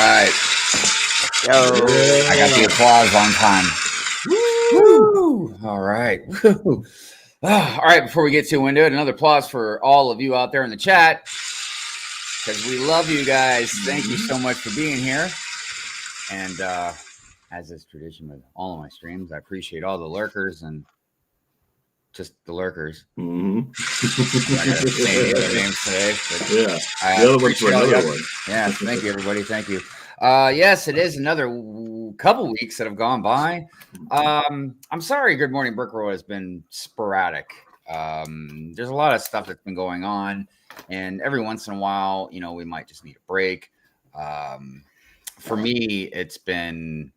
right. Yo, I got the applause on time. Woo! All right. Woo. All right. Before we get too into it, another applause for all of you out there in the chat, because we love you guys. Thank you so much for being here. And as is tradition with all of my streams, I appreciate all the lurkers and just the lurkers. Mm-hmm. I gotta say the other names today. Yeah. The other one's for another one. Yeah. Thank you, everybody. Thank you. Yes, it is another couple weeks that have gone by. I'm sorry, Good Morning Brick Roll has been sporadic. There's a lot of stuff that's been going on, and every once in a while, you know, we might just need a break. For me, it's been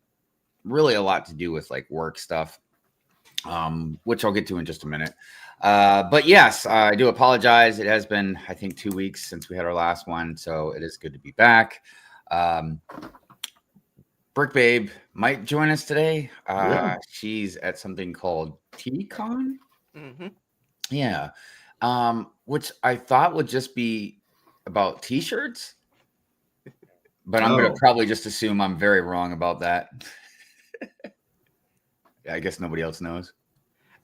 really a lot to do with like work stuff, which I'll get to in just a minute. But yes, I do apologize. It has been, I think, 2 weeks since we had our last one, so it is good to be back. Brick Babe might join us today. She's at something called T-Con. Mm-hmm. Yeah. Which I thought would just be about t-shirts, but I'm going to probably just assume I'm very wrong about that. I guess nobody else knows.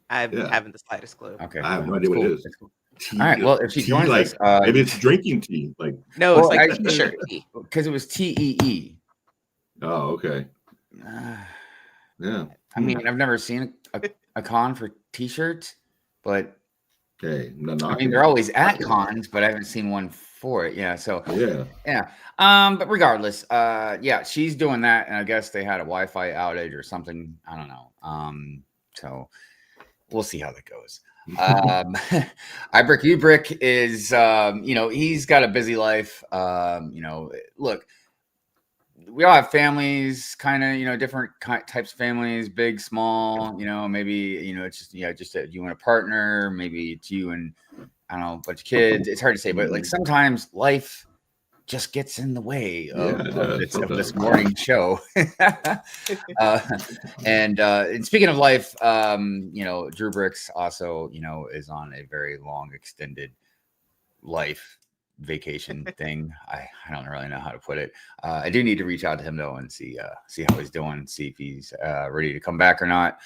I haven't the slightest clue. Okay. I have no idea what it is. All right. Well, if she joins us, maybe it's drinking tea. Like no, it's like t-shirt tea. Because it was TEE. Oh, okay. Yeah. I mean, I've never seen a con for t-shirts, but okay. I mean, they're always at cons, but I haven't seen one for it. Yeah. So yeah. But regardless, yeah, she's doing that, and I guess they had a Wi-Fi outage or something. I don't know. So we'll see how that goes. IBrick UBrick is, you know, he's got a busy life. You know, look, we all have families, kind of, you know, different types of families, big, small, you know, maybe, you know, it's just, just you and a partner, maybe it's you and, I don't know, a bunch of kids. It's hard to say, but like sometimes life just gets in the way of this morning show. And speaking of life, you know, Drewbrickz also, you know, is on a very long extended life vacation thing. I don't really know how to put it. I do need to reach out to him though and see how he's doing, see if he's ready to come back or not.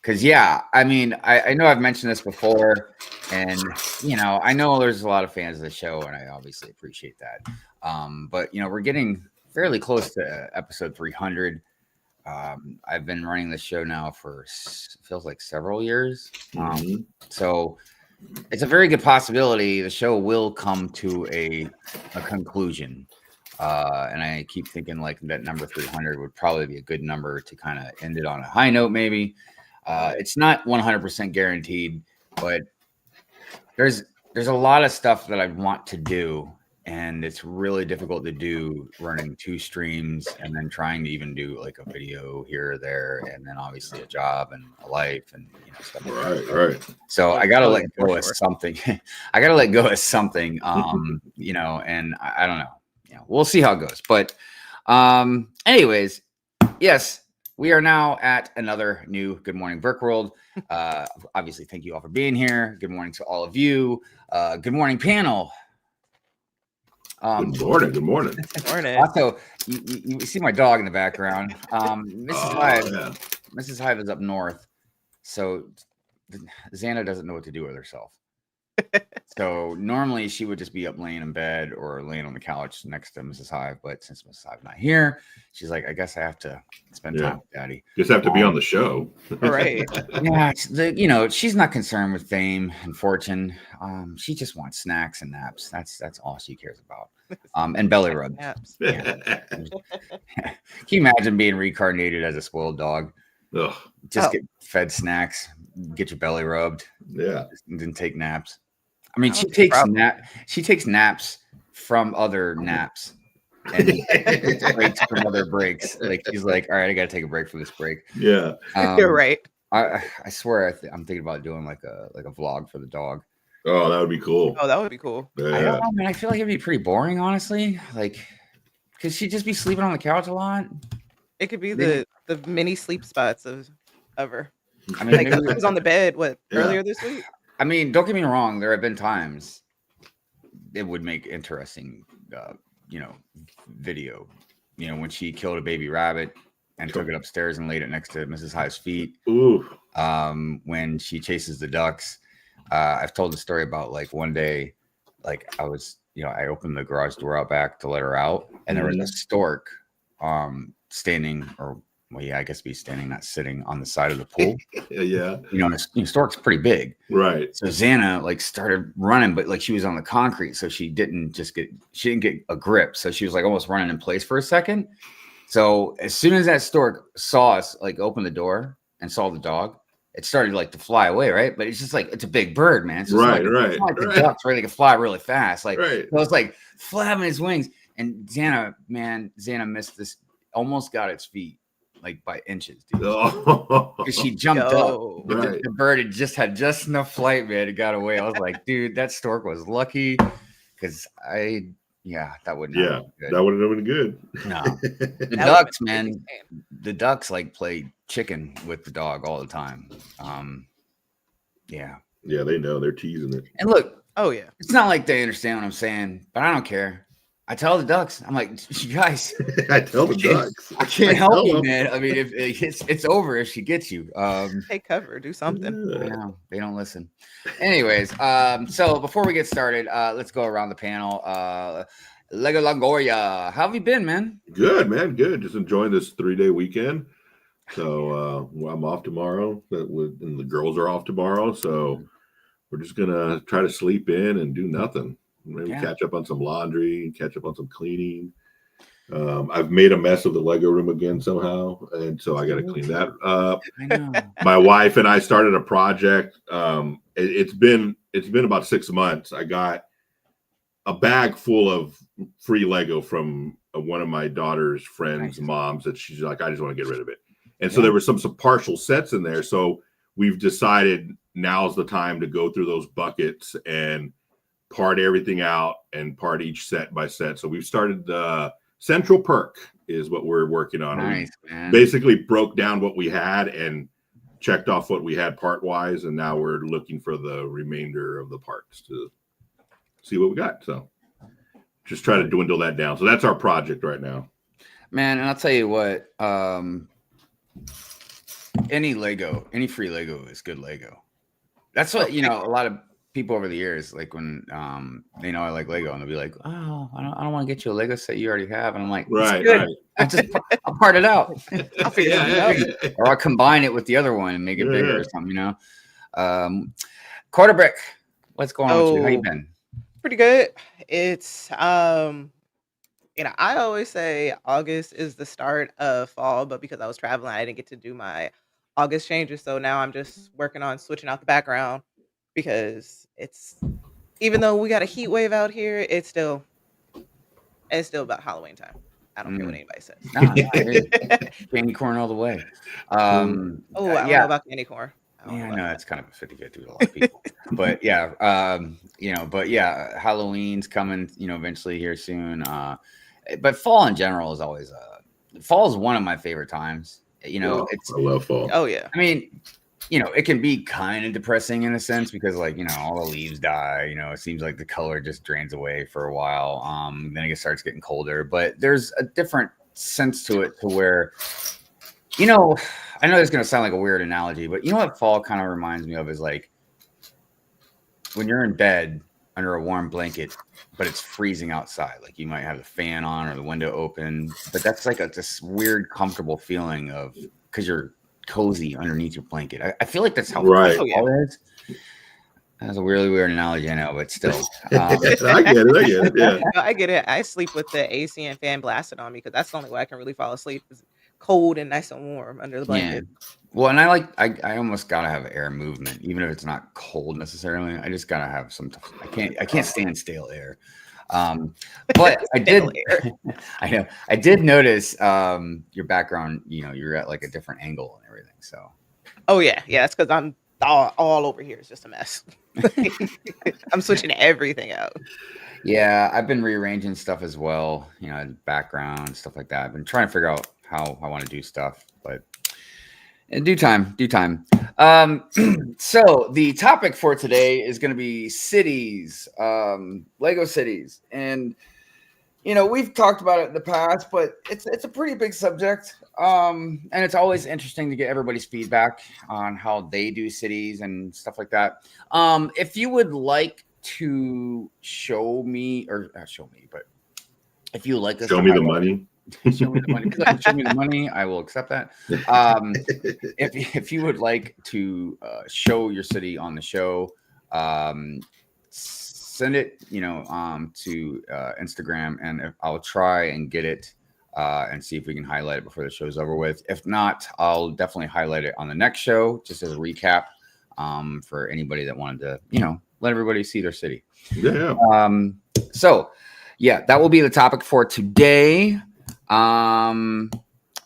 Because yeah, I mean, I know I've mentioned this before, and you know, I know there's a lot of fans of the show, and I obviously appreciate that. But you know, we're getting fairly close to episode 300. I've been running this show now for feels like several years. So it's a very good possibility the show will come to a conclusion. And I keep thinking like that number 300 would probably be a good number to kind of end it on a high note, maybe. It's not 100% guaranteed, but there's a lot of stuff that I want to do, and it's really difficult to do running 2 streams and then trying to even do like a video here or there, and then obviously a job and a life and you know stuff. Right. So I gotta let go of something. I gotta let go of something. You know, and I don't know. You know, we'll see how it goes. But anyways, yes. We are now at another new Good Morning Brick World. Obviously, thank you all for being here. Good morning to all of you. Good morning, panel. Good morning. Good morning. Also, you see my dog in the background. Mrs. Hive is up north, so Xana doesn't know what to do with herself. So normally she would just be up laying in bed or laying on the couch next to Mrs. Hive, but since Mrs. Hive's not here, she's like, I guess I have to spend time with Daddy. Just have to be on the show, right? Yeah, you know, she's not concerned with fame and fortune. She just wants snacks and naps. That's all she cares about. And belly rubs. Yeah. Can you imagine being reincarnated as a spoiled dog? Ugh. Just get fed snacks, get your belly rubbed. Yeah, and then take naps. I mean, she takes naps from other naps and breaks from other breaks. Like she's like, all right, I got to take a break from this break. Yeah, you're right. I swear I'm thinking about doing like a vlog for the dog. Oh, that would be cool. Oh, that would be cool. Yeah. I don't know, man. I feel like it'd be pretty boring, honestly. Like, could she just be sleeping on the couch a lot? It could be the mini sleep spots of her. I mean, like I was on the bed earlier this week. I mean, don't get me wrong. There have been times it would make interesting video. When she killed a baby rabbit and took it upstairs and laid it next to Mrs. Hive's feet. Ooh. When she chases the ducks. I've told the story about like one day, like I was, I opened the garage door out back to let her out, and there was a stork standing, or well, yeah, I guess be standing, not sitting, on the side of the pool. Yeah. Stork's pretty big. Right. So Xana like started running, but like she was on the concrete, so she didn't get a grip. So she was like almost running in place for a second. So as soon as that stork saw us like open the door and saw the dog, it started like to fly away, right? But it's just like, it's a big bird, man. So right. It's not like the ducks where they can fly really fast. Like, right. So it's like flapping its wings. And Xana missed this, almost got its feet like by inches, dude. Because she jumped up. Right. The bird had just enough flight, man. It got away. I was like, dude, that stork was lucky, because that wouldn't have been good. That wouldn't have been good. No. The ducks, man. The ducks like play chicken with the dog all the time. Yeah, they know. They're teasing it. And look, it's not like they understand what I'm saying, but I don't care. I tell the ducks, I'm like, you guys. I tell the ducks, I can't help you, man. I mean, if it's over if she gets you. Take cover, do something. I know, they don't listen. Anyways, so before we get started, let's go around the panel. LegoLongoria, how have you been, man? Good, man. Good. Just enjoying this 3-day weekend. So I'm off tomorrow, and the girls are off tomorrow. So we're just gonna try to sleep in and do nothing. Maybe catch up on some laundry, catch up on some cleaning. I've made a mess of the Lego room again somehow, and so I got to clean that up. I know. My wife and I started a project. It's been about 6 months. I got a bag full of free Lego from one of my daughter's friends' moms that she's like, I just want to get rid of it. And so there were some partial sets in there. So we've decided now's the time to go through those buckets and part everything out and part each set by set. So we've started the Central Perk is what we're working on. Nice, we basically broke down what we had and checked off what we had part wise. And now we're looking for the remainder of the parts to see what we got. So just try to dwindle that down. So that's our project right now, man. And I'll tell you what, any free Lego is good Lego. That's what, a lot of people over the years, like when they know I like Lego, and they'll be like, oh, I don't want to get you a Lego set you already have. And I'm like, right. I'll part it out. I'll figure it out. Or I'll combine it with the other one and make it bigger or something, Quarter Brick, what's going on with you? How you been? Pretty good. It's I always say August is the start of fall, but because I was traveling, I didn't get to do my August changes. So now I'm just working on switching out the background, because even though we got a heat wave out here, it's still about Halloween time. I don't care what anybody says. Candy corn all the way. I don't know about candy corn. Yeah, I know that's kind of a 50-50 with a lot of people. But Halloween's coming, eventually here soon. But fall in general is always fall is one of my favorite times. I love fall. Oh yeah. I mean, it can be kind of depressing in a sense, because like, all the leaves die, it seems like the color just drains away for a while. Then it starts getting colder, but there's a different sense to it, to where, I know it's going to sound like a weird analogy, but what fall kind of reminds me of is like when you're in bed under a warm blanket, but it's freezing outside. Like you might have the fan on or the window open, but that's like this weird, comfortable feeling of, because you're cozy underneath your blanket. I feel like that's how fall is. That's a really weird analogy, I know, but still. I get it. Yeah. No, I get it. I sleep with the AC and fan blasted on me, because that's the only way I can really fall asleep, is cold and nice and warm under the blanket. Yeah. Well, and I almost gotta have air movement, even if it's not cold necessarily. I just gotta have some. I can't stand stale air. But I did notice your background. You're at like a different angle and everything. So. Oh yeah, that's because I'm all over here. It's just a mess. I'm switching everything out. Yeah, I've been rearranging stuff as well. Background stuff like that. I've been trying to figure out how I want to do stuff, but in due time. So the topic for today is going to be cities, Lego cities. And, we've talked about it in the past, but it's a pretty big subject. And it's always interesting to get everybody's feedback on how they do cities and stuff like that. If you would like to show me, or not show me, but if you like this, show me the money. Show me the money. If you like to show me the money, I will accept that. If you would like to show your city on the show, send it, to Instagram, and I'll try and get it and see if we can highlight it before the show's over with. If not, I'll definitely highlight it on the next show, just as a recap for anybody that wanted to, let everybody see their city. Yeah. So, yeah, that will be the topic for today. And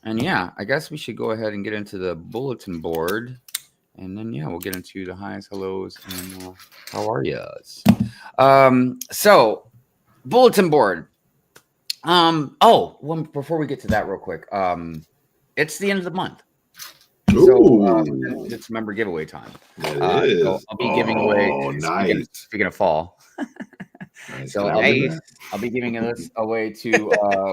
yeah, I guess we should go ahead and get into the bulletin board. And then, we'll get into the highs, hellos, and how are yous? So, bulletin board. Before we get to that real quick, it's the end of the month. So, it's member giveaway time. So I'll be giving away. Nice. Speaking of fall. Nice. So I'll be giving this away to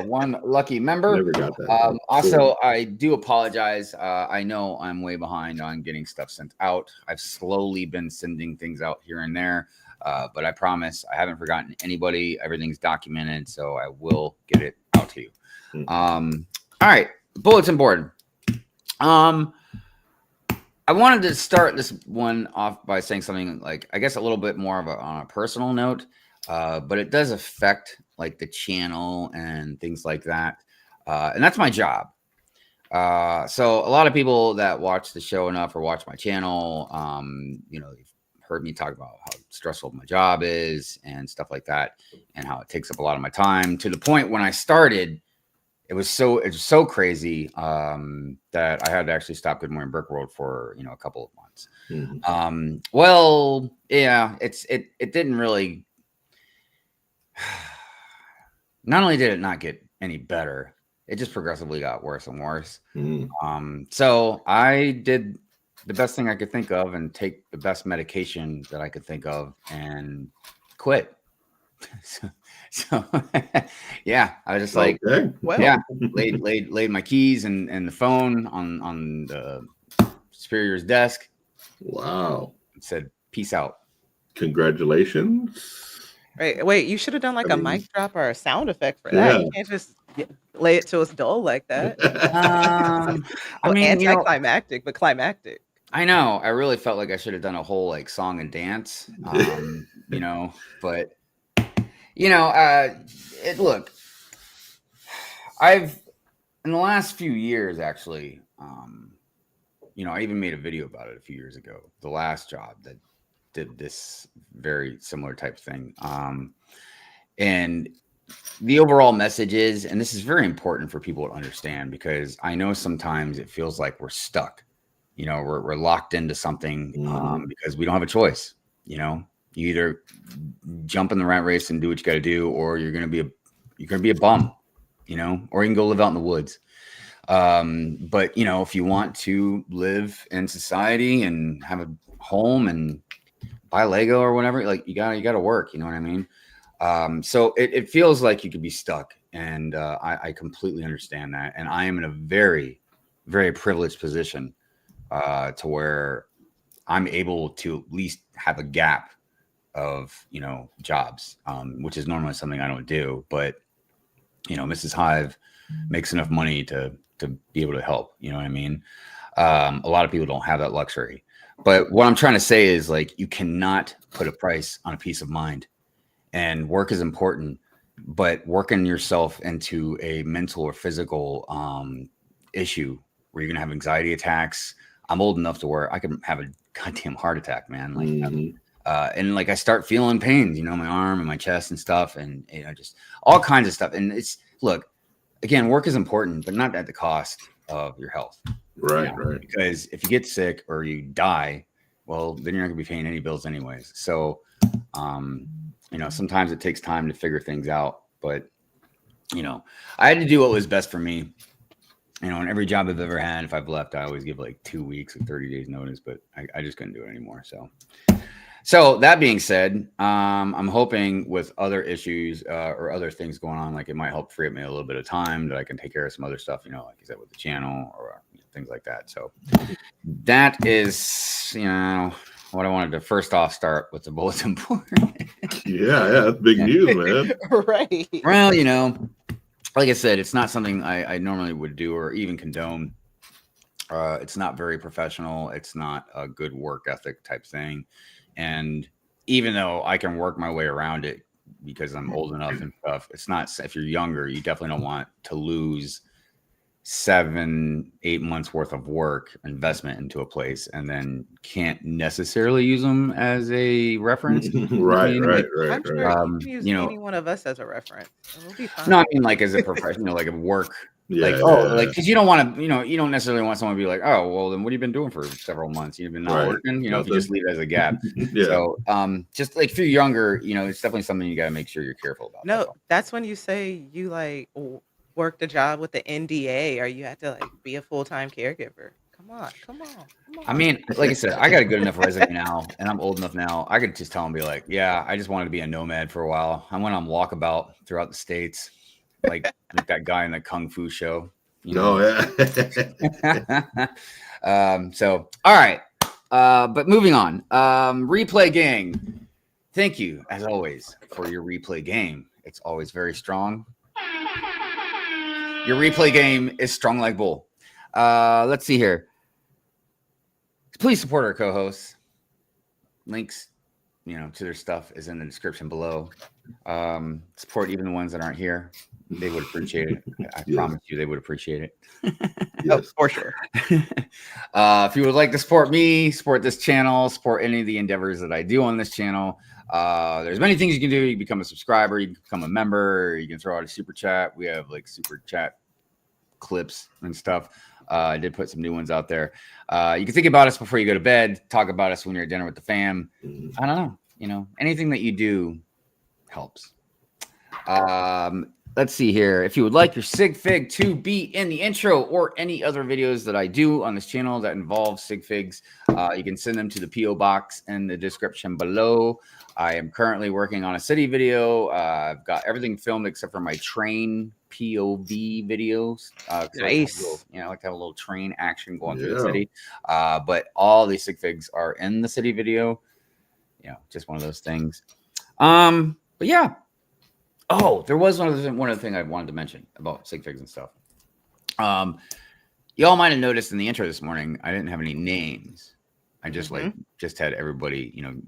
one lucky member. Never got that. Also, I do apologize. I know I'm way behind on getting stuff sent out. I've slowly been sending things out here and there, but I promise I haven't forgotten anybody. Everything's documented, so I will get it out to you. All right, bulletin board. I wanted to start this one off by saying something like, I guess, a little bit more of on a personal note. But it does affect like the channel and things like that. And that's my job. So a lot of people that watch the show enough or watch my channel, they've heard me talk about how stressful my job is and stuff like that, and how it takes up a lot of my time, to the point when I started, it was so crazy that I had to actually stop Good Morning Brick World for, a couple of months. It didn't really. Not only did it not get any better, it just progressively got worse and worse. So I did the best thing I could think of and take the best medication that I could think of and quit. so yeah, I was just like, laid my keys and the phone on the superior's desk. Wow. Said, peace out. Congratulations. Wait, you should have done like a mic drop or a sound effect for that. You can't just lay it to us dull like that. Anticlimactic, but climactic. I know. I really felt like I should have done a whole like song and dance, but look, I've, in the last few years, actually, I even made a video about it a few years ago, the last job that did this very similar type thing. And the overall message is, and this is very important for people to understand, because I know sometimes it feels like we're stuck, we're locked into something because we don't have a choice. You either jump in the rat race and do what you got to do, or you're going to be a bum, or you can go live out in the woods. But if you want to live in society and have a home and buy Lego or whatever, like you gotta work, you know what I mean? So it feels like you could be stuck, and I completely understand that. And I am in a very, very privileged position to where I'm able to at least have a gap of, jobs, which is normally something I don't do. But, Mrs. Hive makes enough money to be able to help, you know what I mean? A lot of people don't have that luxury. But what I'm trying to say is, like, you cannot put a price on a peace of mind. And work is important, but working yourself into a mental or physical issue where you're going to have anxiety attacks. I'm old enough to where I can have a goddamn heart attack, man. Like, and like I start feeling pains, my arm and my chest and stuff, and just all kinds of stuff. And look, again, work is important, but not at the cost of your health. Right. Because if you get sick or you die, well, then you're not gonna be paying any bills anyways. So, sometimes it takes time to figure things out, but I had to do what was best for me. In every job I've ever had, if I've left, I always give like 2 weeks or 30 days notice, but I just couldn't do it anymore. So that being said, I'm hoping with other issues or other things going on, like it might help free up me a little bit of time that I can take care of some other stuff, like you said, with the channel or things like that. So that is, what I wanted to first off start with the bulletin board. Yeah, that's big news, man. Right. Well, like I said, it's not something I normally would do or even condone. It's not very professional. It's not a good work ethic type thing. And even though I can work my way around it because I'm old enough and stuff, it's not, if you're younger, you definitely don't want to lose 7-8 months worth of work investment into a place and then can't necessarily use them as a reference. Right. I'm sure you can use any one of us as a reference. We'll be fine. No, I mean like as a professional, like a work. Yeah, because you don't want to, you don't necessarily want someone to be like, oh, well, then what have you been doing for several months? You've been not working, if you just leave it as a gap. Yeah. So, just like if you're younger, it's definitely something you got to make sure you're careful about. No, that's when you say you like worked a job with the NDA or you have to like be a full-time caregiver. Come on. I mean, like I said, I got a good enough resume now, and I'm old enough now. I could just tell them, be like, yeah, I just wanted to be a nomad for a while. I went on walkabout throughout the States. Like that guy in the Kung Fu show. Yeah. So, all right. But moving on. Replay gang. Thank you, as always, for your replay game. It's always very strong. Your replay game is strong like bull. Let's see here. Please support our co-hosts. Links, to their stuff is in the description below. Support even the ones that aren't here. They would appreciate it. I promise you they would appreciate it. Oh, for sure. If you would like to support me, support this channel, support any of the endeavors that I do on this channel, there's many things you can do. You can become a subscriber, you can become a member, you can throw out a super chat. We have like super chat clips and stuff. I did put some new ones out there. You can think about us before you go to bed, talk about us when you're at dinner with the fam. I don't know. Anything that you do helps. Let's see here. If you would like your sigfig to be in the intro or any other videos that I do on this channel that involve sigfigs, you can send them to the P.O. box in the description below. I am currently working on a city video. I've got everything filmed except for my train POV videos. Nice. I like to have a little train action going through the city. But all these sigfigs are in the city video. Just one of those things. But yeah. Oh, there was one other thing I wanted to mention about sigfigs and stuff. Y'all might have noticed in the intro this morning, I didn't have any names. I just just had everybody, in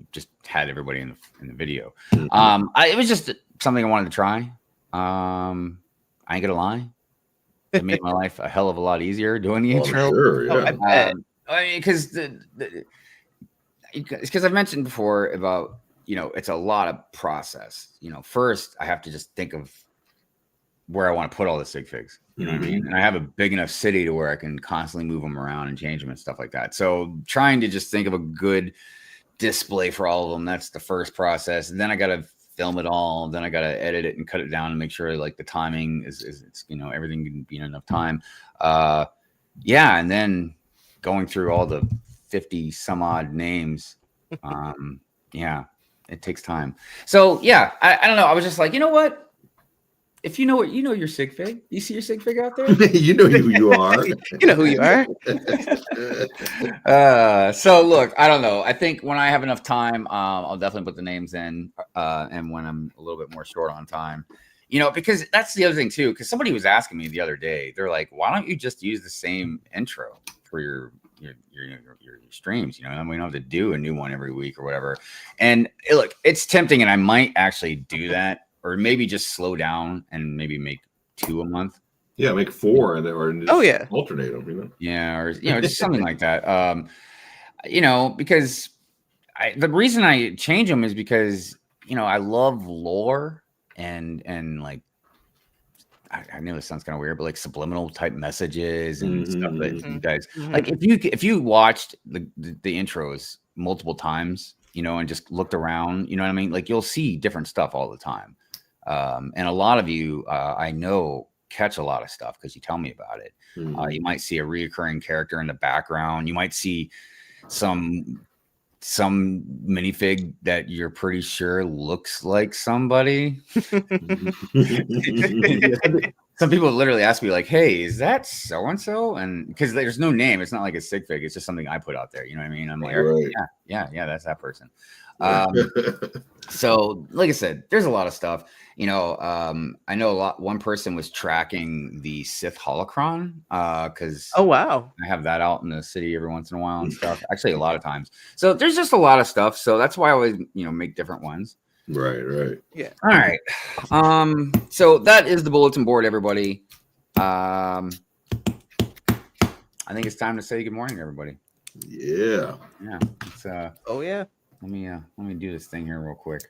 the video. It was just something I wanted to try. I ain't gonna lie, it made my life a hell of a lot easier doing the intro. Sure, yeah. I bet. Because I've mentioned before about, it's a lot of process. First I have to just think of where I want to put all the sigfigs. You know what I mean? And I have a big enough city to where I can constantly move them around and change them and stuff like that. So trying to just think of a good display for all of them, that's the first process. And then I got to film it all. Then I got to edit it and cut it down and make sure like the timing is everything can be in enough time. And then going through all the 50 some odd names. It takes time. So yeah, I don't know. I was just like, you know what? If you know your sigfig, you see your sigfig out there? You know who you are. You know who you are. So look, I don't know. I think when I have enough time, I'll definitely put the names in. And when I'm a little bit more short on time, because that's the other thing too. Because somebody was asking me the other day, they're like, why don't you just use the same intro for your streams? And we don't have to do a new one every week or whatever. And look, it's tempting, and I might actually do that. Or maybe just slow down and maybe make 2 a month. Yeah, make 4 and or alternate them. Yeah, or just something like that. Because the reason I change them is because I love lore and like I know this sounds kind of weird, but like subliminal type messages and stuff that you guys like. If you watched the intros multiple times, and just looked around, what I mean? Like you'll see different stuff all the time. And a lot of you, I know, catch a lot of stuff because you tell me about it. You might see a reoccurring character in the background. You might see some some minifig that you're pretty sure looks like somebody. Some people literally ask me like, "Hey, is that so and so?" And because there's no name, it's not like a sig fig. It's just something I put out there. You know what I mean? I'm like, Right. yeah, that's that person. So, like I said, there's a lot of stuff. I know one person was tracking the Sith holocron because Oh wow. I have that out in the city every once in a while and stuff. Actually, a lot of times. So there's just a lot of stuff. So that's why I always make different ones. Right. Yeah. All right. So that is the bulletin board, everybody. I think it's time to say good morning, everybody. Yeah. Yeah. It's Oh yeah. let me do this thing here real quick.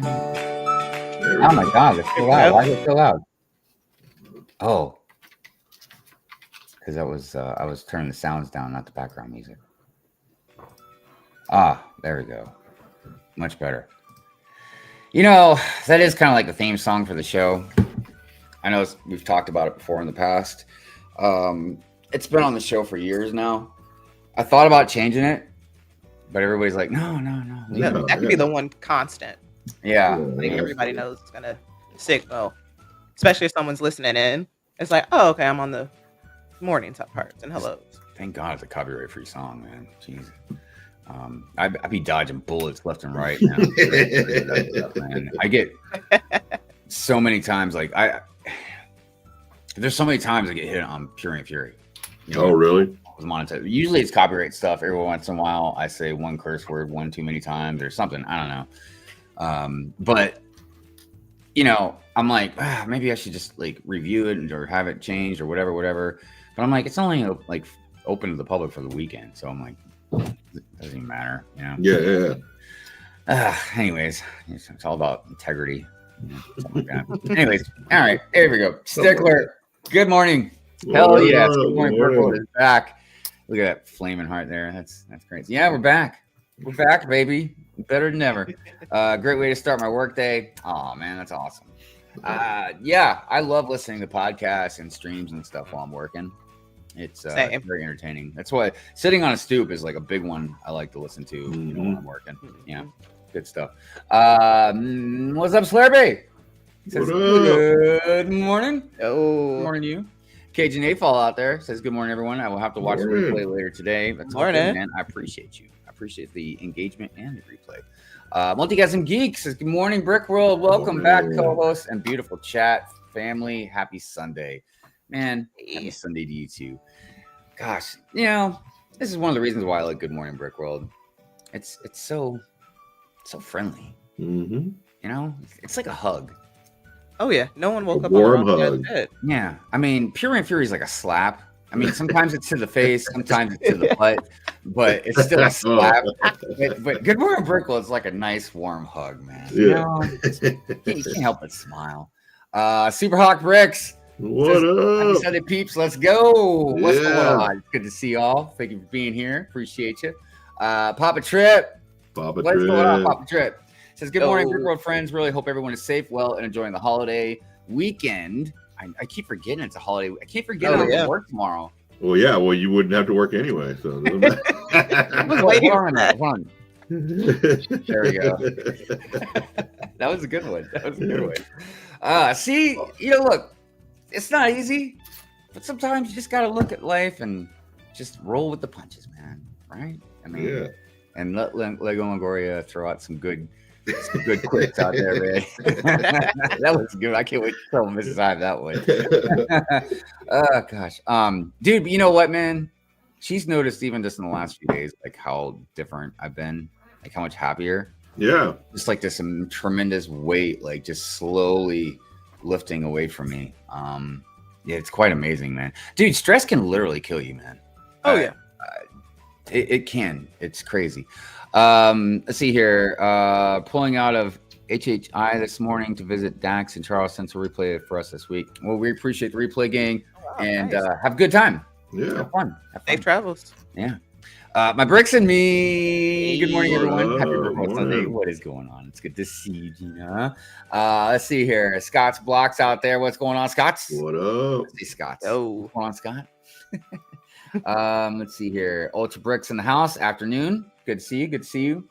Oh my god, it's so loud. Why is it so loud? Oh. Because I was turning the sounds down, not the background music. Ah, there we go. Much better. That is kind of like the theme song for the show. I know we've talked about it before in the past. It's been on the show for years now. I thought about changing it, but everybody's like, no. That could be the one constant. Yeah. I think everybody knows it's gonna signal, especially if someone's listening in. It's like, oh, okay, I'm on the morning top parts and hellos. Thank God it's a copyright-free song, man. Jeez. I'd be dodging bullets left and right now. Man. I get so many times, there's so many times I get hit on Pure and Fury. Oh, really? Usually it's copyright stuff. Every once in a while, I say one curse word one too many times or something. I don't know. But I'm like, maybe I should just review it or have it changed or whatever. But I'm like, it's only open to the public for the weekend, so I'm like, it doesn't even matter, Yeah. Anyways, it's all about integrity. Something like that. Anyways, all right, here we go. Stickler, good morning. Hell yeah, good morning. Purple is back. Look at that flaming heart there. That's crazy. Yeah, we're back. We're back, baby. Better than ever. Great way to start my work day. Oh man, that's awesome. Yeah, I love listening to podcasts and streams and stuff while I'm working. It's very entertaining. That's why sitting on a stoop is like a big one I like to listen to when I'm working. Yeah, good stuff. What's up, Slurpee? Says, good morning. Oh, good morning to you. Cajun A-Fall out there says, good morning, everyone. I will have to watch the replay later today. That's morning, okay, man. I appreciate you. I appreciate the engagement and the replay. Multigasm Geek says, good morning, Brick World. Welcome back, co-host and beautiful chat family. Happy Sunday. Man, happy Sunday to you too. Gosh, this is one of the reasons why I like Good Morning Brick World. It's so friendly. Mm-hmm. It's like a hug. Oh yeah, no one woke up warm on the hug. bed. Yeah, I mean, Pure and Fury is like a slap. I mean, sometimes it's to the face, sometimes it's to the butt, but it's still a slap. But Good Morning Brick World is like a nice warm hug, man. Yeah. You can't help but smile. Super Hawk Bricks. What up? Happy Sunday, peeps. Let's go. What's going on? It's good to see y'all. Thank you for being here. Appreciate you. Papa Trip. What's going on, Papa Trip? Says, good morning, Brick World friends. Really hope everyone is safe, well, and enjoying the holiday weekend. I keep forgetting it's a holiday. I can't forget I have to work tomorrow. Well, yeah. Well, you wouldn't have to work anyway. So I was waiting on that one. There we go. That was a good one. See, look. It's not easy, but sometimes you just got to look at life and just roll with the punches, man. Right? I mean, and let LegoLongoria throw out some good quicks out there, man. That was good. I can't wait to tell Mrs. Hive that one. Oh gosh, dude. But you know what, man? She's noticed even just in the last few days, how different I've been, how much happier. Yeah. Just there's some tremendous weight, just slowly lifting away from me. Yeah, it's quite amazing, man. Dude, stress can literally kill you, man. Oh yeah. It can. It's crazy. Let's see here. Pulling out of HHI this morning to visit Dax and Charles Central replay it for us this week. Well, we appreciate the replay, gang, and nice. Have a good time. Yeah. Have fun. Safe travels. Yeah. My bricks and me. Good morning, everyone. Happy Good birthday Sunday. What is going on? It's good to see you, Gina. Let's see here. Scott's Blocks out there. What's going on, Scott's? What up? Let's see, Scott's. Oh, What's going on, Scott? Let's see here. Drewbrickz in the house. Afternoon. Good to see you. Good to see you.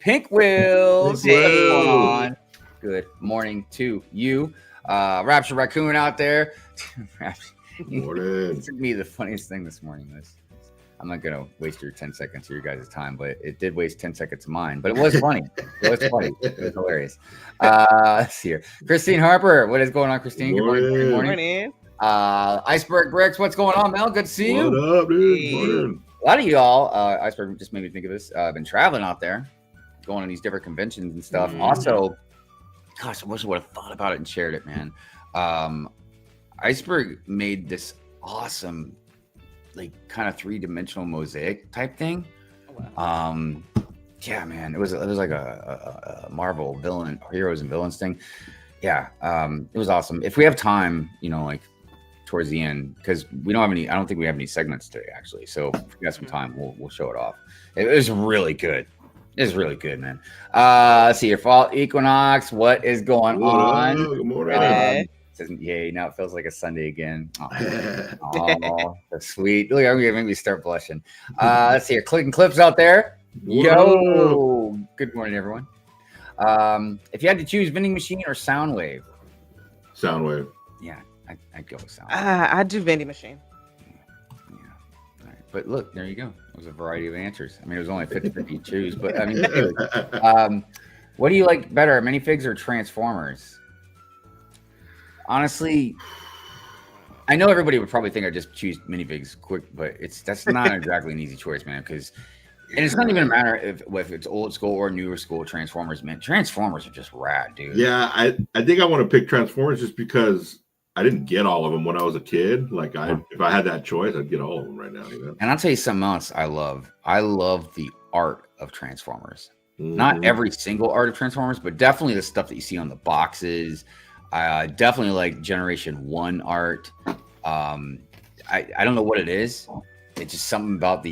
Pink Wheels. Pink What's going Wheels. on? Good morning to you. Rapture Raccoon out there. Morning. To me, the funniest thing this morning was, I'm not going to waste your 10 seconds of your guys' time, but it did waste 10 seconds of mine. But it was funny. It was funny. It was hilarious. Let's see here. Christine Harper. What is going on, Christine? Good morning. Good morning. Morning. Iceberg Bricks. What's going on, Mel? Good to see you. What up, dude? Morning. A lot of y'all, Iceberg just made me think of this. I've been traveling out there, going on these different conventions and stuff. Also, gosh, I wish I would have thought about it and shared it, man. Iceberg made this awesome, like, kind of 3-dimensional mosaic type thing. Yeah, man, it was like a Marvel villain, heroes and villains thing. Yeah, it was awesome. If we have time, like towards the end, because we don't have any. I don't think we have any segments today, actually. So if we got some time, we'll show it off. It was really good. It was really good, man. Let's see your fall equinox. What is going on? Good morning. Says, yay, now it feels like a Sunday again. Oh, that's sweet. Look, I'm gonna make me start blushing. Let's see your clicking clips out there. Yo, good morning, everyone. If you had to choose vending machine or sound wave, Yeah, I'd go with sound wave. I do vending machine. Yeah. All right. But look, there you go. It was a variety of answers. I mean, it was only 50-50 choose, but I mean, what do you like better, minifigs or Transformers? Honestly, I know everybody would probably think I just choose minifigs quick, but that's not exactly an easy choice, man. And it's not even a matter if it's old school or newer school Transformers, man. Transformers are just rad, dude. Yeah, I think I want to pick Transformers just because I didn't get all of them when I was a kid. Like, if I had that choice, I'd get all of them right now. And I'll tell you something else I love. I love the art of Transformers. Not every single art of Transformers, but definitely the stuff that you see on the boxes. Definitely like Generation 1 art. I don't know what it is. It's just something about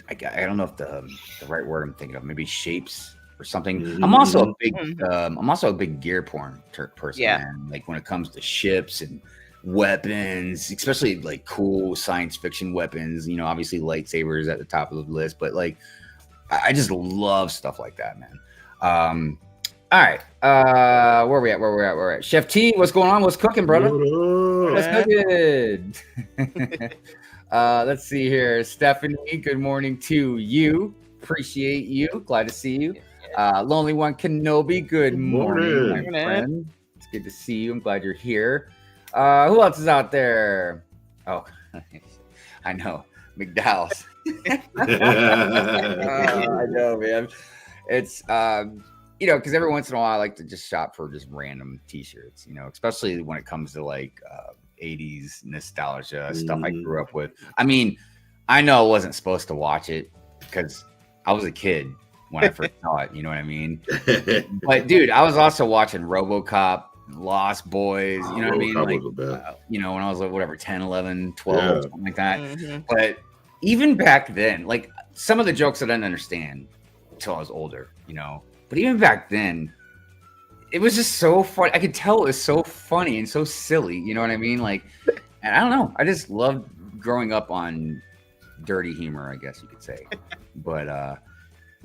I don't know if the right word I'm thinking of, maybe shapes or something. I'm also a big gear porn person, man. Like when it comes to ships and weapons, especially like cool science fiction weapons, obviously lightsabers at the top of the list, but like I just love stuff like that, man. All right, where we at? Chef T, what's going on? What's cooking, brother? What's cooking? Let's see here. Stephanie, good morning to you. Appreciate you. Glad to see you. Lonely One Kenobi, good morning, my friend. It's good to see you. I'm glad you're here. Who else is out there? Oh, I know. McDowell's. I know, man. It's, because every once in a while I like to just shop for just random t-shirts, especially when it comes to like 80s nostalgia stuff I grew up with. I mean, I know I wasn't supposed to watch it because I was a kid when I first saw it, you know what I mean? But dude, I was also watching RoboCop, Lost Boys, you know what I mean? Like, when I was like, whatever, 10, 11, 12, something like that. But even back then, like some of the jokes I didn't understand until I was older, but even back then, it was just so funny. I could tell it was so funny and so silly. You know what I mean? Like, and I don't know. I just loved growing up on dirty humor, I guess you could say. But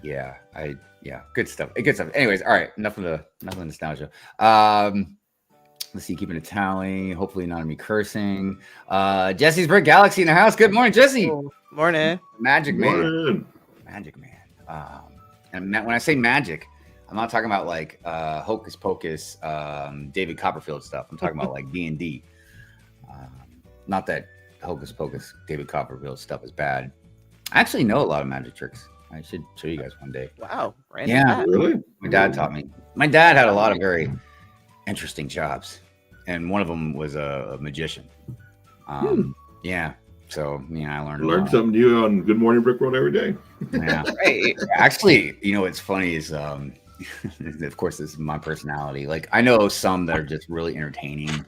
good stuff. Good stuff. Anyways, all right. Enough of the nostalgia. Let's see, keeping a tally. Hopefully not me cursing. Jesse's Brick Galaxy in the house. Good morning, Jesse. Morning. Magic Man. Magic Man. And when I say magic, I'm not talking about like Hocus Pocus, David Copperfield stuff. I'm talking about like D&D. Not that Hocus Pocus, David Copperfield stuff is bad. I actually know a lot of magic tricks. I should show you guys one day. Wow. Yeah, really? My dad taught me. My dad had a lot of very interesting jobs, and one of them was a magician. Yeah. So, I learned something new on Good Morning Brick World every day. Yeah. Right. Actually, what's funny is, of course, this is my personality. Like, I know some that are just really entertaining.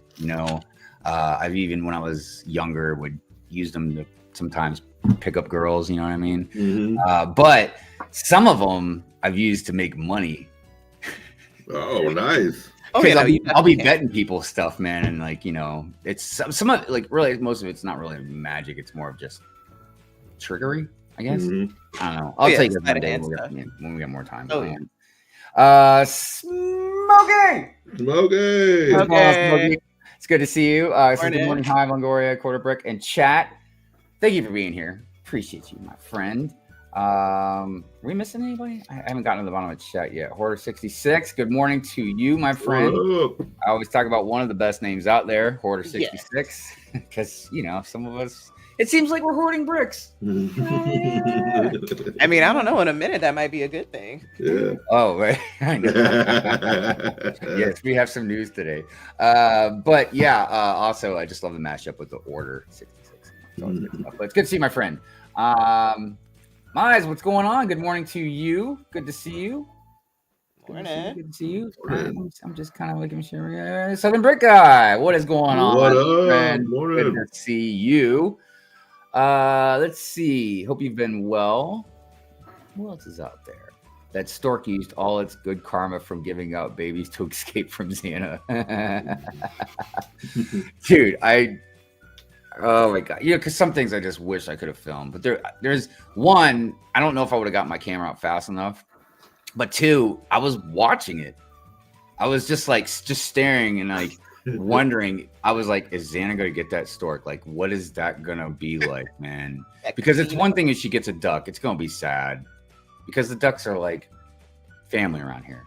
I've even, when I was younger, would use them to sometimes pick up girls. You know what I mean? But some of them I've used to make money. Oh, nice. Oh, yeah, no, I'll be definitely can. betting people stuff, man, and like it's some of like really most of it's not really magic. It's more of just trickery, I guess. Mhm. I don't know. I'll tell you guys sleight one of day hand when stuff. we get more time. Oh, yeah. Smokey. Smokey. What's going on, Okay. Smokey? It's good to see you. So good Morning. morning, Hive, Longoria, Brick, and chat. Thank you for being here. Appreciate you, my friend. Are we missing anybody? I haven't gotten to the bottom of the chat yet. Hoarder66, good morning to you, my friend. I always talk about one of the best names out there, Hoarder66, because some of us, it seems like we're hoarding bricks. I mean, I don't know. In a minute, that might be a good thing. Yeah. Oh, right. I know. Yes, we have some news today. But yeah, also I just love the mashup with the Order 66. But it's good to see you, my friend. Mize, what's going on? Good morning to you. Good to see you. Morning. Good to see you. I'm just kind of looking sure. Southern Brick Guy, what is going on? What my up? friend? Morning. Good to see you. Let's see. Hope you've been well. Who else is out there? That stork used all its good karma from giving out babies to escape from Santa. Dude, oh my god, because some things I just wish I could have filmed, but there's one, I don't know if I would have got my camera out fast enough, but two, I was watching it. I was just staring and like wondering. I was like, is Xana gonna get that stork? Like, what is that gonna be like, man? Because it's one thing if she gets a duck, it's gonna be sad, because the ducks are like family around here,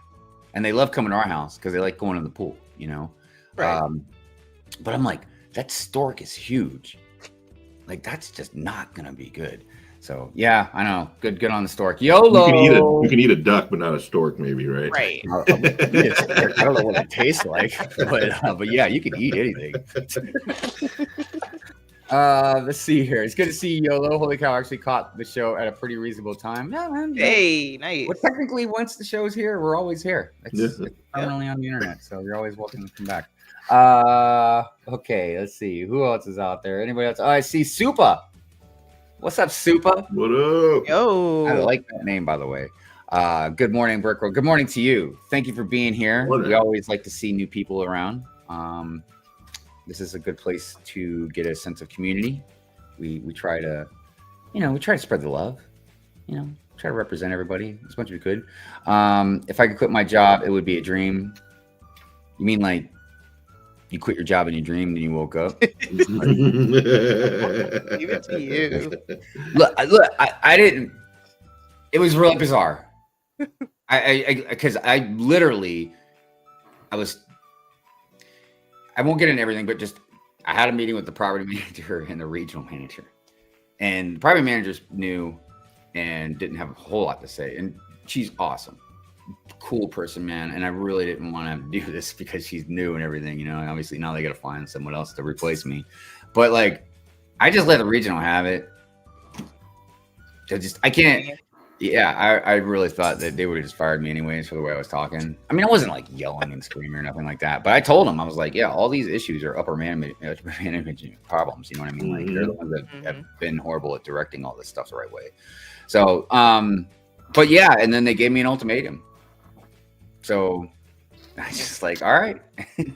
and they love coming to our house because they like going in the pool, Right. But I'm like, that stork is huge. Like, that's just not gonna be good. So yeah, I know. Good on the stork. YOLO. You can eat a duck, but not a stork, maybe, right? Right. I don't know what it tastes like, but yeah, you can eat anything. Let's see here. It's good to see you, YOLO. Holy cow, I actually caught the show at a pretty reasonable time. Yeah, man. Hey, nice. Well, technically, once the show's here, we're always here. It's permanently on the internet, so you're always welcome to come back. Okay, let's see. Who else is out there? Anybody else? Oh, I see Supa. What's up, Supa? What up? Yo. I like that name, by the way. Good morning, Brickroll. Good morning to you. Thank you for being here. Morning. We always like to see new people around. This is a good place to get a sense of community. We try to, spread the love. Try to represent everybody as much as we could. If I could quit my job, it would be a dream. You mean like you quit your job in your dream, then you woke up? Give it to you. Look, I didn't. It was really bizarre. Because I won't get into everything, but just I had a meeting with the property manager and the regional manager, and the property manager's new and didn't have a whole lot to say, and she's awesome, cool person, man. And I really didn't want to do this because she's new and everything, and obviously now they got to find someone else to replace me. But like, I just let the regional have it. I can't. Yeah, I really thought that they would have just fired me anyways for the way I was talking. I mean, I wasn't like yelling and screaming or nothing like that, but I told them, I was like, yeah, all these issues are upper management problems. You know what I mean? Like, they're the ones that have been horrible at directing all this stuff the right way. So, but yeah, and then they gave me an ultimatum. So I just like, all right.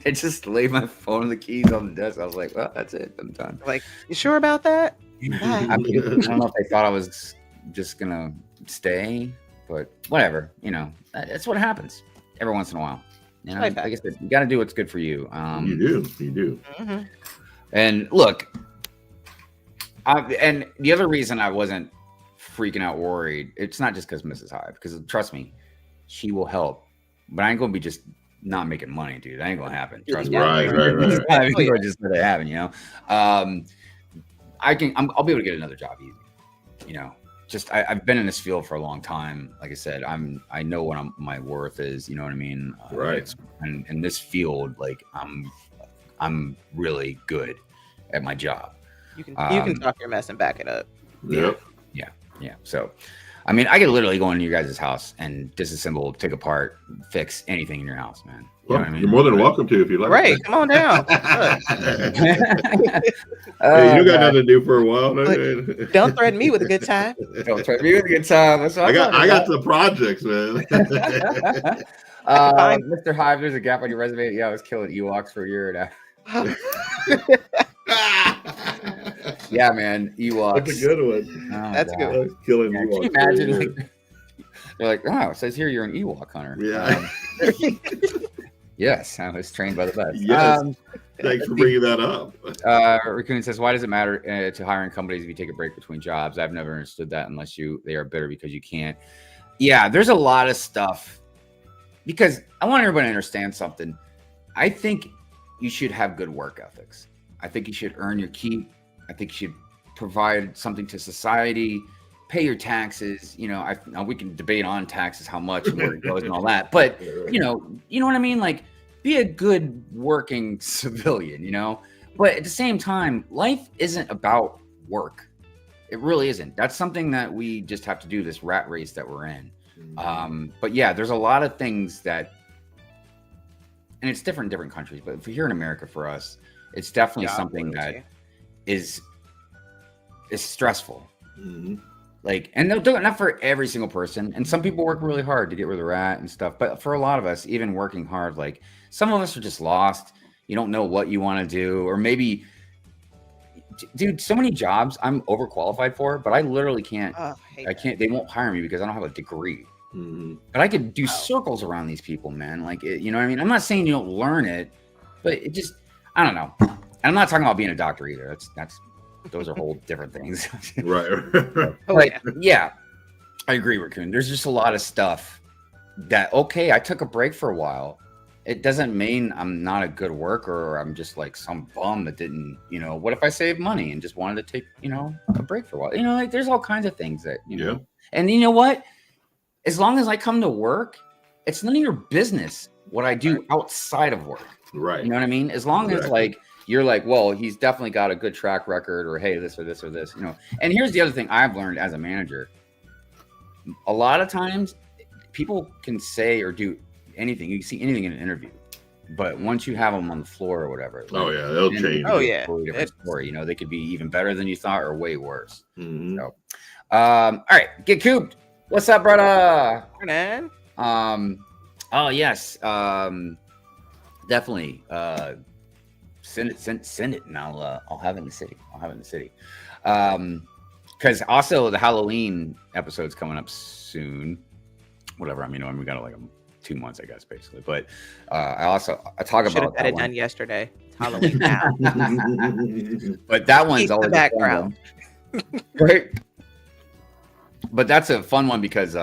I just laid my phone and the keys on the desk. I was like, well, that's it. I'm done. Like, you sure about that? I don't know if they thought I was just gonna stay, but whatever. That's what happens every once in a while. Like I said, you got to do what's good for you. You do. Mm-hmm. And look, and the other reason I wasn't freaking out worried, it's not just because Mrs. Hive, because trust me, she will help, but I ain't gonna be just not making money, dude. That ain't gonna happen. Trust me. Right. I'm just let it happen. I'll be able to get another job easy. I've been in this field for a long time. Like I said, I know what my worth is. You know what I mean? Right. And in this field, like I'm really good at my job. You can talk your mess and back it up. Yep. Yeah. So, I mean, I could literally go into your guys' house and disassemble, take apart, fix anything in your house, man. You know what I mean? You're more than welcome to if you like. Right, come on down. Hey, you got nothing to do for a while. Don't threaten me with a good time. Don't threaten me with a good time. That's what I got the projects, man. Mr. Hive, there's a gap on your resume. Yeah, I was killing Ewoks for a year and a half. Yeah, man, Ewoks. That's a good one. Oh, That's God. good. Killing Yeah, Ewoks. can you imagine? Like, they're like, oh, it says here you're an Ewok hunter. Yeah. Yes, I was trained by the best. Yes. Thanks for bringing that up. Raccoon says, why does it matter to hiring companies if you take a break between jobs? I've never understood that unless they are bitter because you can't. Yeah, there's a lot of stuff. Because I want everybody to understand something. I think you should have good work ethics. I think you should earn your keep. I think you should provide something to society, pay your taxes. You know, now we can debate on taxes, how much and where it goes and all that. But, you know what I mean? Like, be a good working civilian, you know? But at the same time, life isn't about work. It really isn't. That's something that we just have to do, this rat race that we're in. But yeah, there's a lot of things that, and it's different in different countries, but for here in America, for us, it's definitely something that is stressful. Like, and they'll do it not for every single person. And some people work really hard to get where they're at and stuff. But for a lot of us, even working hard, like some of us are just lost. You don't know what you want to do, or maybe, dude, so many jobs I'm overqualified for, but I literally can't. They won't hire me because I don't have a degree. But I could do circles around these people, man. Like, you know what I mean? I'm not saying you don't learn it, but it just, I don't know. And I'm not talking about being a doctor either. Those are whole different things. Right. But yeah, I agree, Raccoon. There's just a lot of stuff that, okay, I took a break for a while. It doesn't mean I'm not a good worker or I'm just like some bum that didn't, what if I saved money and just wanted to take, a break for a while? Like there's all kinds of things that, know. And you know what? As long as I come to work, it's none of your business what I do outside of work. Right. You know what I mean? As long as like, you're like, well, he's definitely got a good track record, or hey, this or this or this, And here's the other thing I've learned as a manager. A lot of times people can say or do anything. You can see anything in an interview. But once you have them on the floor or whatever. They'll change. Totally different story. They could be even better than you thought or way worse. So, all right, get cooped. What's up, brother? Man. Oh yes. Definitely. Send it, and I'll have it in the city. Because also the Halloween episode's coming up soon. Whatever. I mean, we got like 2 months, I guess, basically. But I talk about. Should have had it done yesterday. It's Halloween now. But that one's always the background, right? But that's a fun one because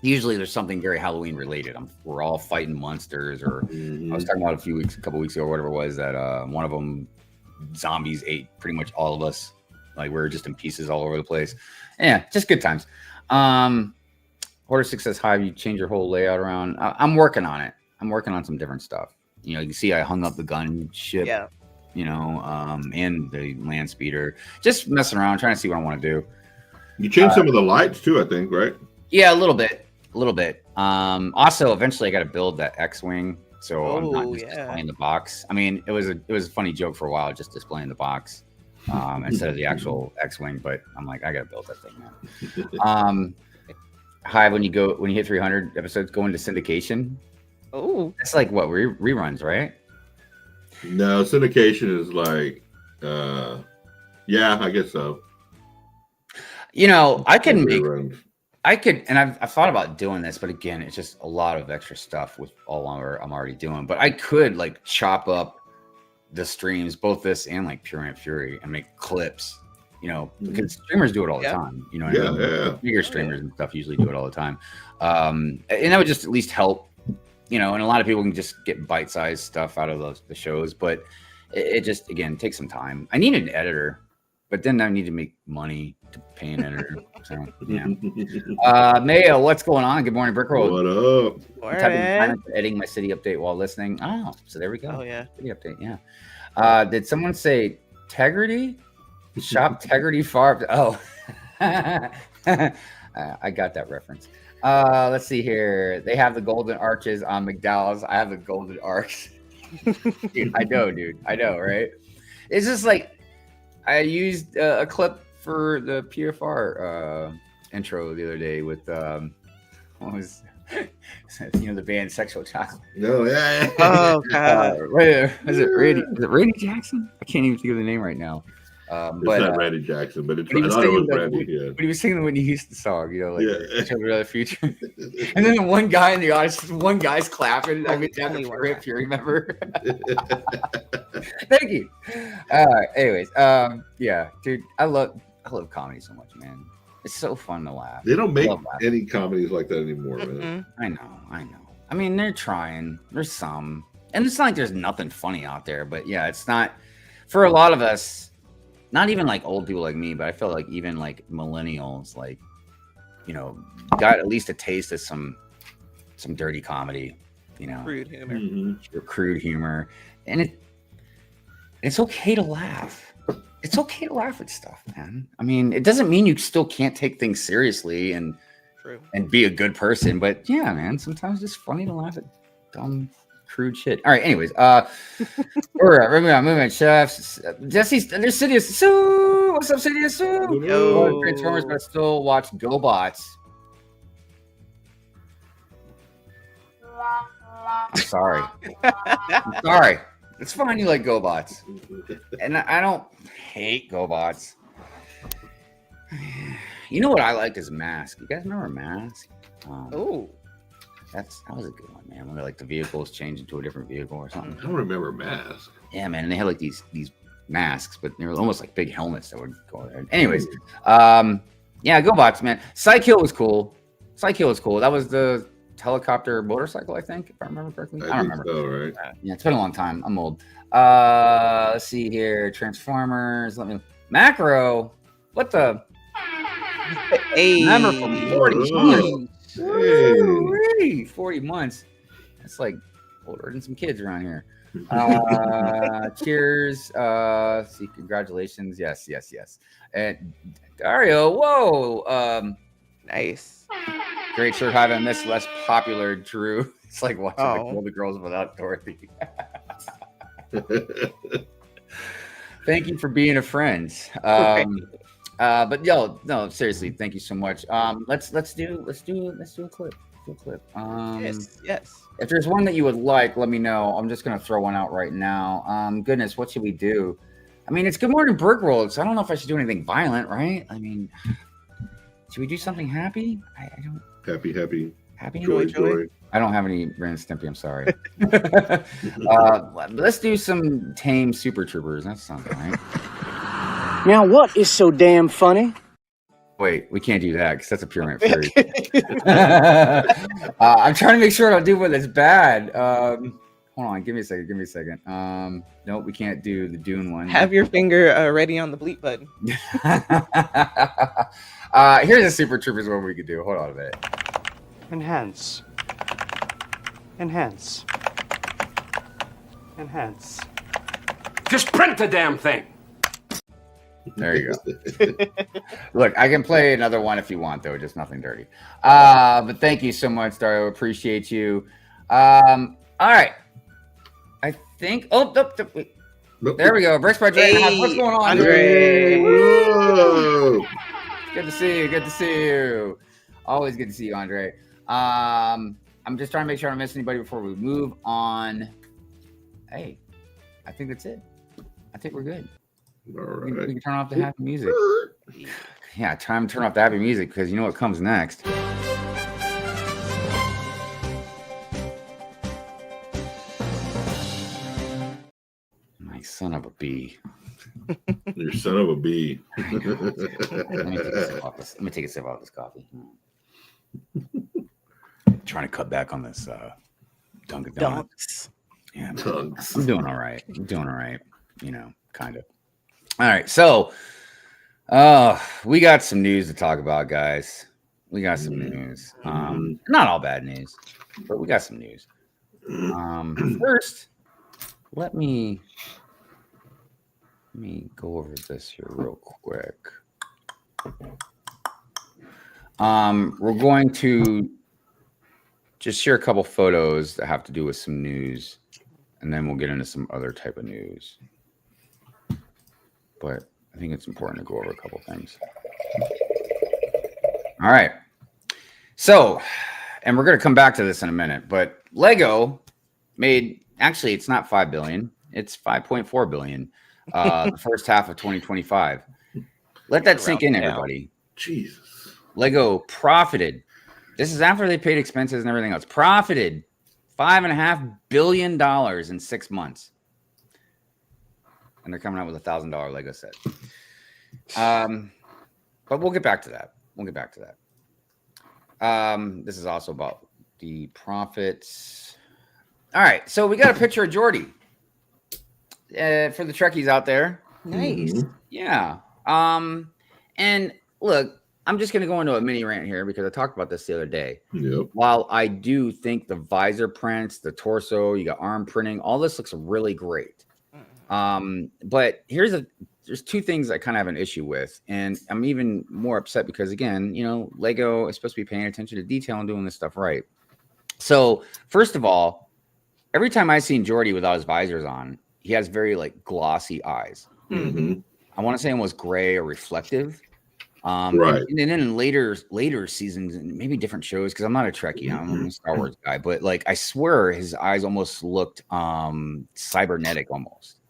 usually there's something very Halloween related. We're all fighting monsters, or I was talking about a couple weeks ago, or whatever it was, that one of them, zombies ate pretty much all of us. Like we're just in pieces all over the place. Yeah, just good times. Order 6 says, hi, you change your whole layout around. I'm working on it. I'm working on some different stuff. You can see I hung up the gunship, and the land speeder. Just messing around, trying to see what I want to do. You changed some of the lights too, I think, right? Yeah, a little bit. Also, eventually I got to build that X-Wing. So I'm not just displaying the box. I mean, it was a funny joke for a while, just displaying the box instead of the actual X-Wing. But I'm like, I got to build that thing now. Hive, when you hit 300 episodes, go into syndication. Oh, it's like what reruns, right? No, syndication is like, I guess so. I can make. And I've thought about doing this, but again, it's just a lot of extra stuff with all I'm already doing. But I could like chop up the streams, both this and like Pure Ant Fury, and make clips. Because streamers do it all the time. Bigger streamers and stuff usually do it all the time. And that would just at least help. And a lot of people can just get bite-sized stuff out of the shows, but it just again takes some time. I need an editor. But then I need to make money to pay an editor. So, yeah. Mayo, what's going on? Good morning, Brick Road. What up? I'm editing my city update while listening. Oh, so there we go. Oh, yeah. City update, yeah. Did someone say Tegrity? Shop Tegrity Farm. Oh. I got that reference. Let's see here. They have the golden arches on McDowell's. I have the golden arcs. Dude, I know, dude. I know, right? It's just like I used a clip for the PFR intro the other day with what was the band Sexual Chocolate. No, yeah. Oh God. Is it Randy Jackson? I can't even think of the name right now. It's but not Randy Jackson, but I he was thought it was singing Randy. Yeah. But he was singing the Whitney Houston song, Yeah. the future. And then one guy in the audience, one guy's clapping. I mean, that's a trip, if you remember. Thank you. Anyways, yeah, dude, I love comedy so much, man. It's so fun to laugh. They don't make any comedies like that anymore, man. I know. I mean, they're trying. There's some, and it's not like there's nothing funny out there, but yeah, it's not for a lot of us. Not even like old people like me, but I feel like even like millennials, like, got at least a taste of some dirty comedy, Crude humor. Crude humor, and it's okay to laugh. It's okay to laugh at stuff, man. I mean, it doesn't mean you still can't take things seriously and be a good person, but yeah, man, sometimes it's funny to laugh at dumb, crude shit. All right, anyways, we're moving chefs. Jesse's there's Sidious Sue. What's up, Sidious Sue? Yo. Transformers, but I still watch GoBots. I'm sorry. It's fine you like GoBots. And I don't hate GoBots. You know what I liked is Mask. You guys remember Mask? That was a good one, man. When like the vehicles change into a different vehicle or something. I don't remember Mask. Yeah, man. And they had like these masks, but they were almost like big helmets that would go there. Anyways, yeah, GoBots, man. Psykill was cool. That was the helicopter motorcycle, I think, if I remember correctly. I don't remember. So, right? Yeah, it's been a long time. I'm old. Let's see here. Transformers. Macro. What the? Hey. Remember from 40 months. Hey. 40 months. That's like older than some kids around here. Cheers. See, congratulations. Yes. And Dario, whoa. Nice. Great shirt hive. I miss less popular Drew. It's like watching all the girls without Dorothy. Thank you for being a friend. But no, seriously, thank you so much. Let's do a clip. Yes. If there's one that you would like, let me know. I'm just gonna throw one out right now. Goodness, what should we do? I mean, it's Good Morning Brick World, so I don't know if I should do anything violent, right? I mean, should we do something happy? I don't. Happy. Joy. I don't have any Ren and Stimpy. I'm sorry. Let's do some tame Super Troopers. That sounds right. Now, what is so damn funny? Wait, we can't do that because that's a Pyramid Fury. I'm trying to make sure I don't do one that's bad. Hold on, give me a second. Nope, we can't do the Dune one. Have your finger ready on the bleep button. Here's a Super Troopers one we could do. Hold on a minute. Enhance. Just print the damn thing. There you go. Look, I can play another one if you want, though, just nothing dirty. But thank you so much, Dario. Appreciate you. All right. I think. Wait. There we go. Bricks by Dre. Hey, what's going on, Andre? Whoa. Good to see you. Always good to see you, Andre. I'm just trying to make sure I don't miss anybody before we move on. Hey, I think that's it. I think we're good. All right. We can turn off the happy music. Yeah, time to turn off the happy music because you know what comes next. My son of a bee. Your son of a bee. Let me take a sip out of this coffee. Trying to cut back on this Dunkin' Donuts. Yeah, Dunks. I'm doing all right. Kind of. All right, so we got some news to talk about, guys. We got some news. Not all bad news, but we got some news. First, let me go over this here real quick. We're going to just share a couple photos that have to do with some news, and then we'll get into some other type of news. But I think it's important to go over a couple things. All right. So, and we're going to come back to this in a minute, but Lego made, actually, it's not 5 billion. It's 5.4 billion the first half of 2025. Let that sink in, everybody. Jesus. Lego profited. This is after they paid expenses and everything else. Profited $5.5 billion in 6 months. And they're coming out with $1,000 Lego set. But we'll get back to that. This is also about the profits. All right. So we got a picture of Jordy. For the Trekkies out there. Nice. Yeah. And look, I'm just going to go into a mini rant here because I talked about this the other day. Yep. While I do think the visor prints, the torso, you got arm printing, all this looks really great. But there's two things I kind of have an issue with, and I'm even more upset because, again, you know, Lego is supposed to be paying attention to detail and doing this stuff right. So first of all, every time I've seen Jordy without his visors on, he has very like glossy eyes. Mm-hmm. I want to say almost gray or reflective. Right. And then in later seasons and maybe different shows, because I'm not a Trekkie, I'm a Star Wars guy, but like I swear his eyes almost looked cybernetic almost.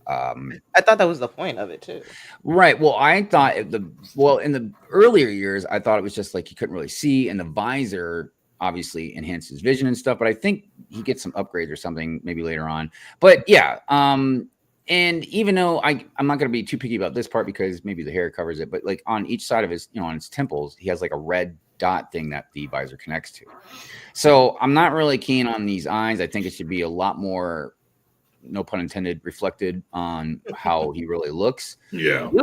I thought that was the point of it too. Right. Well, I thought in the earlier years, I thought it was just like he couldn't really see, and the visor obviously enhanced his vision and stuff. But I think he gets some upgrades or something maybe later on. But yeah, and even though I'm not going to be too picky about this part because maybe the hair covers it, but like on each side of his, you know, on his temples, he has like a red dot thing that the visor connects to. So I'm not really keen on these eyes. I think it should be a lot more, no pun intended, reflected on how he really looks. Yeah. The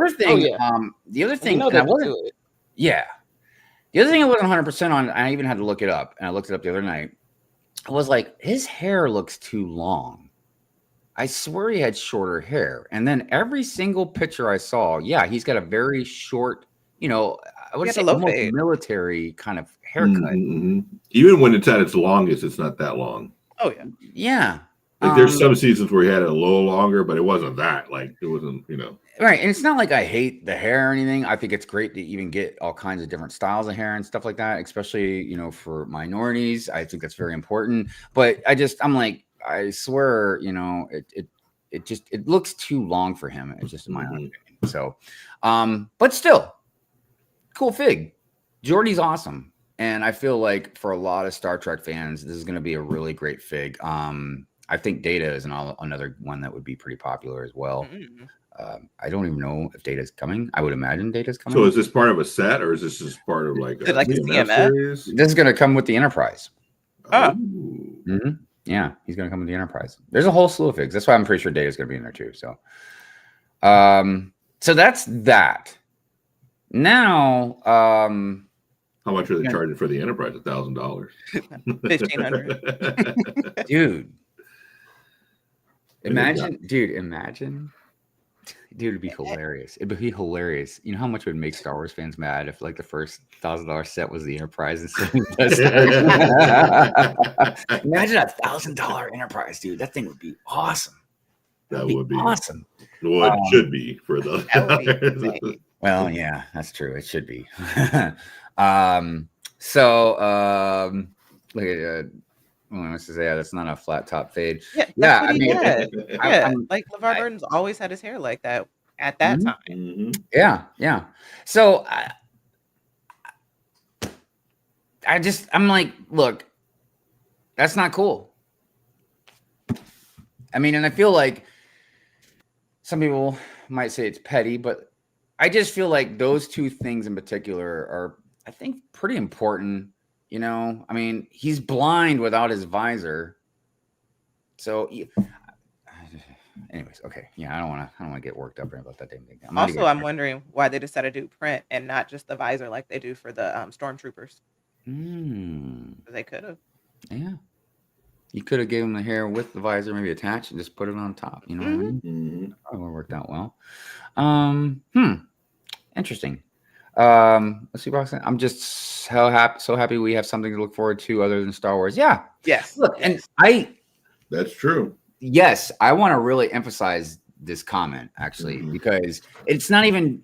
other thing, and I wasn't, yeah. The other thing I wasn't 100% on, I even had to look it up, and I looked it up the other night. I was like, his hair looks too long. I swear he had shorter hair. And then every single picture I saw, yeah, he's got a very short, you know, I would say almost military kind of haircut. Mm-hmm. Even when it's at its longest, it's not that long. Oh, yeah. Yeah. Like there's some seasons where he had it a little longer, but it wasn't that. Like it wasn't, you know. Right. And it's not like I hate the hair or anything. I think it's great to even get all kinds of different styles of hair and stuff like that, especially, you know, for minorities. I think that's very important. But I'm like, I swear, you know, it looks too long for him. It's just in my own opinion. So, but still, cool fig. Jordy's awesome. And I feel like for a lot of Star Trek fans, this is going to be a really great fig. I think Data is another one that would be pretty popular as well. I don't even know if Data's coming. I would imagine Data's coming. So is this part of a set, or is this just part of like a CMS series? This is going to come with the Enterprise. Oh. Mm-hmm. Yeah, he's going to come with the Enterprise. There's a whole slew of figs. That's why I'm pretty sure Data's going to be in there too. So, so that's that. Now, how much are they charging for the Enterprise? $1,000. $1,500. Dude. Imagine. Dude, it'd be hilarious. It'd be hilarious. You know how much it would make Star Wars fans mad if like the first $1,000 set was the Enterprise instead of Imagine $1,000 Enterprise, dude. That thing would be awesome. That would be awesome. Well, it should be for the. Well, yeah, that's true. It should be. Look at I was to say, that's not a flat top fade. Yeah, I mean, like LeVar Burton's always had his hair like that at that time. Mm-hmm. Yeah. So I'm like, look, that's not cool. I mean, and I feel like some people might say it's petty, but I just feel like those two things in particular are, I think, pretty important. You know, I mean, he's blind without his visor. So, anyways, okay. Yeah, I don't want to get worked up about that damn thing. I'm wondering why they decided to do print and not just the visor like they do for the stormtroopers. They could have. Yeah. You could have given him the hair with the visor maybe attached and just put it on top. You know what I mean? Probably would have worked out well. Interesting. Let's see, Roxanne. I'm just so happy we have something to look forward to other than Star Wars. Yeah. Yes. Look, yes. and That's true. yes, I want to really emphasize this comment actually because it's not even.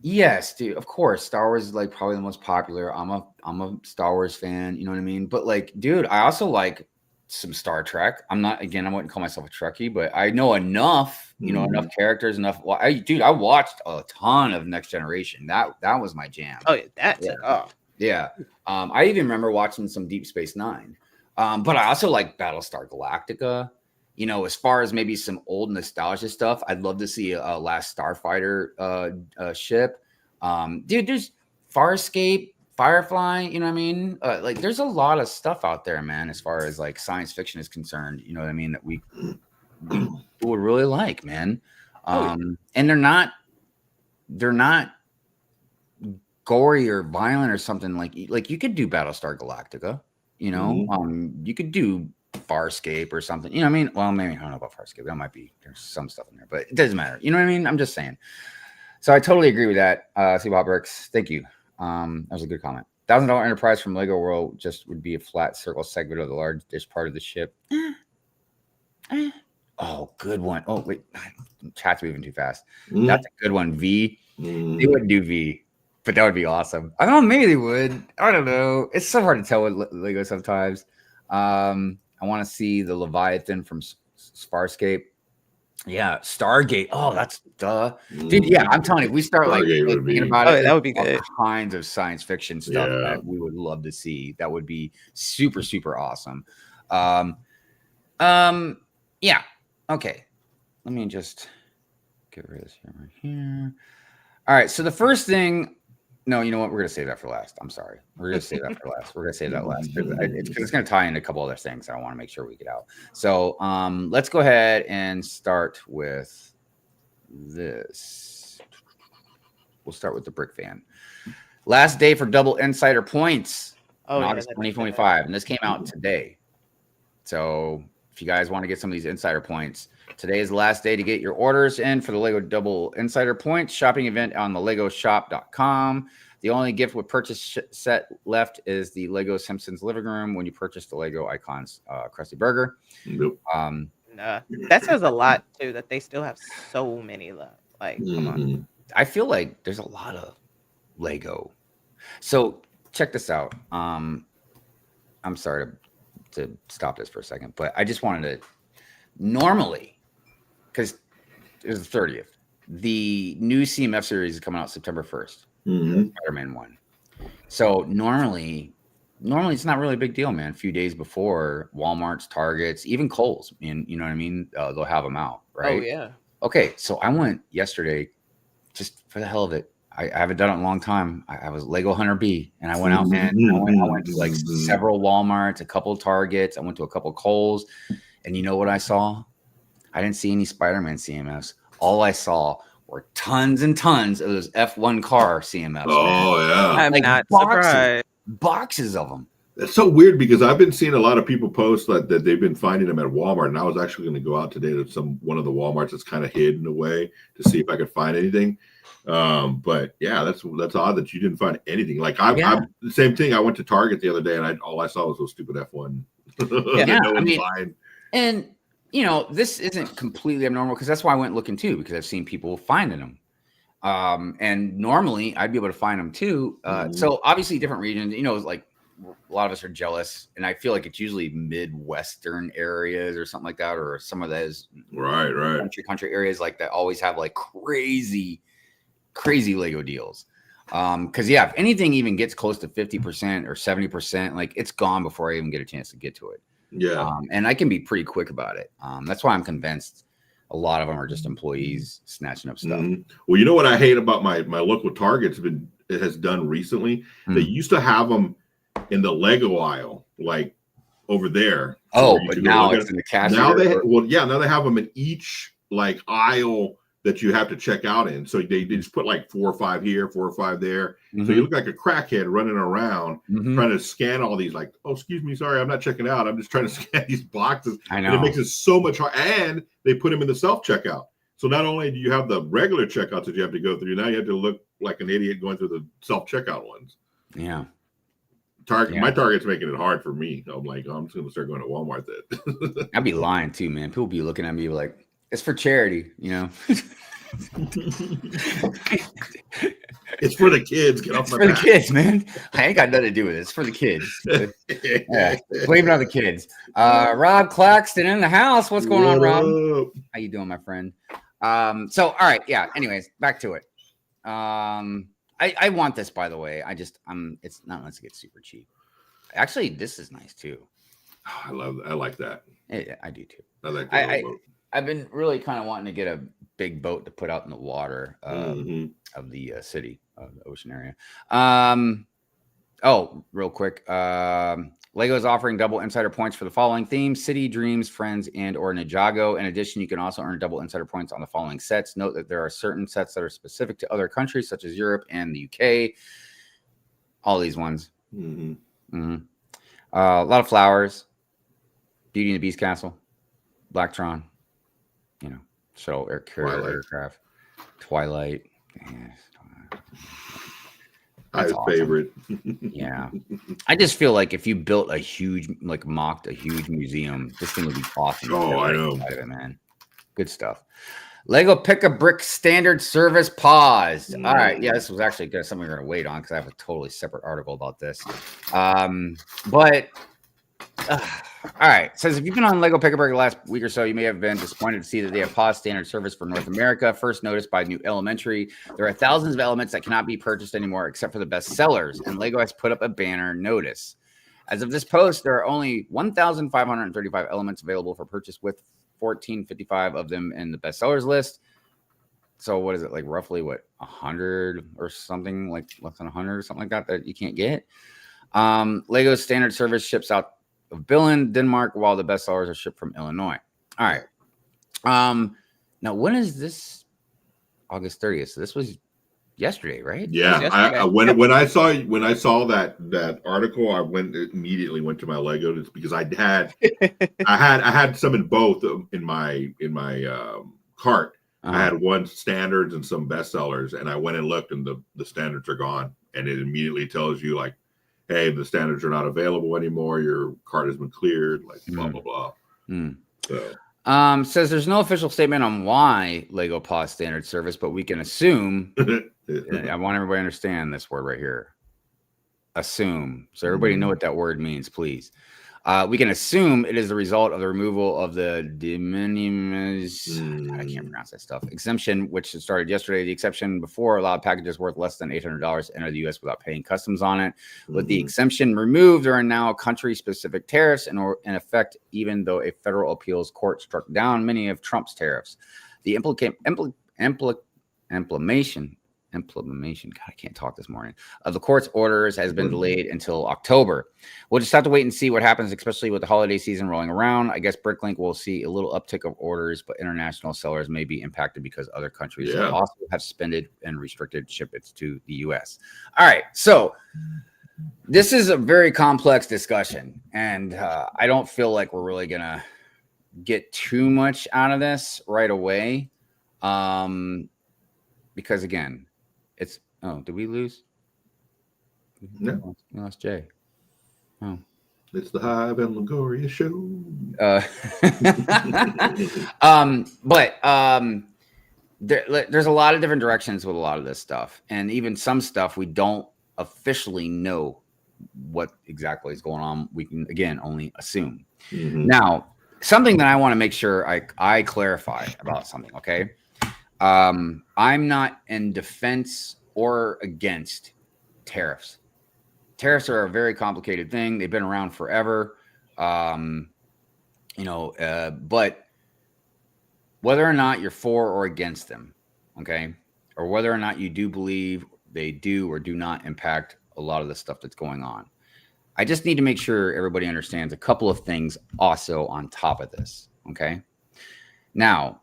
Yes, dude. Of course, Star Wars is like probably the most popular. I'm a Star Wars fan. You know what I mean? But like, dude, I also like some Star Trek. I'm not. Again, I wouldn't call myself a Trekkie, but I know enough. You know, enough characters, enough. Well, I watched a ton of Next Generation. That was my jam. Oh yeah, that took off. Yeah. I even remember watching some Deep Space Nine. But I also like Battlestar Galactica. You know, as far as maybe some old nostalgia stuff, I'd love to see a Last Starfighter ship. Dude, there's Farscape, Firefly, you know what I mean? Like there's a lot of stuff out there, man, as far as like science fiction is concerned, you know what I mean, that we would really like, man. And they're not gory or violent or something like you could do Battlestar Galactica, you know, you could do Farscape or something, you know what I mean? Well, maybe I don't know about Farscape. That might be, there's some stuff in there, but it doesn't matter. You know what I mean? I'm just saying. So I totally agree with that. See IBrickz. Thank you. That was a good comment. $1,000 Enterprise from Lego World just would be a flat circle segment of the large dish part of the ship. Oh, good one. Oh, wait. Chat's moving too fast. That's a good one. V. They wouldn't do V, but that would be awesome. I don't know. Maybe they would. I don't know. It's so hard to tell with Lego sometimes. I want to see the Leviathan from Farscape. Yeah, Stargate. Oh, that's duh. Dude, yeah, I'm telling you, if we start like thinking about it, that would be good. All kinds of science fiction stuff that we would love to see. That would be super, super awesome. Yeah. Okay. Let me just get rid of this here right here. All right. So the first thing. No, you know what? We're going to save that for last. I'm sorry. We're going to save that for last. We're going to save that last. It's going to tie into a couple other things I want to make sure we get out. So let's go ahead and start with this. We'll start with the Brick Fan. Last day for double insider points in August 2025. And this came out today. So if you guys want to get some of these insider points, today is the last day to get your orders in for the Lego Double Insider Points shopping event on the LegoShop.com. The only gift with purchase set left is the Lego Simpsons living room when you purchase the Lego Icons Krusty Burger. Nope. That says a lot too, that they still have so many left. Like, come on. I feel like there's a lot of Lego. So check this out. I'm sorry to stop this for a second, but I just wanted to normally, because it was the 30th, the new CMF series is coming out September 1st. Spider-Man 1. So normally it's not really a big deal, man. A few days before, Walmart's, Targets, even Kohl's, and you know what I mean, they'll have them out, right? Oh yeah. Okay, so I went yesterday just for the hell of it. I haven't done it in a long time. I was Lego Hunter B, and I went out, man. I went to like several Walmarts, a couple Targets. I went to a couple Kohl's, and you know what I saw? I didn't see any Spider-Man CMFs. All I saw were tons and tons of those F1 car CMFs. Oh, yeah. I'm like not surprised. Boxes of them. That's so weird because I've been seeing a lot of people post that they've been finding them at Walmart, and I was actually going to go out today to one of the Walmarts that's kind of hidden away to see if I could find anything. But yeah, that's odd that you didn't find anything. Like I the same thing. I went to Target the other day, and all I saw was those stupid F1. And you know, this isn't completely abnormal because that's why I went looking too, because I've seen people finding them. And normally I'd be able to find them too. So obviously different regions, you know, like a lot of us are jealous, and I feel like it's usually Midwestern areas or something like that, or some of those country areas like that always have like crazy Lego deals. Because if anything even gets close to 50% or 70%, like it's gone before I even get a chance to get to it. Yeah. And I can be pretty quick about it. That's why I'm convinced a lot of them are just employees snatching up stuff. Well, you know what I hate about my local Target's has done recently? They used to have them in the Lego aisle, like over there. Oh, but now it's in the cashier. Now they have them in each like aisle that you have to check out in. So they just put like 4 or 5 here, 4 or 5 there. So you look like a crackhead running around trying to scan all these, like, oh, excuse me, sorry, I'm not checking out. I'm just trying to scan these boxes. I know. And it makes it so much hard. And they put them in the self-checkout. So not only do you have the regular checkouts that you have to go through, now you have to look like an idiot going through the self-checkout ones. Yeah. My Target's making it hard for me. I'm like, I'm just gonna start going to Walmart then. I'd be lying too, man. People be looking at me like, it's for charity, you know. It's for the kids. Get off It's my for back. the kids, man. I ain't got nothing to do with it. It's for the kids. Yeah, blame it on the kids. Rob Claxton in the house. What's going on, Rob? Up? How you doing, my friend? So all right, yeah. Anyways, back to it. I want this, by the way. It's not unless it gets super cheap. Actually, this is nice too. I like that. Yeah, I do too. I like that. I've been really kind of wanting to get a big boat to put out in the water of the city, of the ocean area. Oh, real quick. Lego is offering double insider points for the following themes: City, Dreams, Friends, and or Ninjago. In addition, you can also earn double insider points on the following sets. Note that there are certain sets that are specific to other countries, such as Europe and the UK. All these ones. A lot of flowers. Beauty and the Beast Castle. Blacktron. You know, shuttle aircraft. Twilight. Yes. That's awesome. Favorite. Yeah. I just feel like if you built a huge, mocked a huge museum, this thing would be awesome. Oh, I know. Man. Good stuff. Lego Pick-a-Brick standard service paused. All right. Yeah, this was actually something we're going to wait on because I have a totally separate article about this. All right. It says if you've been on Lego Pick-a-Brick the last week or so, you may have been disappointed to see that they have paused standard service for North America. First noticed by New Elementary. There are thousands of elements that cannot be purchased anymore except for the best sellers, and Lego has put up a banner notice. As of this post, there are only 1,535 elements available for purchase, with 1,455 of them in the best sellers list. So what is it, like roughly 100 or something, like less than 100 or something like that you can't get? Lego's standard service ships out of Billund, Denmark, while the best sellers are shipped from Illinois. All right. Now when is this? August 30th. So this was yesterday, right? Yeah. When I saw that article, I immediately went to my Lego because I had some in both in my cart. I had one standards and some bestsellers, and I went and looked, and the standards are gone, and it immediately tells you like, hey, the standards are not available anymore. Your cart has been cleared, like blah, blah, blah. So. Says there's no official statement on why Lego paused standard service, but we can assume. I want everybody to understand this word right here. Assume. So everybody know what that word means, please. We can assume it is the result of the removal of the de minimis, I can't pronounce that stuff, exemption, which started yesterday. The exception before allowed packages worth less than $800 to enter the U.S. without paying customs on it. With the exemption removed, there are now country-specific tariffs in effect, even though a federal appeals court struck down many of Trump's tariffs. The implementation, God, I can't talk this morning, of the court's orders has been delayed until October. We'll just have to wait and see what happens, especially with the holiday season rolling around. I guess Bricklink will see a little uptick of orders, but international sellers may be impacted because other countries also have suspended and restricted shipments to the U.S. All right, so this is a very complex discussion, and I don't feel like we're really going to get too much out of this right away, because, again, it's did we lose? No, we lost Jay. Oh, it's the Hive and LegoLongoria show. There's a lot of different directions with a lot of this stuff, and even some stuff we don't officially know what exactly is going on. We can again only assume. Now, something that I want to make sure I clarify about something. Okay. I'm not in defense or against tariffs. Tariffs are a very complicated thing. They've been around forever. But whether or not you're for or against them, okay, or whether or not you do believe they do or do not impact a lot of the stuff that's going on, I just need to make sure everybody understands a couple of things also on top of this, okay? Now,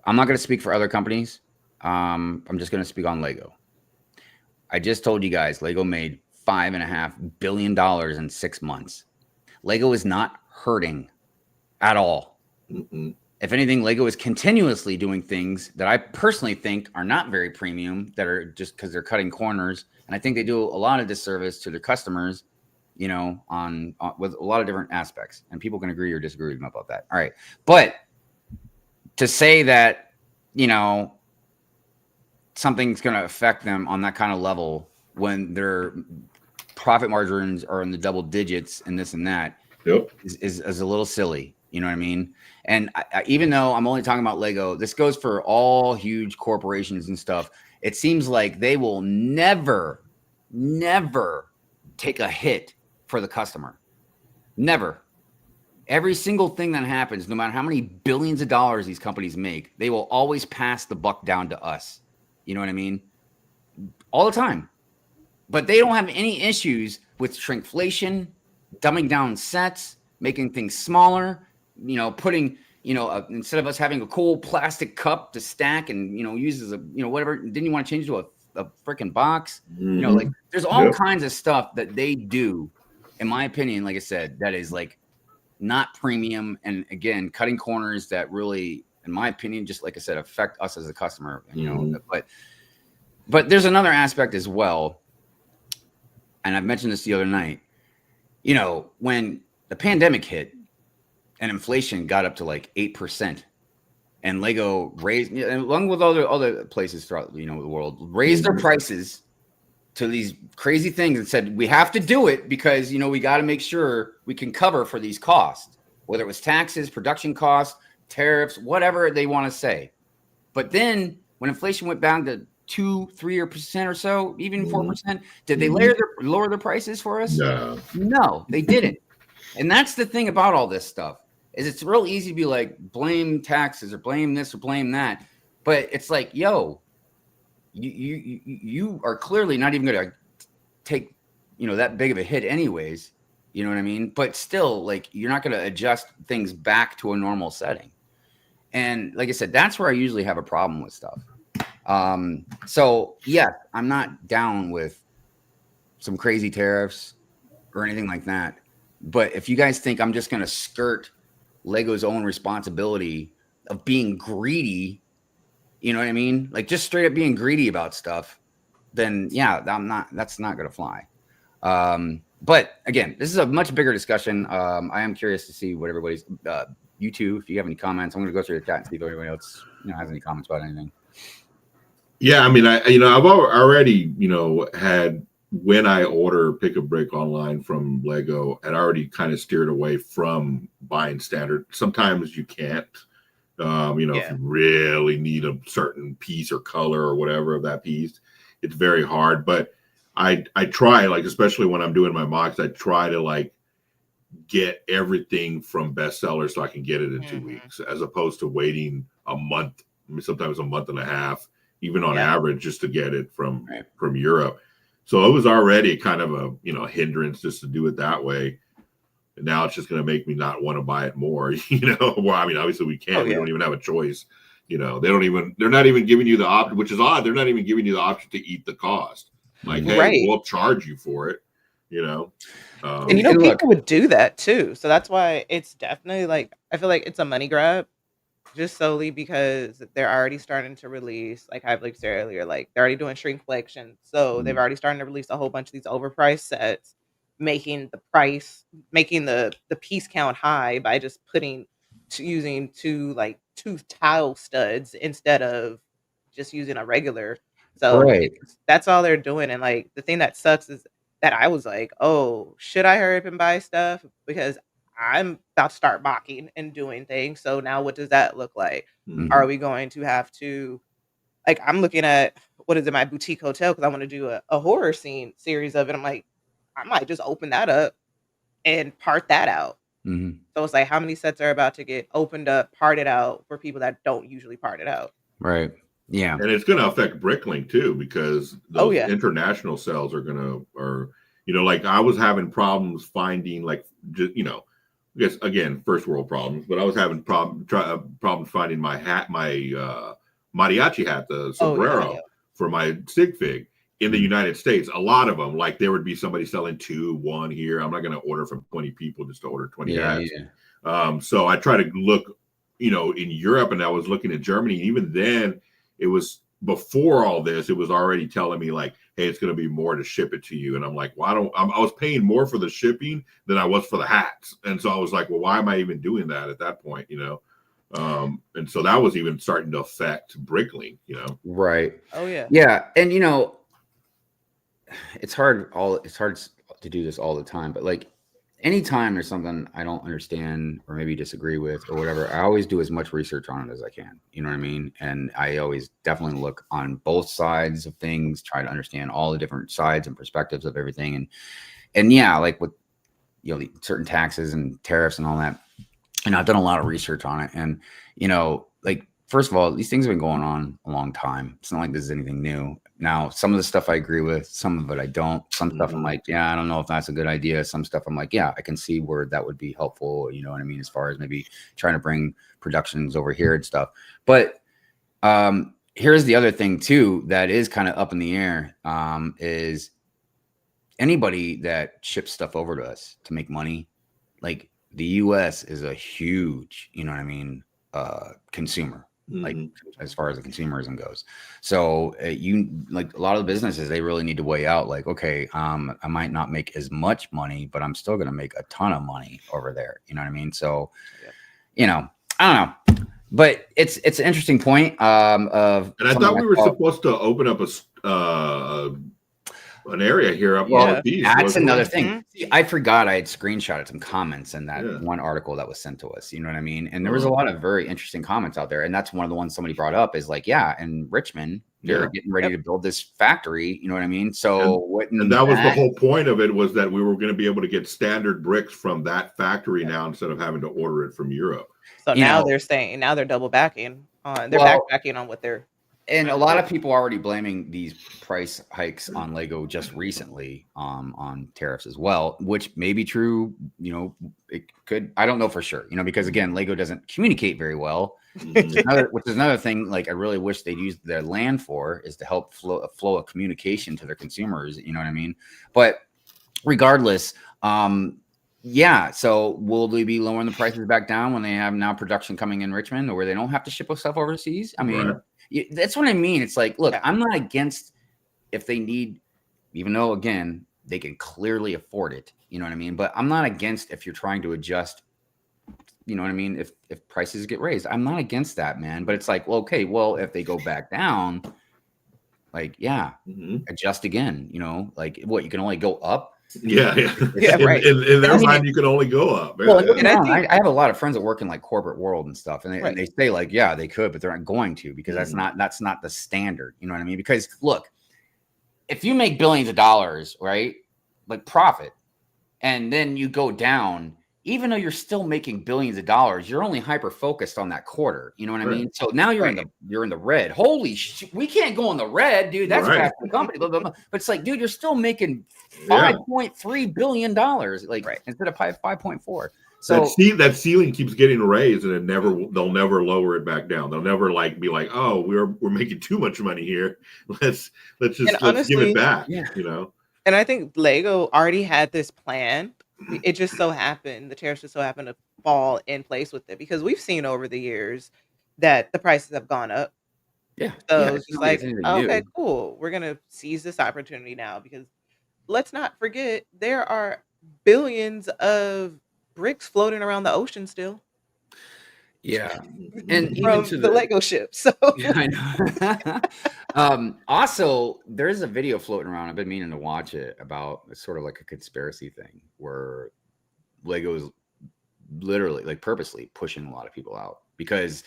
I'm not going to speak for other companies. I'm just going to speak on Lego. I just told you guys Lego made $5.5 billion in 6 months. Lego is not hurting at all. If anything, Lego is continuously doing things that I personally think are not very premium, that are just because they're cutting corners. And I think they do a lot of disservice to their customers, you know, on with a lot of different aspects. And people can agree or disagree with me about that. All right. But to say that, you know, something's going to affect them on that kind of level when their profit margins are in the double digits and this and that is a little silly. You know what I mean? And even though I'm only talking about Lego, this goes for all huge corporations and stuff. It seems like they will never take a hit for the customer. Never. Every single thing that happens, no matter how many billions of dollars these companies make, they will always pass the buck down to us. You know what I mean? All the time. But they don't have any issues with shrinkflation, dumbing down sets, making things smaller, you know, putting, you know, instead of us having a cool plastic cup to stack and, you know, use as a, you know, whatever, didn't you want to change to a freaking box? You know, like there's all kinds of stuff that they do, in my opinion, like I said, that is like not premium. And again, cutting corners that really, in my opinion, just like I said, affect us as a customer, you know, but there's another aspect as well. And I've mentioned this the other night, you know, when the pandemic hit and inflation got up to like 8%, and Lego raised, along with other places throughout, you know, the world, raised their prices to these crazy things and said, we have to do it because, you know, we got to make sure we can cover for these costs, whether it was taxes, production costs, tariffs, whatever they want to say. But then when inflation went down to 2-3% or so, even 4%, did they lower their prices for us? No, they didn't. And that's the thing about all this stuff, is it's real easy to be like, blame taxes or blame this or blame that. But it's like, yo, you are clearly not even going to take, you know, that big of a hit anyways. You know what I mean? But still, like, you're not going to adjust things back to a normal setting. And like I said, that's where I usually have a problem with stuff. So yeah, I'm not down with some crazy tariffs or anything like that. But if you guys think I'm just going to skirt Lego's own responsibility of being greedy, you know what I mean? Like just straight up being greedy about stuff, then yeah, that's not going to fly. But again, this is a much bigger discussion. I am curious to see what everybody's, you two, if you have any comments. I'm going to go through the chat and see if anybody else, you know, has any comments about anything. Yeah, I mean, I've already, you know, had, when I order pick a brick online from Lego, and already kind of steered away from buying standard. Sometimes you can't, you know, if you really need a certain piece or color or whatever of that piece, it's very hard. But I try, like, especially when I'm doing my mocks, I try to like get everything from bestseller so I can get it in 2 weeks, as opposed to waiting a month, sometimes a month and a half, even on average, just to get it from Europe. So it was already kind of a, you know, hindrance just to do it that way. And now it's just going to make me not want to buy it more, you know. Well, I mean, obviously we can't. We don't even have a choice. You know, they're not even giving you the option, which is odd. They're not even giving you the option to eat the cost. Like, hey, we'll charge you for it, you know. And you know, people would do that too. So that's why it's definitely like, I feel like it's a money grab, just solely because they're already starting to release, like I said earlier, like they're already doing shrinkflation. So they've already started to release a whole bunch of these overpriced sets, making the piece count high by just using two tile studs instead of just using a regular. So that's all they're doing. And like the thing that sucks is that I was like, oh, should I hurry up and buy stuff? Because I'm about to start mocking and doing things. So now what does that look like? Are we going to have to, like, I'm looking at, what is it, my boutique hotel, because I want to do a horror scene series of it. I'm like, I might just open that up and part that out. So it's like, how many sets are about to get opened up, parted out for people that don't usually part it out? Right. Yeah. And it's going to affect Bricklink too, because those international sales are you know, like I was having problems finding, like, you know, I guess again, first world problems, but I was having problems finding my hat, my mariachi hat, the sombrero for my sigfig in the United States. A lot of them, like there would be somebody selling 2, 1 here. I'm not going to order from 20 people just to order 20 hats. So I try to look in Europe, and I was looking at Germany. And even then, it was before all this. It was already telling me like, "Hey, it's going to be more to ship it to you." And I'm like, "Why don't?" I was paying more for the shipping than I was for the hats, and so I was like, "Well, why am I even doing that at that point?" And so that was even starting to affect Bricklink. Right. Oh yeah. Yeah, and it's hard to do this all the time, but like anytime there's something I don't understand or maybe disagree with or whatever, I always do as much research on it as I can. You know what I mean? And I always definitely look on both sides of things, try to understand all the different sides and perspectives of everything. And yeah, like with certain taxes and tariffs and all that. And I've done a lot of research on it. And like first of all, these things have been going on a long time. It's not like this is anything new. Now, some of the stuff I agree with, some of it I don't. Some stuff I'm like, yeah, I don't know if that's a good idea. Some stuff I'm like, yeah, I can see where that would be helpful. You know what I mean? As far as maybe trying to bring productions over here and stuff. But here's the other thing too that is kind of up in the air is anybody that ships stuff over to us to make money. Like the U.S. is a huge, consumer. Like as far as the consumerism goes. So like a lot of the businesses, they really need to weigh out like, okay, I might not make as much money, but I'm still going to make a ton of money over there. You know what I mean? So, I don't know, but it's an interesting point and I thought we were supposed to open up an area here up northeast. That's another thing. See, I forgot I had screenshotted some comments in that one article that was sent to us. You know what I mean? And there was a lot of very interesting comments out there. And that's one of the ones somebody brought up is like, yeah, in Richmond, they're getting ready to build this factory. You know what I mean? So and that was the whole point of it, was that we were going to be able to get standard bricks from that factory now instead of having to order it from Europe. So now they're double backing on backbacking on what they're. And a lot of people are already blaming these price hikes on Lego just recently on tariffs as well, which may be true. It could. I don't know for sure, because again, Lego doesn't communicate very well, which is another thing. Like I really wish they'd use their land for is to help flow of communication to their consumers. You know what I mean? But regardless, yeah. So will they be lowering the prices back down when they have now production coming in Richmond, or where they don't have to ship stuff overseas? I mean. Right. That's what I mean. It's like, look, I'm not against if they need, even though, again, they can clearly afford it. You know what I mean? But I'm not against if you're trying to adjust, you know what I mean? If prices get raised, I'm not against that, man. But it's like, well, okay, well, if they go back down, like, adjust again, like what, you can only go up? Yeah, right. In their mind, you can only go up. Well, and I have a lot of friends that work in like corporate world and stuff, and they say like, yeah, they could, but they're not going to because that's not the standard. You know what I mean? Because look, if you make billions of dollars, right, like profit, and then you go down, even though you're still making billions of dollars, you're only hyper focused on that quarter. You know what I mean? So now you're in the red. Holy shit, we can't go in the red, dude. That's bad for the company. Blah, blah, blah. But it's like, dude, you're still making $5.3 billion, like instead of 5.4. So that ceiling keeps getting raised, and they'll never lower it back down. They'll never be like, oh, we're making too much money here. Let's honestly, give it back. And I think Lego already had this plan. It just so happened, the tariffs just so happened to fall in place with it, because we've seen over the years that the prices have gone up. Yeah. So it's just like, okay, cool. We're going to seize this opportunity now, because let's not forget there are billions of bricks floating around the ocean still. Yeah. And from even the Lego ship. So yeah, I know. Also, there's a video floating around. I've been meaning to watch it about sort of like a conspiracy thing where Lego is literally like purposely pushing a lot of people out, because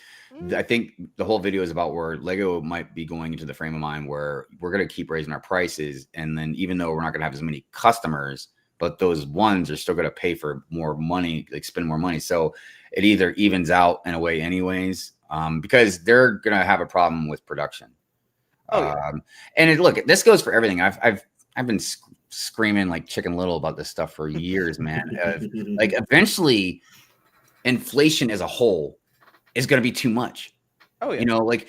I think the whole video is about where Lego might be going into the frame of mind where we're going to keep raising our prices. And then even though we're not going to have as many customers, but those ones are still going to pay for more money, like spend more money. So it either evens out in a way anyways, because they're going to have a problem with production. And look, this goes for everything. I've been screaming like Chicken Little about this stuff for years, man. Like eventually inflation as a whole is going to be too much. Like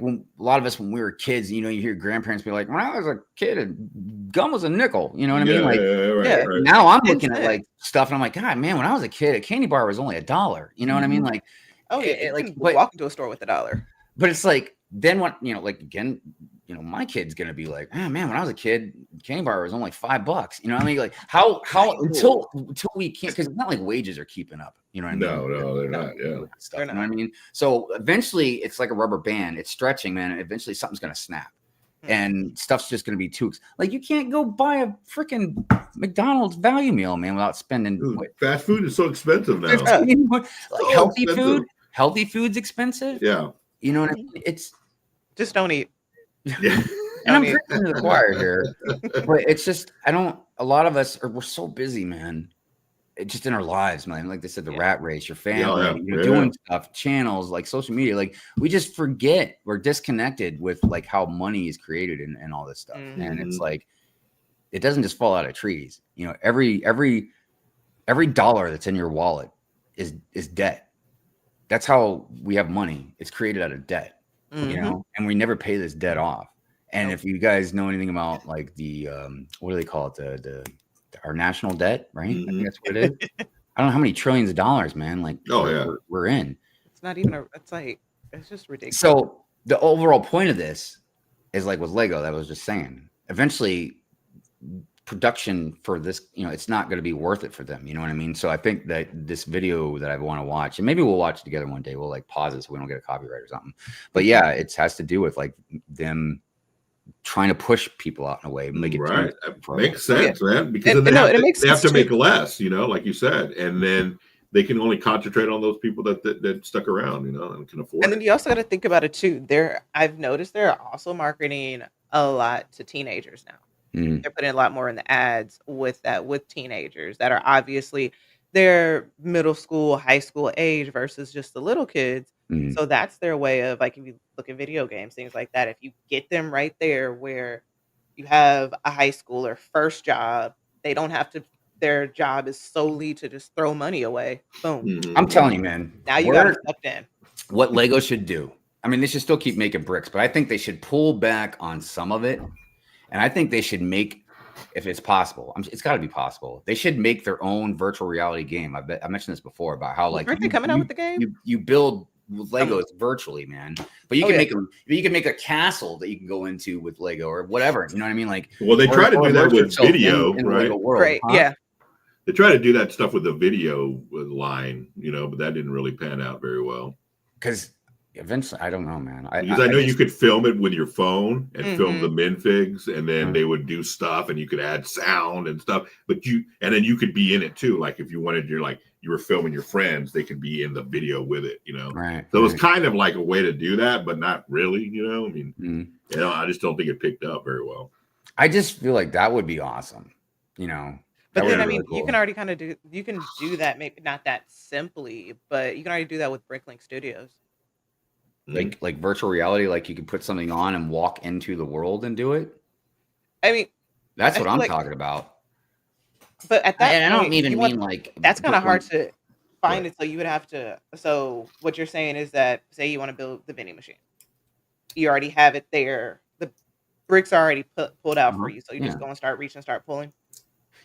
when a lot of us, when we were kids, you hear grandparents be like, when I was a kid, gum was a nickel. You know what I mean? Right. Now I'm looking at like stuff and I'm like, God, man, when I was a kid, a candy bar was only $1. You know what I mean? Like, Oh yeah, you like, can but walk into a store with $1. But it's like, then what, like again, my kid's gonna be like, oh man, when I was a kid, candy bar was only $5. You know what I mean? Like how until we can't, because it's not like wages are keeping up. You know what I mean? No, they're not. Yeah. Stuff, you know what I mean? So eventually it's like a rubber band. It's stretching, man. And eventually something's gonna snap. And stuff's just going to be too like you can't go buy a freaking McDonald's value meal, man, without spending. Dude, fast food is so expensive now. Like healthy food's expensive. Yeah, you know what I mean. It's just don't eat. Yeah, and I'm preaching to the choir here, but it's just a lot of us we're so busy, man. It just in our lives, man. Like they said, the rat race, your family, doing stuff, channels, like social media. Like we just forget, we're disconnected with like how money is created and all this stuff. And it's like, it doesn't just fall out of trees. Every dollar that's in your wallet is debt. That's how we have money. It's created out of debt, and we never pay this debt off. And if you guys know anything about like the, what do they call it? Our national debt, right? I think that's what it is. I don't know how many trillions of dollars, man. Like, we're in. It's not even it's just ridiculous. So the overall point of this is like with Lego that I was just saying. Eventually, production for this, it's not going to be worth it for them. You know what I mean? So I think that this video that I want to watch, and maybe we'll watch it together one day. We'll like pause it so we don't get a copyright or something. But yeah, it has to do with like them trying to push people out in a way, make it right. Makes sense, man. Because they have to make less, like you said, and then they can only concentrate on those people that stuck around, and can afford. And then you also got to think about it too. I've noticed they're also marketing a lot to teenagers now. They're putting a lot more in the ads with teenagers that are obviously their middle school, high school age versus just the little kids. So that's their way of, like, if you look at video games, things like that, if you get them right there where you have a high schooler first job, they don't have to, their job is solely to just throw money away. Boom. I'm telling you, man. Now you got it sucked in. What Lego should do, I mean, they should still keep making bricks, but I think they should pull back on some of it. And I think they should make, if it's possible, it's got to be possible, they should make their own virtual reality game. I mentioned this before about how, like, aren't they coming out with the game? You build Legos virtually, man, but you can make them. You can make a castle that you can go into with Lego or whatever. You know what I mean? Like, well, they try to do that with video, in right? Lego world, right? Yeah, they try to do that stuff with the video line, but that didn't really pan out very well. Because eventually, I don't know, man. Because I know you could film it with your phone and film the minifigs, and then they would do stuff, and you could add sound and stuff. But then you could be in it too. Like if you wanted, you were filming your friends, they could be in the video with it, Right. So it was kind of like a way to do that, but not really, I mean, I just don't think it picked up very well. I just feel like that would be awesome, But then, I mean, you can already kind of do that, maybe not that simply, but you can already do that with Bricklink Studios. Like virtual reality, like you can put something on and walk into the world and do it. I mean, that's what I'm talking about. But at that and point, I don't even mean like that's kind of hard to find it. So you would have to. So what you're saying is that, say you want to build the vending machine, you already have it there. The bricks are already pulled out for you, so you just go and start reaching, start pulling.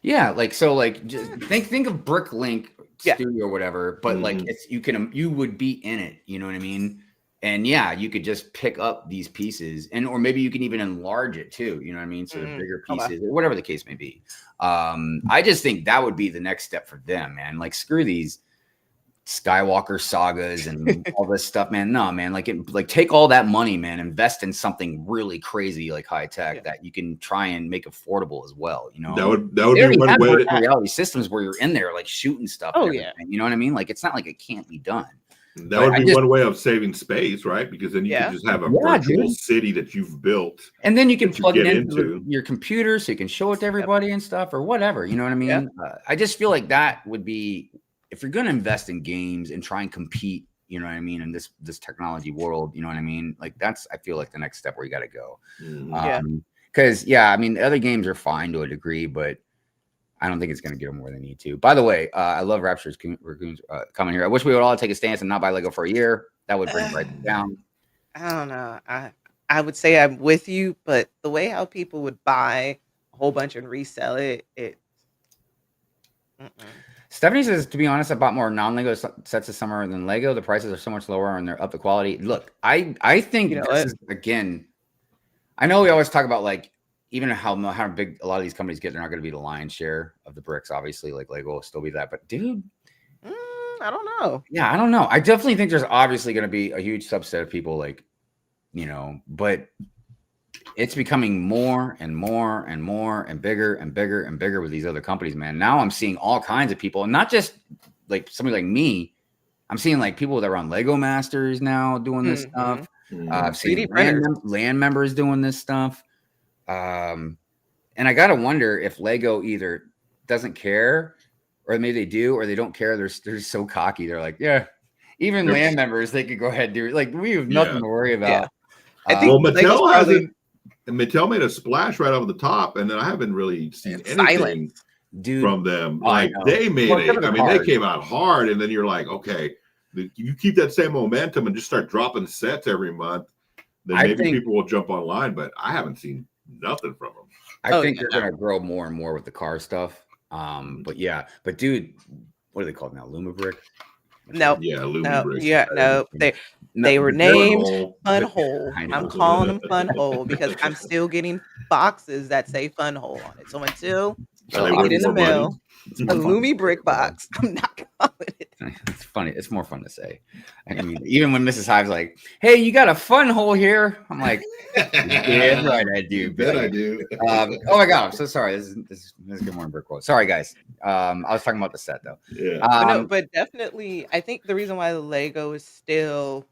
Yeah, like so, like just think of Bricklink Studio or whatever, but like you would be in it. You know what I mean? And yeah, you could just pick up these pieces, or maybe you can even enlarge it too. You know what I mean? So the bigger pieces, or whatever the case may be. I just think that would be the next step for them, man. Like screw these Skywalker sagas and all this stuff, man. No, man. Like take all that money, man. Invest in something really crazy, like high tech that you can try and make affordable as well. That would be one way. Reality systems where you're in there, like shooting stuff. Oh yeah, you know what I mean? Like it's not like it can't be done. That would be one way of saving space, right? Because then you can just have a virtual city that you've built. And then you can plug it into your computer so you can show it to everybody and stuff or whatever. You know what I mean? I just feel like that would be, if you're going to invest in games and try and compete, you know what I mean, in this technology world, you know what I mean? Like that's, I feel like the next step where you got to go. Because, I mean, the other games are fine to a degree, but I don't think it's going to get them where they need to. By the way, I love Rapture's Raccoons coming here. I wish we would all take a stance and not buy Lego for a year. That would bring prices down. I don't know. I would say I'm with you, but the way how people would buy a whole bunch and resell it, Stephanie says, to be honest, I bought more non-Lego sets this summer than Lego. The prices are so much lower and they're up the quality. Look, I think this is, again, I know we always talk about like even how big a lot of these companies get, they're not going to be the lion's share of the bricks. Obviously, like Lego will still be that. But dude, I don't know. Yeah, I don't know. I definitely think there's obviously going to be a huge subset of people like, but it's becoming more and more and more and bigger and bigger and bigger with these other companies, man. Now I'm seeing all kinds of people, and not just like somebody like me. I'm seeing like people that are on Lego Masters now doing this stuff. I've seen land members doing this stuff. And I got to wonder if Lego either doesn't care, or maybe they do, or they don't care. They're so cocky. They're like, yeah, even land members, they could go ahead and do it. Like, we have nothing to worry about. Yeah. I think Mattel made a splash right over the top, and then I haven't really seen anything from them. Like, they made they came out hard, and then you're like, okay, you keep that same momentum and just start dropping sets every month, then maybe people will jump online, but I haven't seen nothing from them. I think they're going to grow more and more with the car stuff. But dude, what are they called now? LumaBrick? No. Yeah, LumaBrick. Yeah, no. They were named Fun Hole. I'm calling them Fun Hole because I'm still getting boxes that say Fun Hole on it. So until I get in the mail a LumaBrick box, I'm not calling it. It's funny. It's more fun to say. I mean, even when Mrs. Hive's like, "Hey, you got a Fun Hole here," I'm like, "Yeah, right, I do." Bet I do. Oh my god, I'm so sorry. This is Good Morning Brick World. Sorry, guys. I was talking about the set though. Yeah. But definitely, I think the reason why Lego is still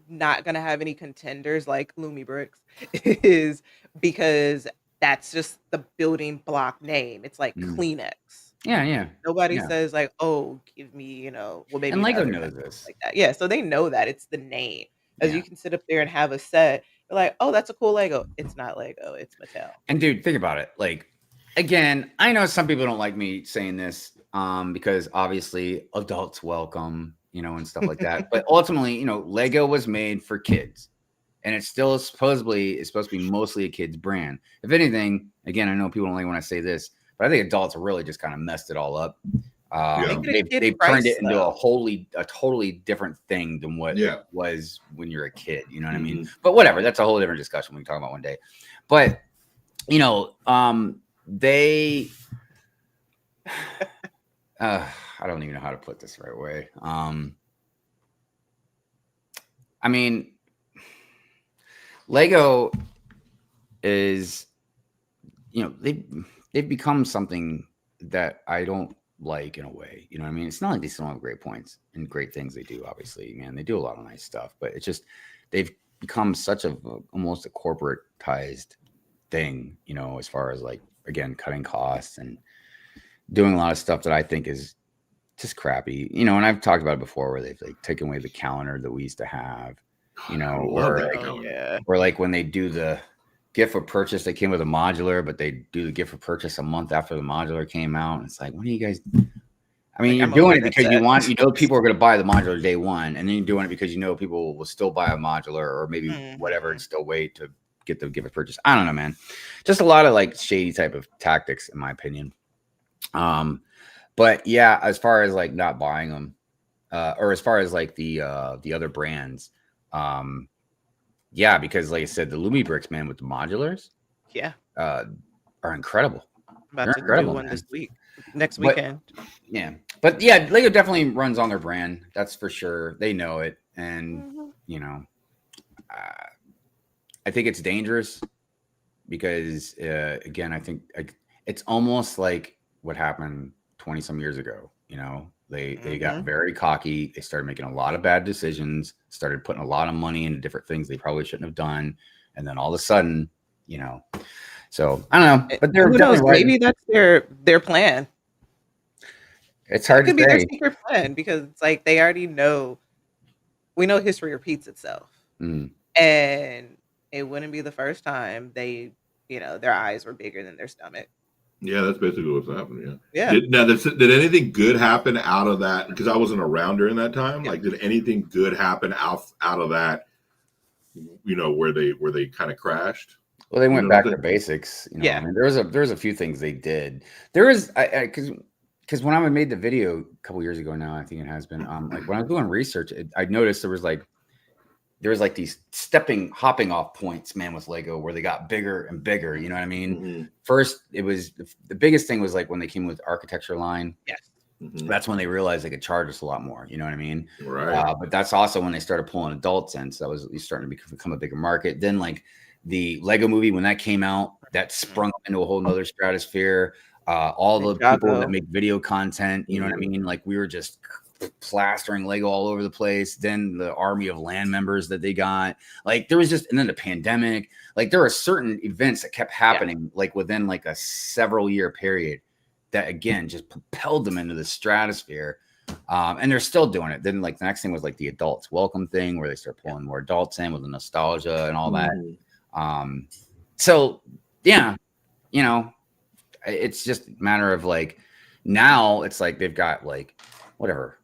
not gonna have any contenders like LumaBrickz is because that's just the building block name. It's like Kleenex. Yeah. Nobody says like, "Oh, give me," well, maybe. And Lego knows this. Like that. Yeah, so they know that it's the name. As you can sit up there and have a set, you're like, "Oh, that's a cool Lego." It's not Lego. It's Mattel. And dude, think about it. Like, again, I know some people don't like me saying this, because obviously adults welcome, and stuff like that. But ultimately, Lego was made for kids, and it's still supposed to be mostly a kid's brand. If anything, again, I know people don't like when I say this, but I think adults really just kind of messed it all up. They've turned it into a totally different thing than what it was when you're a kid. You know what I mean? But whatever, that's a whole different discussion we can talk about one day. But they I don't even know how to put this the right way. I mean, Lego is, they've become something that I don't like in a way. You know what I mean? It's not like they still have great points and great things they do. Obviously, man, they do a lot of nice stuff, but it's just they've become such almost a corporatized thing. As far as like, again, cutting costs and doing a lot of stuff that I think is just crappy. And I've talked about it before, where they've like taken away the calendar that we used to have. Or like when they do the gift for purchase, they came with a modular, but they do the gift for purchase a month after the modular came out. And it's like, what are you guys? I mean, you're doing it because people are going to buy the modular day one, and then you're doing it because people will still buy a modular or maybe whatever and still wait to get the gift for purchase. I don't know, man. Just a lot of like shady type of tactics, in my opinion. But yeah, as far as like not buying them, or as far as like the other brands, because like I said, the LumaBrickz, man, with the modulars, are incredible. About to do one this week, next weekend. But Lego definitely runs on their brand. That's for sure. They know it, and I think it's dangerous because again, I think it's almost like what happened 20 some years ago. They got very cocky. They started making a lot of bad decisions, started putting a lot of money into different things they probably shouldn't have done. And then all of a sudden, so I don't know, but they're maybe that's their plan. It's hard to say. It could be their secret plan because it's like they already know. We know history repeats itself, and it wouldn't be the first time their eyes were bigger than their stomach. Yeah, that's basically what's happening. Yeah. Did anything good happen out of that? Because I wasn't around during that time. Like, did anything good happen out of that? Where they kind of crashed. Well, they went back to basics. I mean, there was a few things they did. There was because because when I made the video a couple years ago now, I think it has been, like when I was doing research, I noticed there was these hopping off points, man, with Lego where they got bigger and bigger. You know what I mean? Mm-hmm. First, it was the biggest thing was like when they came with architecture line. Yes. Mm-hmm. That's when they realized they could charge us a lot more. You know what I mean? Right. But that's also when they started pulling adults in. So that was starting to become a bigger market. Then like the Lego movie, when that came out, that sprung up into a whole nother stratosphere. All the people that make video content, you know what I mean? Like we were just plastering Lego all over the place. Then the army of land members that they got, like there was just, and then the pandemic, like there are certain events that kept happening like within like a several year period that again just propelled them into the stratosphere. And they're still doing it. Then like the next thing was like the adults welcome thing where they start pulling more adults in with the nostalgia and all that. So yeah, you know, it's just a matter of like now it's like they've got like whatever,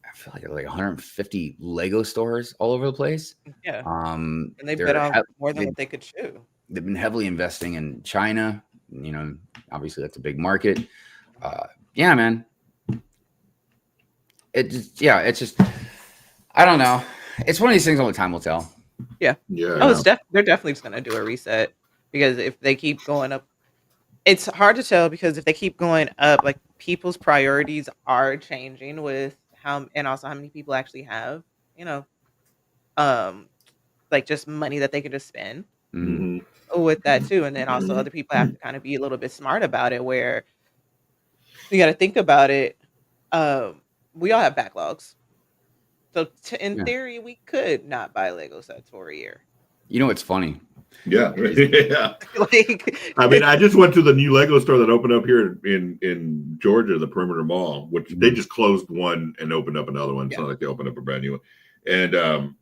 I feel like 150 Lego stores all over the place. Yeah. And they've been on more than what they could chew. They've been heavily investing in China. You know, obviously that's a big market. Yeah, man. It's just, I don't know. It's one of these things only time will tell. Yeah. Yeah. Oh, they're definitely just gonna do a reset because if they keep going up, it's hard to tell because if they keep going up, like people's priorities are changing with and also how many people actually have, you know, like just money that they can just spend with that too. And then also other people have to kind of be a little bit smart about it where you got to think about it. We all have backlogs. So in theory, we could not buy Lego sets for a year. You know, it's funny. Yeah. Yeah. Like, I mean, I just went to the new Lego store that opened up here in Georgia, the Perimeter Mall, which they just closed one and opened up another one. It's not like they opened up a brand new one. And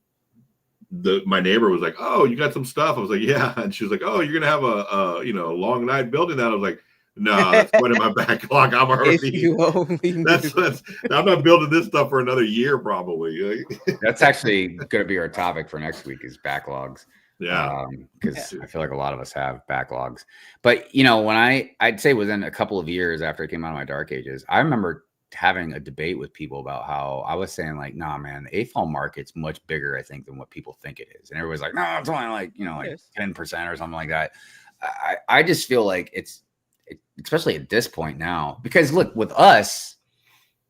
my neighbor was like, "Oh, you got some stuff?" I was like, "Yeah." And she was like, "Oh, you're gonna have a long night building that." I was like, "No, that's one in my backlog. I'm already. I'm not building this stuff for another year, probably." That's actually going to be our topic for next week is backlogs. Yeah. Because I feel like a lot of us have backlogs. But, you know, when I'd say within a couple of years after I came out of my dark ages, I remember having a debate with people about how I was saying like, nah, man, the AFOL market's much bigger, I think, than what people think it is. And everybody's like, no, it's only like, you know, like 10% or something like that. I just feel like it's, especially at this point now, because look, with us,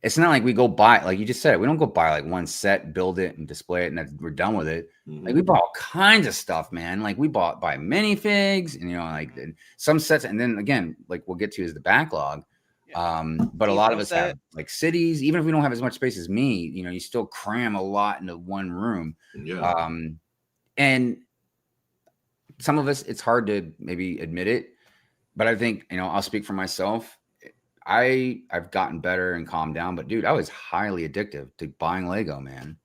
it's not like we go buy, like you just said, we don't go buy like one set, build it and display it, and then we're done with it. Like we bought all kinds of stuff, man. Like we buy minifigs and, you know, like some sets. And then again, like we'll get to is the backlog. But a lot of us have like cities, even if we don't have as much space as me, you know, you still cram a lot into one room. Yeah. And some of us, it's hard to maybe admit it, but I think, you know, I'll speak for myself. I've gotten better and calmed down, but dude, I was highly addictive to buying Lego, man.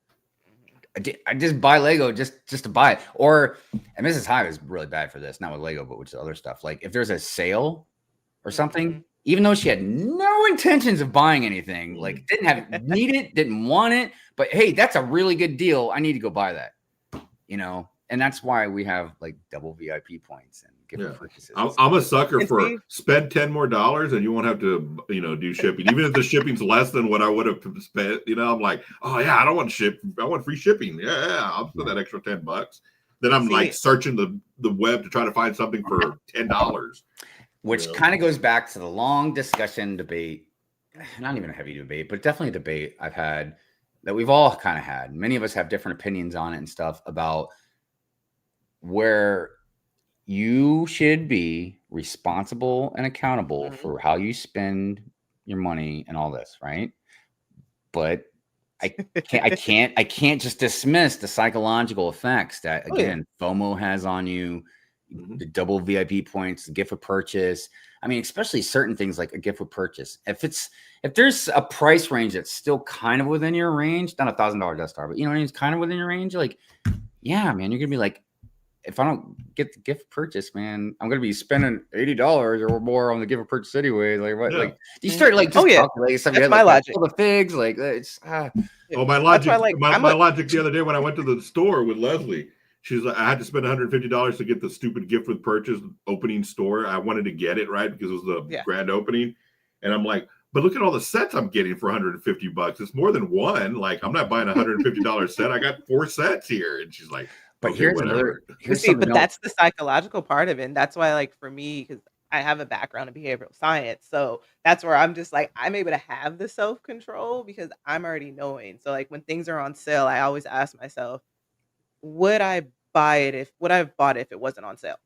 I just buy Lego just to buy it. Or, and Mrs. Hive is really bad for this, not with Lego, but with other stuff. Like if there's a sale or something, even though she had no intentions of buying anything, like didn't need it, didn't want it, but hey, that's a really good deal. I need to go buy that, you know? And that's why we have like double VIP points and gift purchases. I'm a sucker for spend $10 more and you won't have to, you know, do shipping. Even if the shipping's less than what I would have spent, you know, I'm like, oh yeah, I don't want to ship. I want free shipping. Yeah, I'll spend that extra $10. Then I'm like searching the web to try to find something for $10. Which kind of goes back to the long discussion debate, not even a heavy debate, but definitely a debate I've had that we've all kind of had. Many of us have different opinions on it and stuff about where you should be responsible and accountable for how you spend your money and all this, right? But I can't just dismiss the psychological effects that again FOMO has on you, the double VIP points, the gift of purchase. I mean, especially certain things like a gift of purchase. If there's a price range that's still kind of within your range, not $1,000 Death Star, but you know, it's kind of within your range. Like, yeah, man, you're gonna be like, if I don't get the gift purchase, man, I'm gonna be spending $80 or more on the gift of purchase anyway. Like, what? Like, you start like just calculating stuff. That's my logic. The figs, like it's. My logic. My logic the other day when I went to the store with Leslie, she's like, I had to spend $150 to get the stupid gift with purchase opening store. I wanted to get it right because it was the grand opening, and I'm like, but look at all the sets I'm getting for $150. It's more than one. Like, I'm not buying a $150 set. I got 4 sets here. And she's like, But okay, here's whatever. something else. That's the psychological part of it. And that's why, like, for me, because I have a background in behavioral science. So that's where I'm just like, I'm able to have the self-control because I'm already knowing. So like when things are on sale, I always ask myself, would I would I have bought it if it wasn't on sale?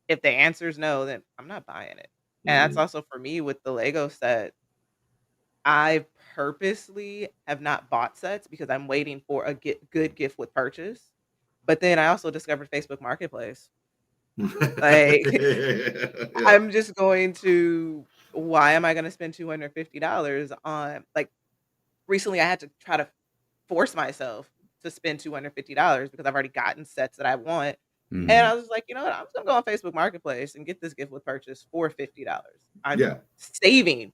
If the answer is no, then I'm not buying it. And that's also for me with the Lego set. I purposely have not bought sets because I'm waiting for a good gift with purchase. But then I also discovered Facebook Marketplace. Like, Yeah. I'm just going to, why am I going to spend $250 on, like, recently I had to try to force myself to spend $250 because I've already gotten sets that I want. And I was like, you know what? I'm just going to go on Facebook Marketplace and get this gift with purchase for $50. I'm Yeah. saving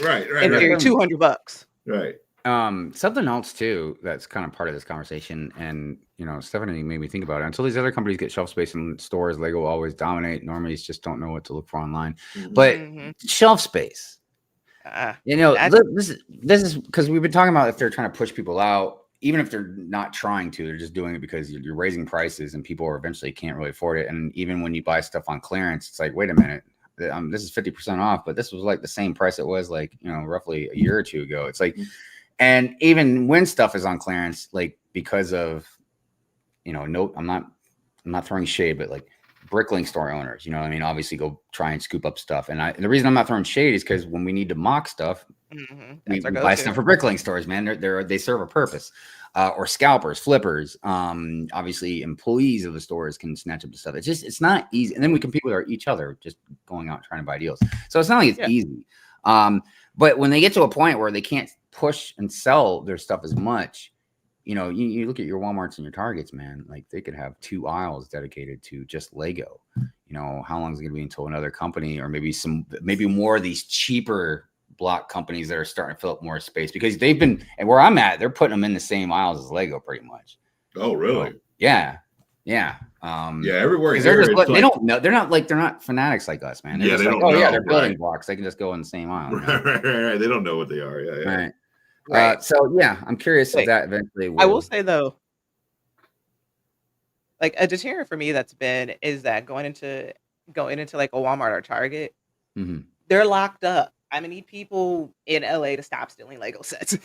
Right. in theory $200. Right. Something else too that's kind of part of this conversation, and Stephanie made me think about it. Until these other companies get shelf space in stores, Lego will always dominate. Normies just don't know what to look for online. But shelf space, this is because we've been talking about if they're trying to push people out, even if they're not trying to, they're just doing it because you're raising prices and people eventually can't really afford it. And even when you buy stuff on clearance, it's like, wait a minute. This is 50% off, but this was like the same price it was like, roughly a year or two ago. It's like, and even when stuff is on clearance, like because of, no, I'm not throwing shade, but like Bricklink store owners, obviously go try and scoop up stuff. And the reason I'm not throwing shade is because when we need to mock stuff, we buy stuff for Bricklink stores, man. They serve a purpose. Or scalpers, flippers, obviously employees of the stores can snatch up the stuff. It's not easy. And then we compete with each other, just going out trying to buy deals. So it's not like it's easy. But when they get to a point where they can't push and sell their stuff as much, you look at your Walmarts and your Targets, man, like they could have 2 aisles dedicated to just Lego. How long is it going to be until another company or maybe more of these cheaper block companies that are starting to fill up more space, because they've been, and where I'm at, they're putting them in the same aisles as Lego pretty much. Oh, really? Yeah. Everywhere. They're just they don't know. They're not fanatics like us, man. They're just like, they're building blocks. They can just go in the same aisle. Right. They don't know what they are. Yeah. Right. So I'm curious if that eventually will. I will say though, like a deterrent for me is that going into like a Walmart or Target, they're locked up. I'm gonna need people in LA to stop stealing Lego sets.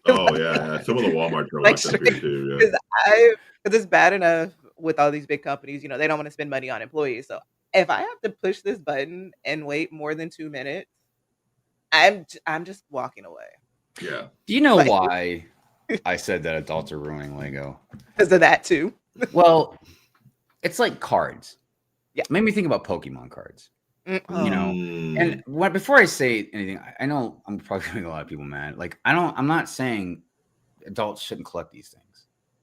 Oh yeah. Some of the Walmarts are locked up here too. Yeah. Because it's bad enough with all these big companies, they don't want to spend money on employees. So if I have to push this button and wait more than 2 minutes, I'm just walking away. Yeah. Do you know why I said that adults are ruining Lego? Because of that too. Well, it's like cards. Yeah. It made me think about Pokemon cards. And before I say anything, I know I'm probably getting a lot of people mad. Like, I'm not saying adults shouldn't collect these things.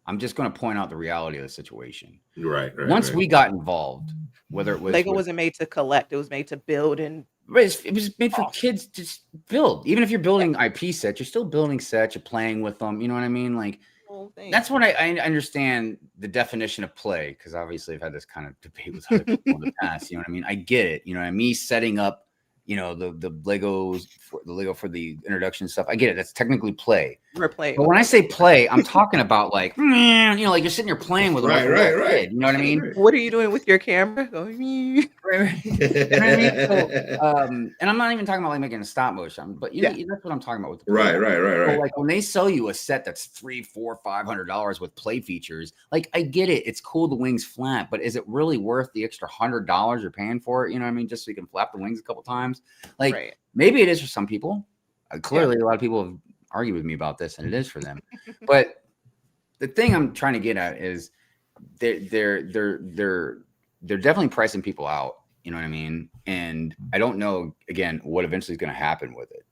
I'm just going to point out the reality of the situation. Right. Once we got involved, whether it was Lego wasn't made to collect, it was made to build, and it was made for kids to build. Even if you're building IP sets, you're still building sets, you're playing with them. You know what I mean? Like, that's what I understand the definition of play, because obviously I've had this kind of debate with other people in the past. You know what I mean? I get it. Me setting up, the Lego for the introduction stuff. I get it. That's technically play. We're playing. But when I say play, I'm talking about like, like you're sitting here playing with them. Right. You know what I mean? What are you doing with your camera? Right. You know what I mean? So, and I'm not even talking about like making a stop motion, but that's what I'm talking about with the play. Right. So, like when they sell you a set that's $300, $400, $500 with play features, like I get it. It's cool. The wings flat, but is it really worth the extra $100 you're paying for it? You know what I mean? Just so you can flap the wings a couple times. Like maybe it is for some people. Clearly, a lot of people have argued with me about this, and it is for them. But the thing I'm trying to get at is they're definitely pricing people out. You know what I mean? And I don't know again what eventually is going to happen with it.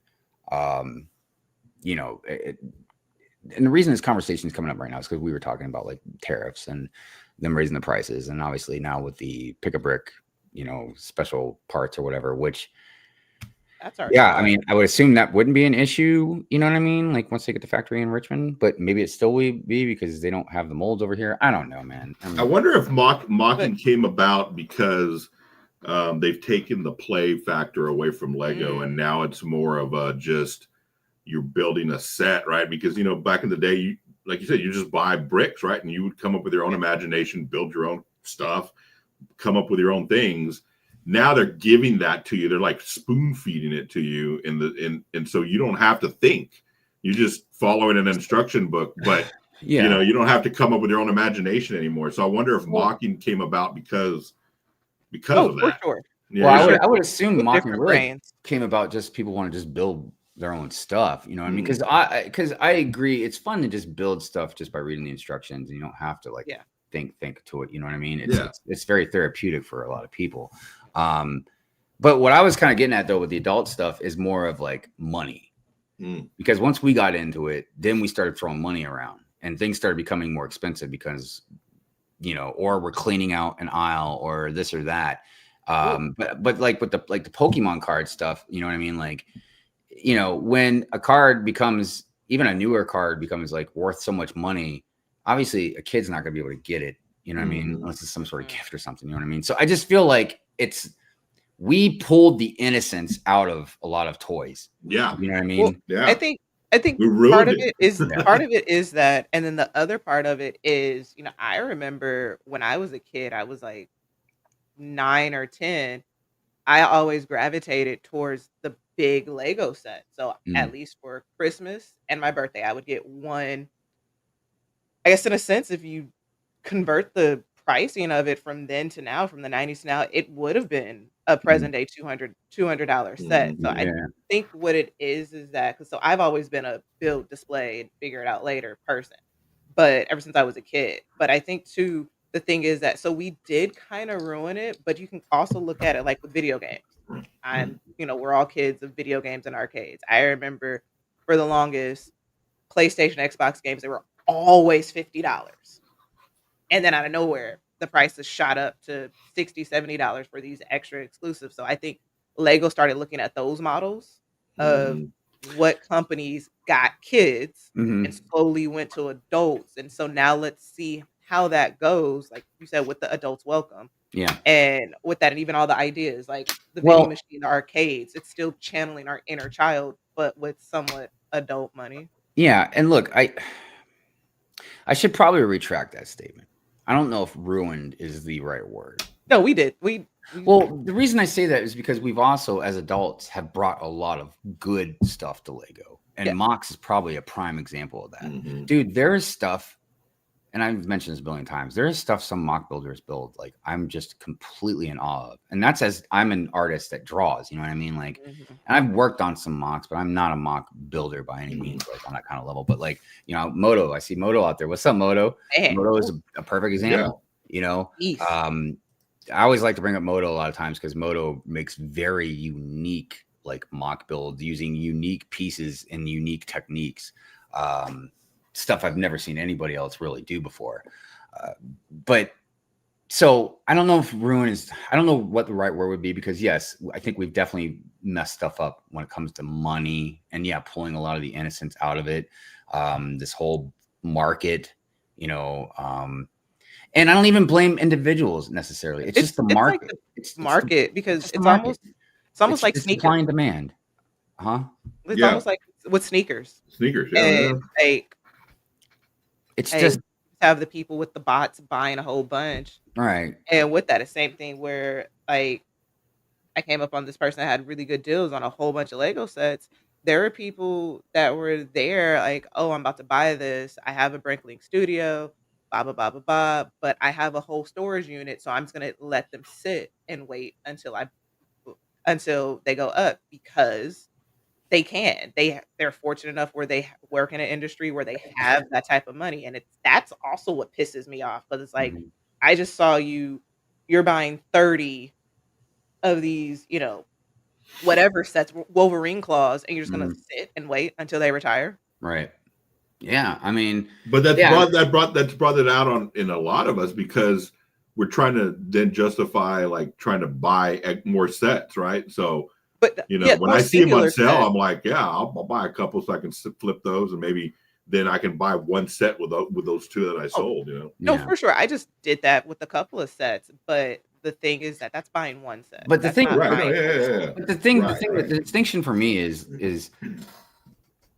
And the reason this conversation is coming up right now is because we were talking about like tariffs and them raising the prices, and obviously now with the pick a brick, special parts or whatever, which. I mean, I would assume that wouldn't be an issue. You know what I mean? Like once they get the factory in Richmond, but maybe it still would be because they don't have the molds over here. I don't know, man. I wonder if mocking came about because They've taken the play factor away from Lego, and now it's more of a just you're building a set, right? Because back in the day, like you said, you just buy bricks, right? And you would come up with your own imagination, build your own stuff, come up with your own things. Now they're giving that to you. They're like spoon feeding it to you, and so you don't have to think. You just following an instruction book, but you don't have to come up with your own imagination anymore. So I wonder if mocking came about because of that. For sure. Yeah, well, I would assume mocking really brains. came about just people want to just build their own stuff. You know what I mean? Because I agree, it's fun to just build stuff just by reading the instructions, and you don't have to think to it. You know what I mean? It's very therapeutic for a lot of people. But what I was kind of getting at though with the adult stuff is more of like money. Because once we got into it, then we started throwing money around and things started becoming more expensive because, or we're cleaning out an aisle or this or that. But like with the Pokemon card stuff, you know what I mean? Like, when a card becomes, even a newer card becomes like worth so much money, obviously a kid's not going to be able to get it. You know what I mean? Unless it's some sort of gift or something, you know what I mean? So I just feel like we pulled the innocence out of a lot of toys. Yeah. You know what I mean? Well, yeah. I think part of it is that, and then the other part of it is, I remember when I was a kid, I was like 9 or 10. I always gravitated towards the big Lego set. So at least for Christmas and my birthday, I would get one. I guess in a sense, if you convert the pricing of it from then to now, from the 90s to now, it would have been a present day $200 set. So I think what it is that, so I've always been a build, display, and figure it out later person, but ever since I was a kid. But I think too, the thing is that, so we did kind of ruin it, but you can also look at it like with video games. We're all kids of video games and arcades. I remember for the longest, PlayStation, Xbox games, they were always $50. And then out of nowhere, the prices shot up to $60, $70 for these extra exclusives. So I think Lego started looking at those models of what companies got kids and slowly went to adults. And so now let's see how that goes. Like you said, with the adults welcome. Yeah. And with that, and even all the ideas, like the vending machine, the arcades, it's still channeling our inner child, but with somewhat adult money. Yeah. And look, I should probably retract that statement. I don't know if ruined is the right word. No, we did. Well, the reason I say that is because we've also, as adults, have brought a lot of good stuff to Lego. And Mox is probably a prime example of that. Dude, there is stuff, and I've mentioned this a billion times, there is stuff some mock builders build, like, I'm just completely in awe of. And that's as I'm an artist that draws, you know what I mean? Like, and I've worked on some mocks, but I'm not a mock builder by any means, like on that kind of level. But like, Moto, I see Moto out there. What's up, Moto? Man, Moto is a perfect example, I always like to bring up Moto a lot of times because Moto makes very unique, like, mock builds using unique pieces and unique techniques. Stuff I've never seen anybody else really do before. But so I don't know if ruin is, I don't know what the right word would be, because yes, I think we've definitely messed stuff up when it comes to money and pulling a lot of the innocence out of it. This whole market, and I don't even blame individuals necessarily. It's just the market. Like it's market because it's almost like sneakers. Supply and demand. It's almost like with sneakers. And like, it's just have the people with the bots buying a whole bunch. Right. And with that, the same thing where, like, I came up on this person that had really good deals on a whole bunch of Lego sets. There were people that were there like, oh, I'm about to buy this. I have a Brinklink studio, blah, blah, blah, blah, blah. But I have a whole storage unit. So I'm just going to let them sit and wait until they go up, because they can. They're fortunate enough where they work in an industry where they have that type of money. And that's also what pisses me off. Because it's like, I just saw you're buying 30 of these, whatever sets, Wolverine claws, and you're just gonna sit and wait until they retire. Right. Yeah. I mean, but that's brought it out in a lot of us, because we're trying to then justify like trying to buy more sets, right? So, but when I see them on sale, I'm like, I'll buy a couple so I can flip those, and maybe then I can buy one set with those two that I sold. No, for sure. I just did that with a couple of sets, but the thing is that that's buying one set. But the That's thing, not Right. No, buying yeah, four yeah, sets. yeah. but the thing, Right, right. the distinction for me is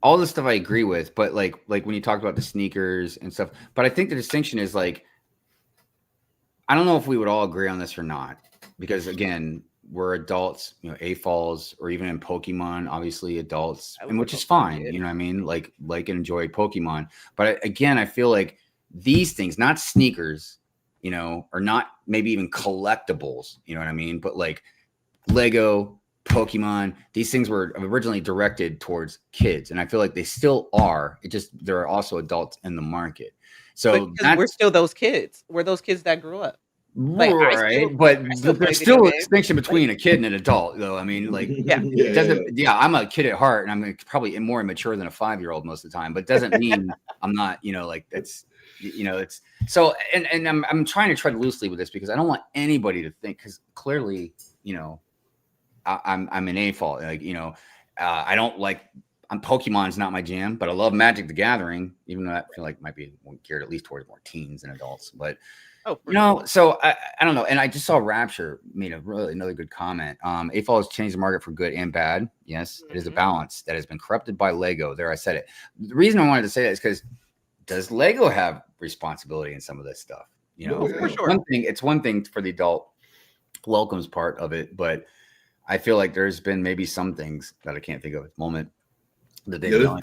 all this stuff I agree with, but like when you talked about the sneakers and stuff, but I think the distinction is like, I don't know if we would all agree on this or not, because again, we're adults, you know, AFOLs or even in Pokemon, obviously adults, I and was which a is Pokemon fine, kid. you know what I mean? Like and enjoy Pokemon. But again, I feel like these things, not sneakers, you know, or not maybe even collectibles, you know what I mean? But like Lego, Pokemon, these things were originally directed towards kids, and I feel like they still are. It just there are also adults in the market. But So because we're that's still those kids. We're those kids that grew up. Like right, but I still play there's video still a games. distinction Like, between a kid and an adult, though. I mean, like yeah. Yeah, it doesn't. Yeah, I'm a kid at heart, and I'm probably more immature than a 5-year-old most of the time. But it doesn't mean I'm not. You know, like that's. You know, it's so. And I'm trying to tread loosely with this because I don't want anybody to think, because clearly, you know, I'm an AFOL. Like, you know, I don't like. Pokemon's not my jam, but I love Magic the Gathering, even though I feel like might be geared at least towards more teens than adults. But Oh, for you know, sure. so I don't know. And I just saw Rapture made another good comment. AFOL has changed the market for good and bad. Yes, it is a Mhm. balance that has been corrupted by Lego. There, I said it. The reason I wanted to say that is because does Lego have responsibility in some of this stuff? You know, Oh, For yeah. sure. it's one thing for the adult welcomes part of it, but I feel like there's been maybe some things that I can't think of at the moment that they've Yeah, done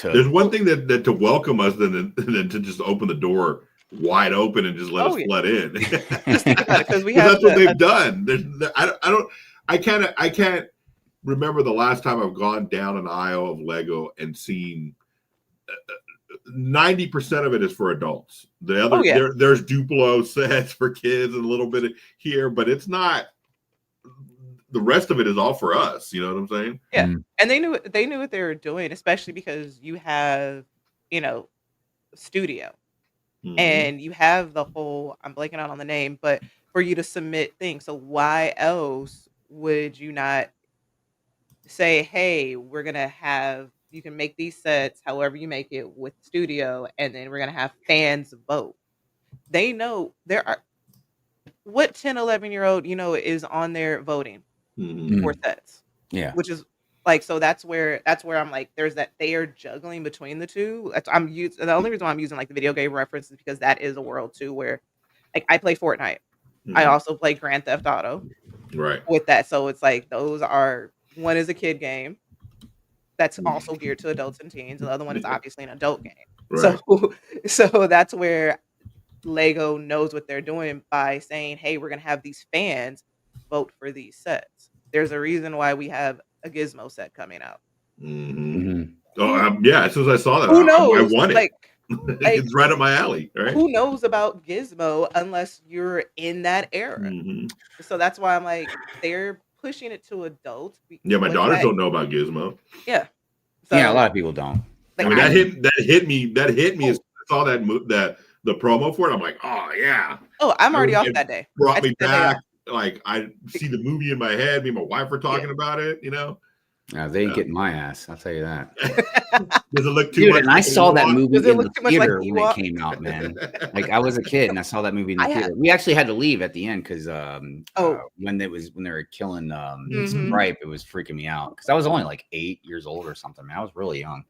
There's to. one thing that to welcome us than to just open the door wide open and just let Oh us yeah. flood in. Just think about it, because we 'Cause have that's what they've done. I can't remember the last time I've gone down an aisle of Lego and seen 90% of it is for adults. The other Oh yeah. there's Duplo sets for kids and a little bit here, but it's not. The rest of it is all for us. You know what I'm saying? Yeah. Mm. And they knew what they were doing, especially because you have, you know, studio. Mhm. And you have the whole, I'm blanking out on the name, but for you to submit things. So why else would you not say, hey, we're gonna have you can make these sets however you make it with studio, and then we're gonna have fans vote. They know there are what 10, 11-year-old, you know, is on there voting Mhm. for Mm. sets, Yeah. which is like, so that's where I'm like, there's that they are juggling between the two. I'm using the only reason why I'm using like the video game reference is because that is a world too where like I play Fortnite. I Mhm. also play Grand Theft Auto Right. with that. So it's like those are one is a kid game that's also geared to adults and teens. The other one is Yeah. obviously an adult game. Right. So so that's where Lego knows what they're doing by saying, "Hey, we're gonna have these fans vote for these sets." There's a reason why we have a Gizmo set coming out. Mhm. Mhm. Oh, Who yeah. As soon as I saw that, who I knows? want it. Like It's right up my alley. Right. who knows about Gizmo unless you're in that era? Mhm. So that's why I'm like, they're pushing it to adults. Yeah, my But daughters don't know about Gizmo. yeah. Yeah, a So lot of people don't. I like mean, I that hit me. That hit me as oh, I saw that the promo for it. I'm like, oh yeah. I'm already off It that day. I brought me took that day off. back. Like I see the movie in my head. Me and my wife were Yeah. talking about it. You know, They ain't getting my ass. I'll tell you that. does it look too Dude, much? and I like saw that Ewok? movie Does it in look the too much like theater when it Ewok? came out, man. Like I was a kid and I saw that movie in the I theater. have We actually had to leave at the end because oh, when they were killing mhm. Stripe, it was freaking me out because I was only like 8 years old or something. Man, I was really young.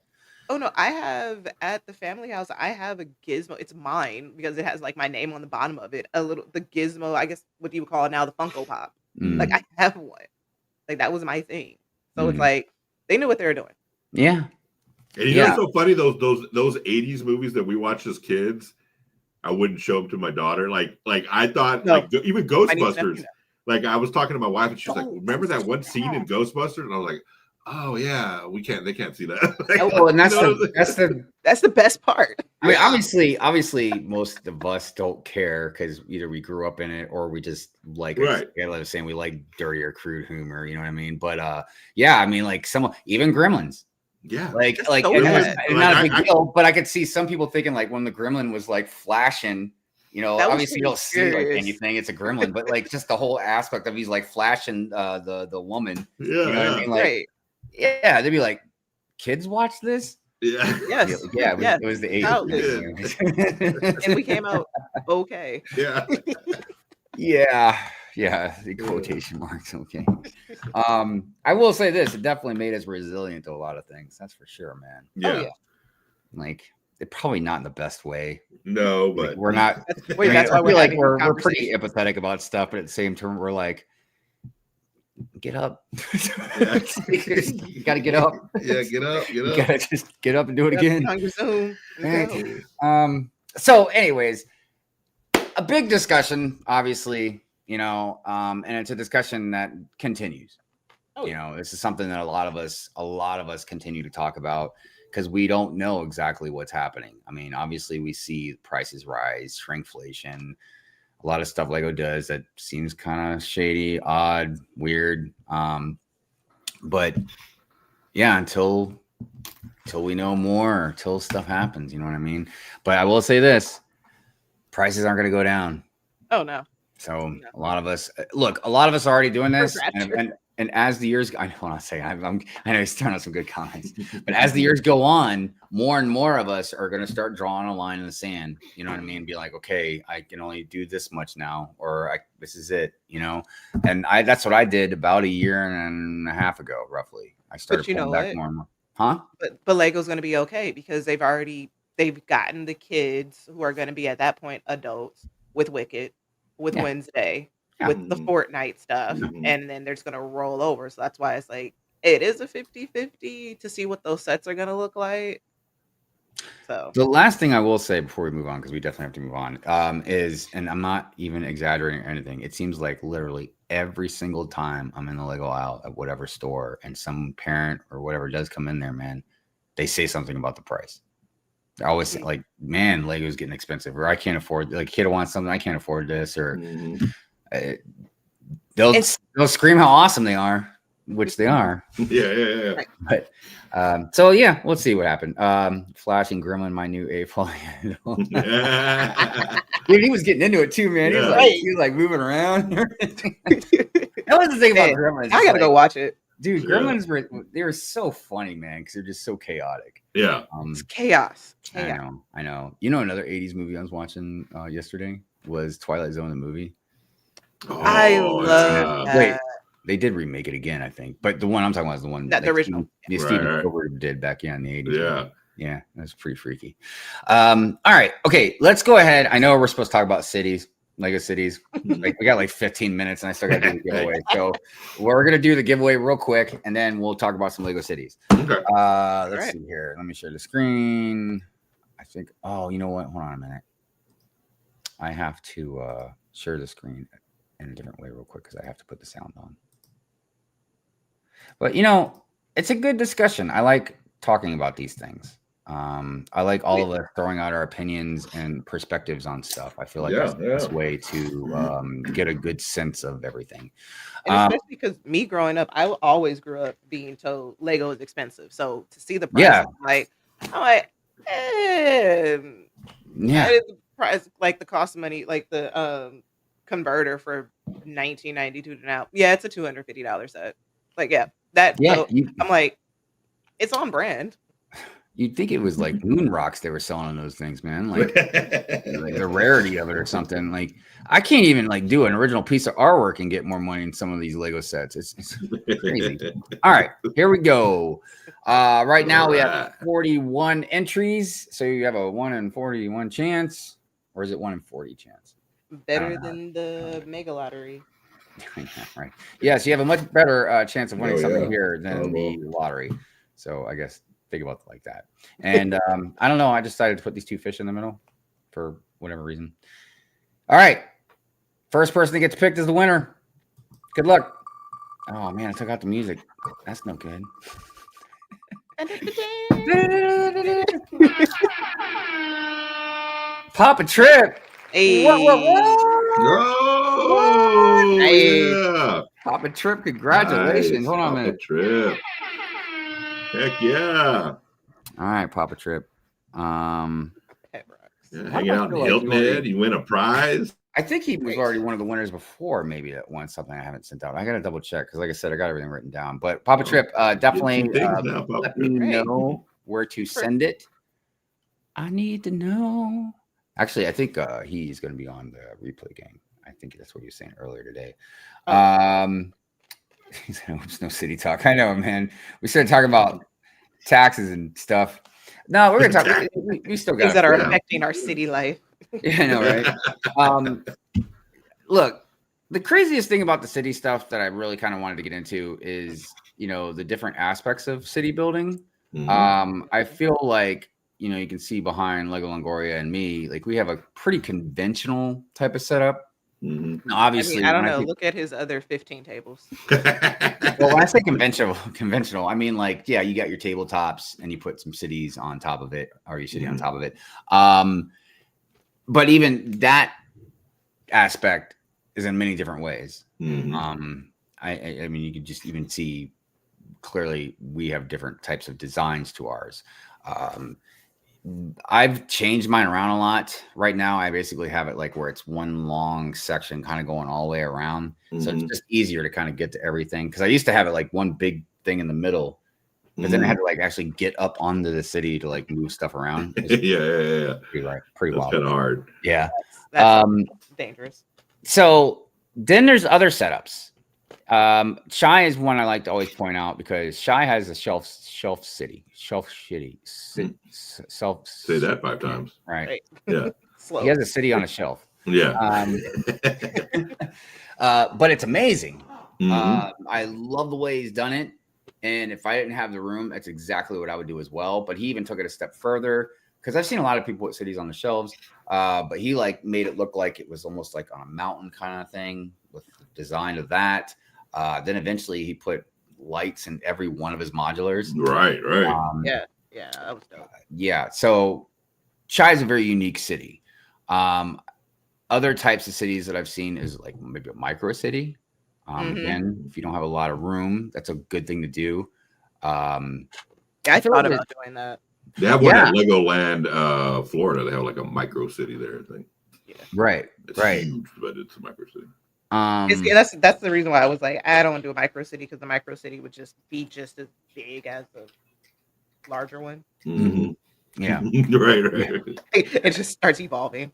Oh no, I have at the family house, I have a Gizmo. It's mine because it has like my name on the bottom of it. The Gizmo, I guess what you would call it now, the Funko Pop. Like Mm. I have one. Like that was my thing. So it's Mhm. like they knew what they were doing. Yeah, And you know yeah. what's so funny? Those 80s movies that we watched as kids, I wouldn't show them to my daughter. Like I thought, No, like even my niece and nephew Ghostbusters. know. Like I was talking to my wife, and she's like, Oh, "Remember that's that too one scene in bad. Ghostbusters?" And I was like, "Oh yeah, they can't see that." Like, Nope. Well, and you that's know what the I'm saying? That's the best part. I mean, Yeah. obviously, most of us don't care because either we grew up in it or we just like it. Right. I was saying we like dirty or crude humor. You know what I mean? But yeah, I mean, like even Gremlins. Yeah. Like, That's so and Gremlins, bad. it's not a big deal, but I could see some people thinking like when the gremlin was like flashing, you know, That was obviously you pretty don't see like serious. anything, it's a gremlin, but like just the whole aspect of he's like flashing the woman, Yeah, you know what I yeah. mean? Like, Right. yeah, they'd be like, kids watch this? Yeah. Yes. Yeah, Yes. it was the Childish. 80s. And we came out okay. Yeah. Yeah, Yeah, the quotation marks. Okay. I will say this: it definitely made us resilient to a lot of things. That's for sure, man. Yeah. Oh, yeah. Like, they're probably not in the best way. No, Like, but we're not. Wait, I that's why feel we're like having we're pretty conversations. empathetic about stuff, but at the same time, we're like, get up. Yeah. You gotta get up. Yeah, get up, You gotta just get up and do it Get up again. on your Zoom. Right. Go. So, anyways, a big discussion, obviously, and it's a discussion that continues. Oh, This is something that a lot of us continue to talk about because we don't know exactly what's happening. I mean, obviously, we see prices rise, shrinkflation, a lot of stuff Lego does that seems kind of shady, odd, weird. But yeah, until we know more, till stuff happens, you know what I mean? But I will say this: prices aren't going to go down. Oh, no. So a lot of us are already doing this, Rapture. and as the years, I know he's throwing out some good comments, but as the years go on, more and more of us are going to start drawing a line in the sand. You know what I mean? Be like, okay, I can only do this much now, or this is it. And that's what I did about a year and a half ago, roughly. I started pulling back more and more. Huh? But Lego's going to be okay because they've gotten the kids who are going to be at that point adults with Wicked, with Wednesday, with the Fortnite stuff, and then they're just going to roll over. So that's why it's like it is a 50-50 to see what those sets are going to look like. So the last thing I will say before we move on, because we definitely have to move on, is, and I'm not even exaggerating or anything, it seems like literally every single time I'm in the Lego aisle at whatever store and some parent or whatever does come in there, man, they say something about the price. They're always like, man, Lego's getting expensive, or I can't afford, like, kid wants something, I can't afford this, or they'll scream how awesome they are, which they are. Yeah. But so yeah, we'll see what happened. Flashing Gremlin, my new A-file. Dude, he was getting into it too, man. Yeah. He was like moving around. That was the thing about Gremlins. I gotta go watch it. Dude, Gremlins were so funny, man, because they're just so chaotic. Yeah. It's chaos. I know. Another 80s movie I was watching yesterday was Twilight Zone, the movie. I love that. Wait, they did remake it again, I think. But the one I'm talking about is the one the original. Steven Spielberg did back in the 80s. Yeah. Right? Yeah, that's pretty freaky. All right. Okay, let's go ahead. I know we're supposed to talk about cities, Lego cities. We got like 15 minutes and I still got to do the giveaway. So we're going to do the giveaway real quick and then we'll talk about some Lego cities. Okay. Let's see here. Let me share the screen. I think, you know what? Hold on a minute. I have to share the screen in a different way real quick because I have to put the sound on. But, it's a good discussion. I like talking about these things. I like all of us throwing out our opinions and perspectives on stuff. I feel like that's the best way to get a good sense of everything. And especially because me growing up, I always grew up being told Lego is expensive. So to see the price, I'm like, the price, like the cost of money, like the converter for 1992 to now. Yeah, it's a $250 set. Like, I'm like, it's on brand. You'd think it was like moon rocks they were selling those things, man. Like the rarity of it or something. Like, I can't even do an original piece of artwork and get more money in some of these Lego sets. It's crazy. All right, here we go. Right now we have 41 entries. So you have a 1 in 41 chance, or is it 1 in 40 chance? Better than the mega lottery. Right. Yes, you have a much better chance of winning something here than the lottery. So I guess think about it like that. And I don't know. I decided to put these two fish in the middle for whatever reason. All right. First person that gets picked is the winner. Good luck. Oh, man, I took out the music. That's no good. Papa Trip. Hey. Oh, yeah. Papa Trip, congratulations. Nice. Hold on a minute. Trip. Heck yeah. All right, Papa Trip. Hanging out in Hilton Head, you win a prize. I think he was already one of the winners before, maybe that won something I haven't sent out. I got to double check because, like I said, I got everything written down. But Papa Trip, definitely let me know where to send it. I need to know. Actually, I think he's going to be on the replay game. I think that's what he was saying earlier today. Oh. He said, "There's no city talk." I know, man. We started talking about taxes and stuff. No, we're gonna talk. We still got Things that are affecting our city life. Yeah, I know, right? Look, the craziest thing about the city stuff that I really kind of wanted to get into is, the different aspects of city building. I feel like, you can see behind LegoLongoria and me, like we have a pretty conventional type of setup. Now, obviously, I don't know. Look at his other 15 tables. Well, when I say conventional, I mean like, yeah, you got your tabletops and you put some cities on top of it, or you city on top of it. But even that aspect is in many different ways. I mean, you can just even see clearly we have different types of designs to ours. I've changed mine around a lot. Right now, I basically have it like where it's one long section kind of going all the way around. So it's just easier to kind of get to everything. Because I used to have it like one big thing in the middle, but then I had to like actually get up onto the city to like move stuff around. Yeah. Pretty wild. Kind of hard. Yeah. That's dangerous. So then there's other setups. Shy is one I like to always point out because Shy has a shelf city. Say that 5 times. Right. Yeah. Slow. He has a city on a shelf. Yeah. But it's amazing. I love the way he's done it. And if I didn't have the room, that's exactly what I would do as well. But he even took it a step further because I've seen a lot of people put cities on the shelves. But he like made it look like it was almost like on a mountain kind of thing with the design of that. Then eventually he put lights in every one of his modulars. Right. Yeah, that was dope. Yeah, so Shy is a very unique city. Other types of cities that I've seen is like maybe a micro city. Again, if you don't have a lot of room, that's a good thing to do. I thought about doing that. They have one at Legoland, Florida. They have like a micro city there, I think. Yeah. Right. It's huge, but it's a micro city. That's the reason why I was like, I don't want to do a micro city because the micro city would just be just as big as the larger one. Yeah. Right. It just starts evolving.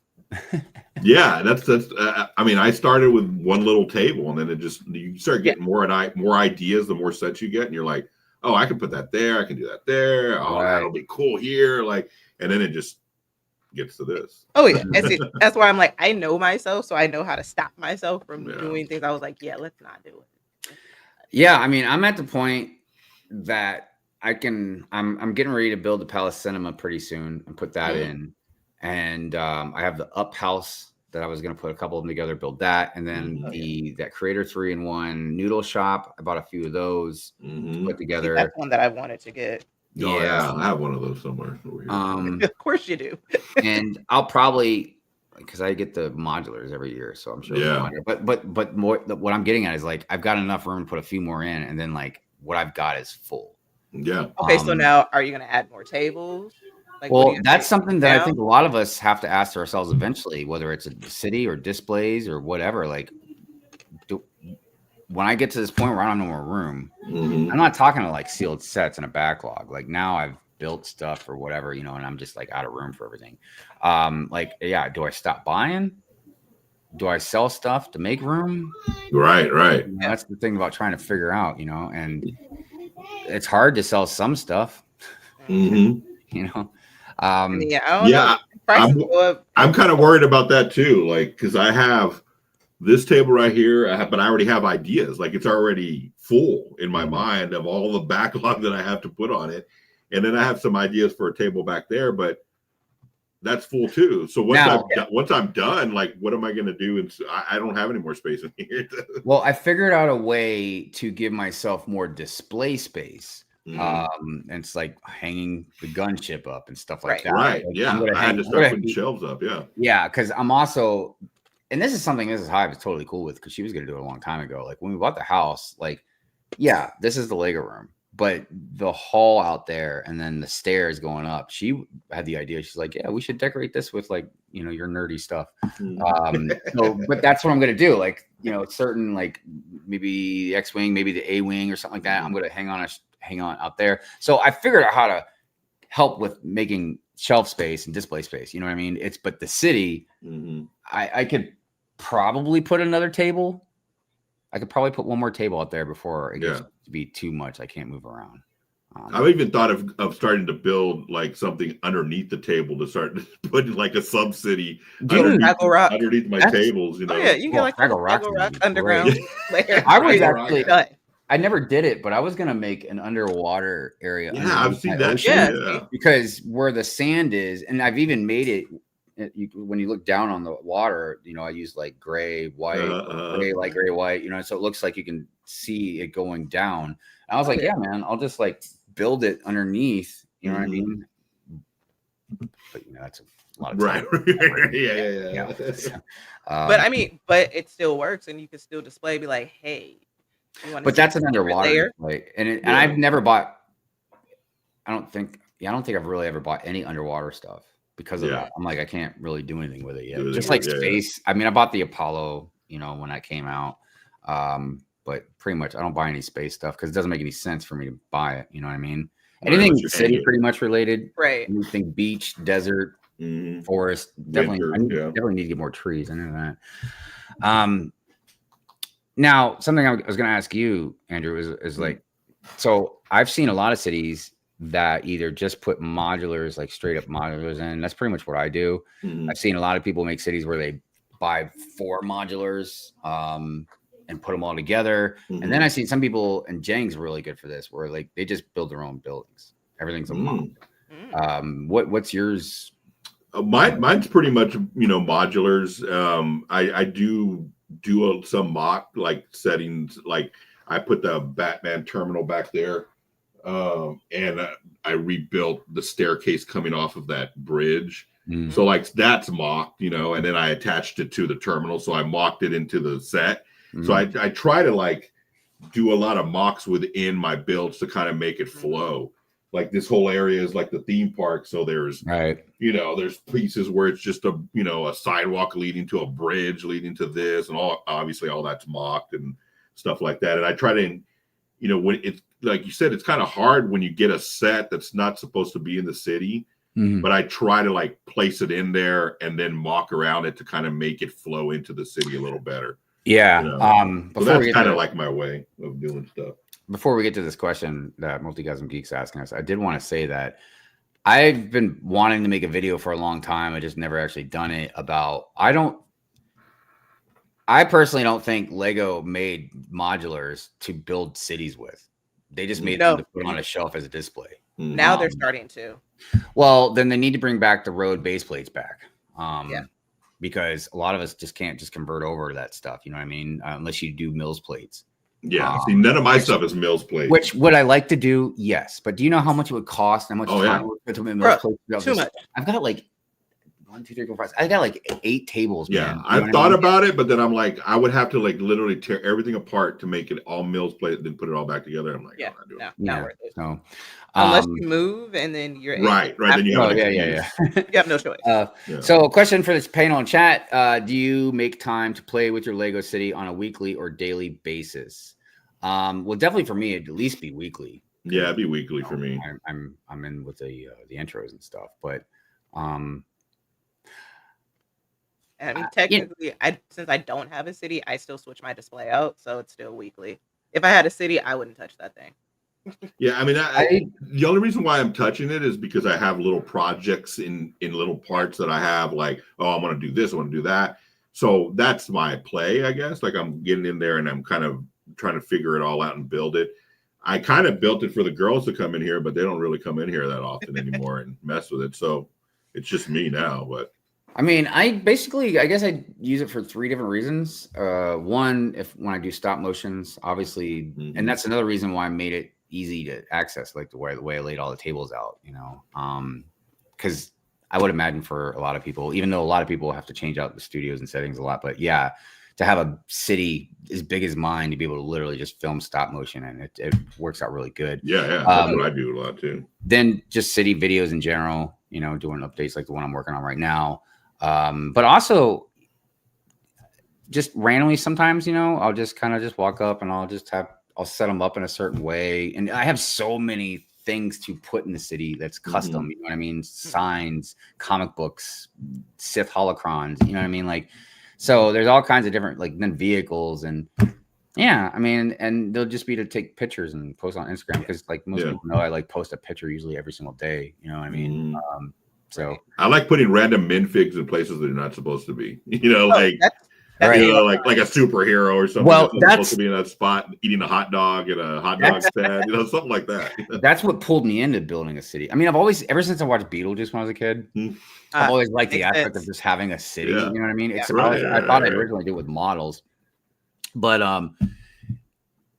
Yeah, that's. I mean, I started with one little table, and then you start getting more ideas the more sets you get, and you're like, oh, I can put that there, I can do that there. Oh, that'll be cool here, like, and then it just gets to this. Oh yeah, that's why I'm like, I know myself, so I know how to stop myself from doing things. I was like, yeah, let's not do it. Yeah, I mean, I'm at the point that I'm getting ready to build the Palace Cinema pretty soon and put that in. And I have the Up House that I was going to put a couple of them together, build that. And then that Creator 3-in-1 noodle shop. I bought a few of those to put together. That's one that I wanted to get. Oh, yeah, I have one of those somewhere over here. Of course you do. And I'll probably, because I get the modulars every year, so I'm sure. Yeah. But more, what I'm getting at is like I've got enough room to put a few more in, and then like what I've got is full. Yeah. Okay, so now are you going to add more tables? Like, well, that's something that I think a lot of us have to ask ourselves eventually, whether it's a city or displays or whatever. Like, when I get to this point where I don't have no more room, I'm not talking to like sealed sets and a backlog. Like now I've built stuff or whatever, and I'm just like out of room for everything. Do I stop buying? Do I sell stuff to make room? Right. That's the thing about trying to figure out, and it's hard to sell some stuff. I'm kind of worried about that too, like because I have this table right here, but I already have ideas. Like it's already full in my mind of all the backlog that I have to put on it, and then I have some ideas for a table back there, but that's full too. So once I'm done, like what am I going to do? And I don't have any more space in here. Well, I figured out a way to give myself more display space. And it's like hanging the gunship up and stuff like that. Right. Like, yeah. I had to start putting shelves up. Yeah. Yeah. Because I'm also, and this is something Mrs. Hive is totally cool with because she was going to do it a long time ago. Like when we bought the house, like, yeah, this is the Lego room, but the hall out there and then the stairs going up, she had the idea. She's like, yeah, we should decorate this with like, your nerdy stuff. But that's what I'm going to do. Like, certain, like maybe the X-Wing, maybe the A-Wing or something like that. I'm going to hang on out there. So I figured out how to help with making shelf space and display space. You know what I mean? But the city, I could probably put another table. I could probably put one more table out there before it gets to be too much. I can't move around. I've even thought of starting to build like something underneath the table to start putting like a sub city underneath my tables. You know, oh yeah, you can get like a Fraggle Rock underground layer. I was actually, I never did it, but I was gonna make an underwater area. Yeah, I've seen that. Because where the sand is, and I've even made it. When you look down on the water, you know, I use like gray, white, gray, light gray, white. You know, so it looks like you can see it going down. And I was like, yeah, man, I'll just like build it underneath. You know what I mean? But you know, that's a lot of time. Right. yeah. But I mean, but it still works, and you can still display. Be like, hey. But that's an underwater display, and I've never bought. I don't think I've really ever bought any underwater stuff because of that. I'm like, I can't really do anything with it yet. Just like space. I mean, I bought the Apollo, you know, when that came out. But pretty much I don't buy any space stuff because it doesn't make any sense for me to buy it. You know what I mean? Anything city pretty much related. Right. Anything beach, desert, forest. Definitely need to get more trees. I know that. Now, something I was going to ask you, Andrew, is like, so I've seen a lot of cities that either just put modulars, like straight up modulars in. That's pretty much what I do. I've seen a lot of people make cities where they buy 4 modulars and put them all together. And then I've seen some people, and Jang's really good for this, where like they just build their own buildings. Everything's a mod. What's yours? Mine's pretty much, you know, modulars. I do some mock like settings, like I put the Batman terminal back there, and I rebuilt the staircase coming off of that bridge. So like that's mocked, you know, and then I attached it to the terminal, so I mocked it into the set. So I try to like do a lot of mocks within my builds to kind of make it flow. Like this whole area is like the theme park, so there's you know, there's pieces where it's just a, you know, a sidewalk leading to a bridge leading to this, and obviously all that's mocked and stuff like that. And I try to, you know, when it's like you said, it's kind of hard when you get a set that's not supposed to be in the city, but I try to like place it in there and then mock around it to kind of make it flow into the city a little better. Yeah. You know? So that's kind of like my way of doing stuff. Before we get to this question that Multigasm Geek's asking us, I did want to say that I've been wanting to make a video for a long time. I just never actually done it about, I personally don't think Lego made modulars to build cities with. They just made them to put on a shelf as a display. Now they're starting to. Well, then they need to bring back the road base plates back. Because a lot of us just can't just convert over to that stuff. You know what I mean? Unless you do Mills plates. Yeah, see, none of my stuff is Mills plates. Which would I like to do? Yes, but do you know how much it would cost? How much time would to Mills plates? Too much. I've got like 1, 2, 3, 4, 5. I got like 8 tables. Yeah, man. I've thought about it, but then I'm like, I would have to like literally tear everything apart to make it all Mills plate, then put it all back together. I'm like, not worth it. So, unless you move and then you're right. Then you have you have no choice. So, a question for this panel in chat: do you make time to play with your Lego City on a weekly or daily basis? Well, definitely for me, it'd at least be weekly. Yeah, it'd be weekly for me. I'm in with the intros and stuff, but I mean, technically, since I don't have a city, I still switch my display out, so it's still weekly. If I had a city, I wouldn't touch that thing. Yeah, I mean, the only reason why I'm touching it is because I have little projects in little parts that I have, like, oh, I want to do this, I want to do that. So that's my play, I guess. Like I'm getting in there and I'm kind of trying to figure it all out and build it. I kind of built it for the girls to come in here, but they don't really come in here that often anymore and mess with it. So it's just me now. But I mean, I guess I use it for 3 different reasons. One, when I do stop motions, obviously, and that's another reason why I made it easy to access, like the way I laid all the tables out, you know, because I would imagine for a lot of people, even though a lot of people have to change out the studios and settings a lot, but yeah, to have a city as big as mine to be able to literally just film stop motion, and it works out really good. Yeah, that's what I do a lot too. Then just city videos in general, you know, doing updates like the one I'm working on right now. But also just randomly sometimes, you know, I'll just kind of just walk up and I'll set them up in a certain way. And I have so many things to put in the city that's custom, you know what I mean? Signs, comic books, Sith holocrons, you know what I mean? Like, So there's all kinds of different like then vehicles and yeah, I mean, and they'll just be to take pictures and post on Instagram because like most people know I like post a picture usually every single day. You know what I mean? So I like putting random minfigs in places that are not supposed to be. You know, like right. you know, like a superhero or something. Well, that's supposed to be in that spot eating a hot dog at a hot dog stand. You know, something like that. That's what pulled me into building a city. I mean, I've always ever since I watched Beetlejuice when I was a kid. I've always liked the aspect of just having a city. You know what I mean? It's I thought I'd originally do it with models, but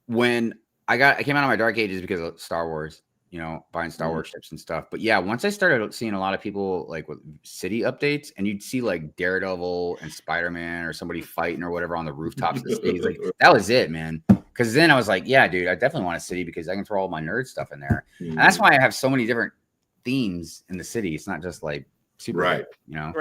when I came out of my dark ages because of Star Wars, you know, buying Star Wars ships and stuff. But yeah, once I started seeing a lot of people like with city updates, and you'd see like Daredevil and Spider-Man or somebody fighting or whatever on the rooftops of the cities, like that was it, man. Because then I was like, yeah, dude, I definitely want a city because I can throw all my nerd stuff in there, and that's why I have so many different themes in the city. It's not just like super, you know,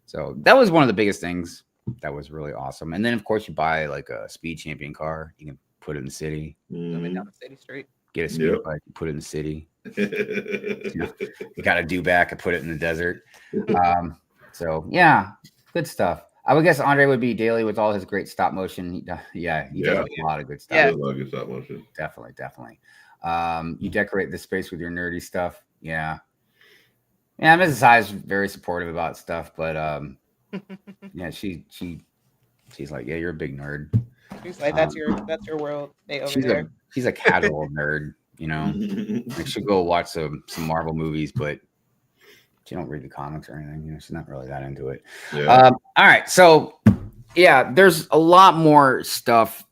So that was one of the biggest things that was really awesome. And then of course you buy like a speed champion car, you can put it in the city, down the city street. Get a speed bike, put it in the city. You got a do back and put it in the desert. So yeah, good stuff. I would guess Andre would be daily with all his great stop motion. He does a lot of good stuff. Yeah, a lot of good stop motion. Definitely. You decorate the space with your nerdy stuff. Yeah, Mrs. High is very supportive about stuff, but yeah, she's like, yeah, you're a big nerd. She's like, that's your world. Stay over there. She's a casual nerd, you know. Like she'll go watch some Marvel movies, but she don't read the comics or anything. You know, she's not really that into it. Yeah. All right, so yeah, there's a lot more stuff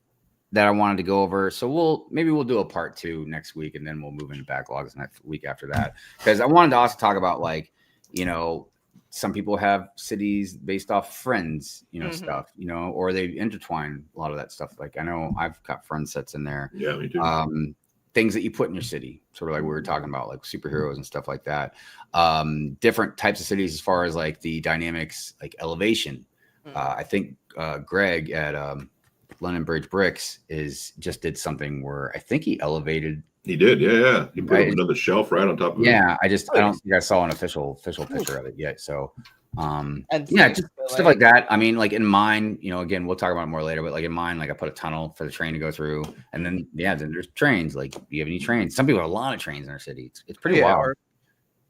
that I wanted to go over. So maybe we'll do a part 2 next week, and then we'll move into backlogs next week after that. Because I wanted to also talk about like, you know, some people have cities based off friends, you know, stuff, you know, or they intertwine a lot of that stuff. Like I know I've got friend sets in there. Yeah, me too. Things that you put in your city, sort of like we were talking about, like superheroes and stuff like that. Different types of cities as far as like the dynamics, like elevation. I think Greg at London Bridge Bricks just did something where I think he elevated. He did, yeah. He put another shelf right on top of it. Yeah, I don't think I saw an official picture of it yet. So, just stuff like that. I mean, like in mine, you know, again, we'll talk about it more later, but like in mine, like I put a tunnel for the train to go through, and then then there's trains. Like, do you have any trains? Some people have a lot of trains in their city. It's pretty wild.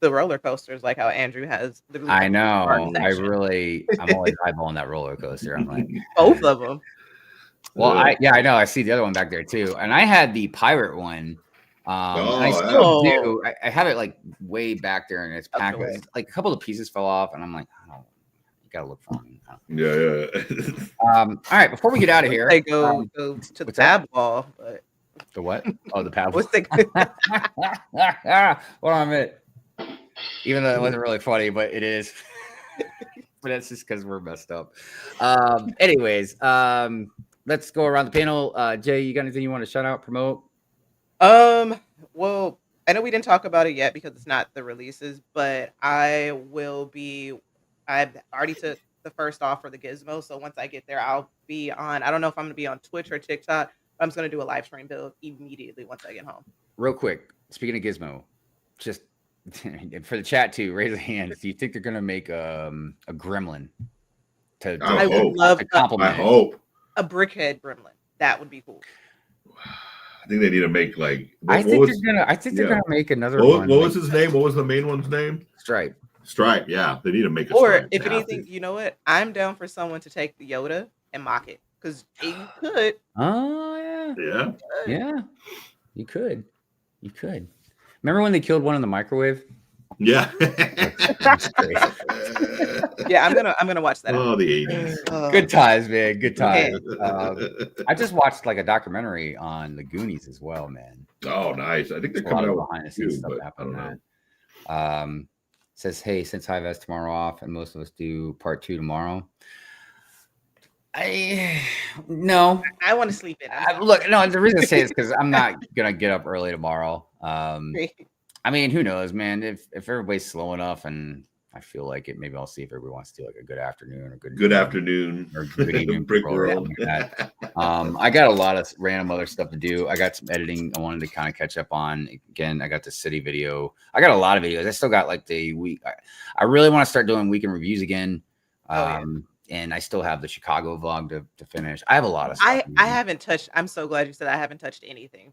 The roller coasters, like how Andrew has. I know. I'm always eyeballing that roller coaster. I'm like both of them. Well, I know. I see the other one back there too, and I had the pirate one. I still do. I have it like way back there, and it's packed. Like a couple of pieces fell off, and I'm like, oh, you gotta look for me. All right, before we get out of here, they go to the pad wall. But the what? Oh, the pad wall. Hold on a minute. Even though it wasn't really funny, but it is. But that's just because we're messed up. Anyways, let's go around the panel. Jay, you got anything you want to shout out, promote? Well, I know we didn't talk about it yet because it's not the releases, but I already took the first off for the Gizmo. So once I get there, I'll be on, I don't know if I'm going to be on Twitch or TikTok, but I'm just going to do a live stream build immediately once I get home. Real quick, speaking of Gizmo, just for the chat too, raise a hand. Do you think they're going to make a gremlin I would love to compliment a brickhead gremlin. That would be cool. I think they need to make like. I think they're gonna make another one. What was his name? What was the main one's name? Stripe. Yeah, they need to make a. Or if anything, you know what? I'm down for someone to take the Yoda and mock it because you could. Oh yeah. You could. Remember when they killed one in the microwave? Yeah. Yeah, I'm gonna watch that. Oh, the 80s. Good times, man. Good times. I just watched like a documentary on the Goonies as well, man. Oh, nice. I think they're coming out behind the scenes stuff happening. That. Says, hey, since Hive has tomorrow off and most of us do part 2 tomorrow. No. I want to sleep in. The reason I say is because I'm not gonna get up early tomorrow. I mean, who knows, man? If everybody's slow enough and I feel like it, maybe I'll see if everybody wants to do like a good afternoon or good afternoon or good evening Brick World. Like that. I got a lot of random other stuff to do. I got some editing I wanted to kind of catch up on. Again, I got the city video. I got a lot of videos. I still got like the week. I really want to start doing weekend reviews again. and I still have the Chicago vlog to finish. I have a lot of stuff. I haven't touched. I'm so glad you said I haven't touched anything.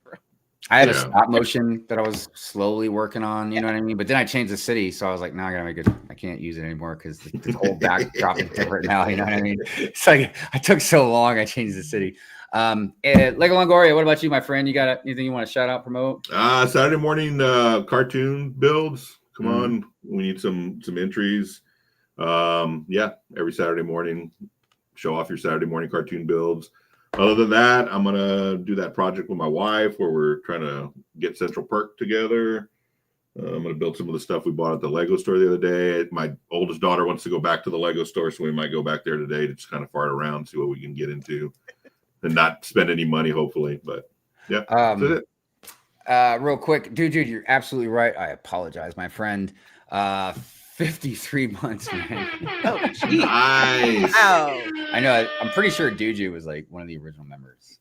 I had a stop motion that I was slowly working on, you know what I mean? But then I changed the city, so I was like, no, I gotta make it. I can't use it anymore because the whole backdrop is different now. You know what I mean? It's like I took so long. I changed the city. LegoLongoria, what about you, my friend? You got anything you want to shout out, promote? Saturday morning cartoon builds. Come on, we need some entries. Yeah, every Saturday morning, show off your Saturday morning cartoon builds. Other than that, I'm going to do that project with my wife where we're trying to get Central Perk together. I'm going to build some of the stuff we bought at the Lego store the other day. My oldest daughter wants to go back to the Lego store, so we might go back there today to just kind of fart around, see what we can get into, and not spend any money, hopefully. But yeah, that's it. Real quick, dude, you're absolutely right. I apologize, my friend. 53 months, man. Oh, geez. Nice. Wow. I know. I'm pretty sure Duju was like one of the original members.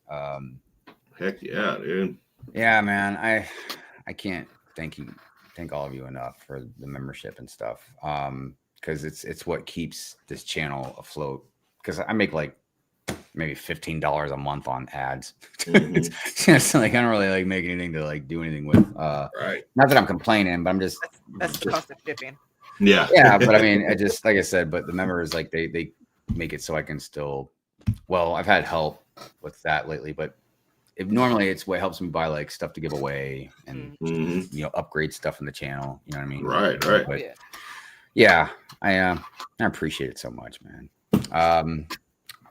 Heck yeah, dude. Yeah, man. I can't thank all of you enough for the membership and stuff. Because it's what keeps this channel afloat. Because I make like maybe $15 a month on ads. It's like I don't really like make anything to like do anything with. Right. Not that I'm complaining, but I'm just That's the cost of shipping. Yeah. Yeah, but I mean, I just like I said, but the members like they make it so I can still. Well, I've had help with that lately, but normally it's what helps me buy like stuff to give away and upgrade stuff in the channel. You know what I mean? Right. But, yeah, I appreciate it so much, man.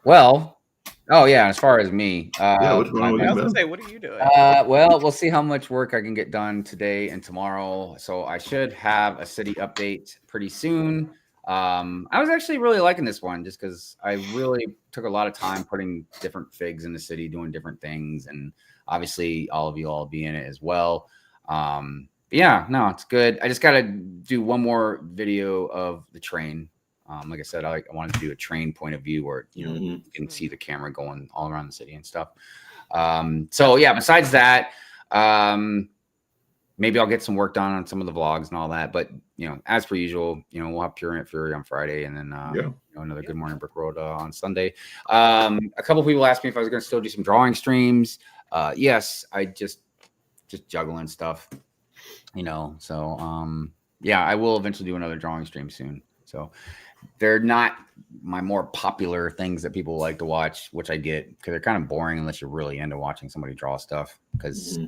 Well, oh yeah, as far as me, I was gonna say, what are you doing? Well, we'll see how much work I can get done today and tomorrow. So I should have a city update pretty soon. I was actually really liking this one just because I really took a lot of time putting different figs in the city, doing different things, and obviously all of you all be in it as well. Yeah, no, it's good. I just got to do one more video of the train. Like I said, I wanted to do a train point of view where you can see the camera going all around the city and stuff. So yeah, besides that, maybe I'll get some work done on some of the vlogs and all that. But as per usual, we'll have Pure and Fury on Friday, and then another Good Morning Brick Road on Sunday. A couple people asked me if I was going to still do some drawing streams. Yes, I just juggling stuff, So yeah, I will eventually do another drawing stream soon. So. They're not my more popular things that people like to watch, which I get because they're kind of boring unless you're really into watching somebody draw stuff. Because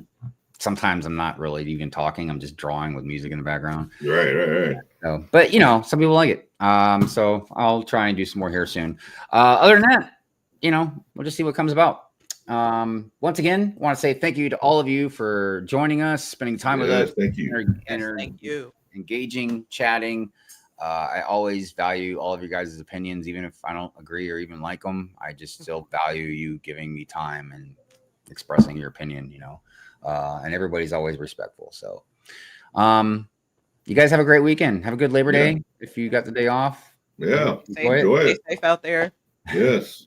sometimes I'm not really even talking; I'm just drawing with music in the background. Right. So, but some people like it. So I'll try and do some more here soon. Other than that, we'll just see what comes about. Once again, I want to say thank you to all of you for joining us, spending time with us. Thank you. Thank you. Engaging, chatting. I always value all of your guys' opinions, even if I don't agree or even like them. I just still value you giving me time and expressing your opinion, and everybody's always respectful. So, you guys have a great weekend. Have a good Labor Day. If you got the day off. Yeah. Enjoy it. Stay safe out there. Yes.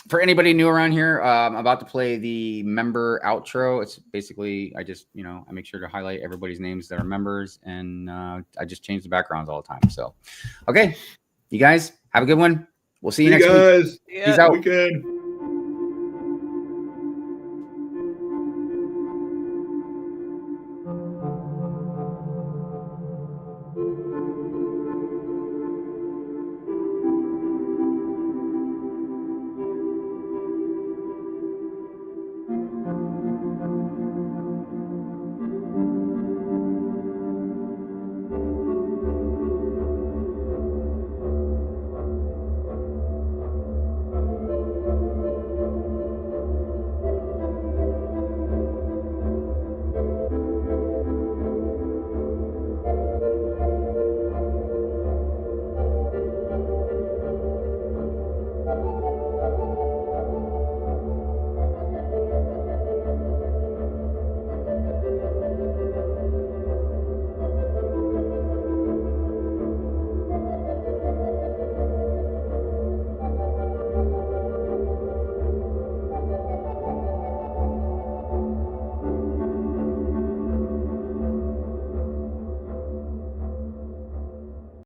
For anybody new around here, I'm about to play the member outro. It's basically, I just, I make sure to highlight everybody's names that are members, and I just change the backgrounds all the time. So, okay, you guys have a good one. We'll see you next week. Guys. Peace out. Weekend.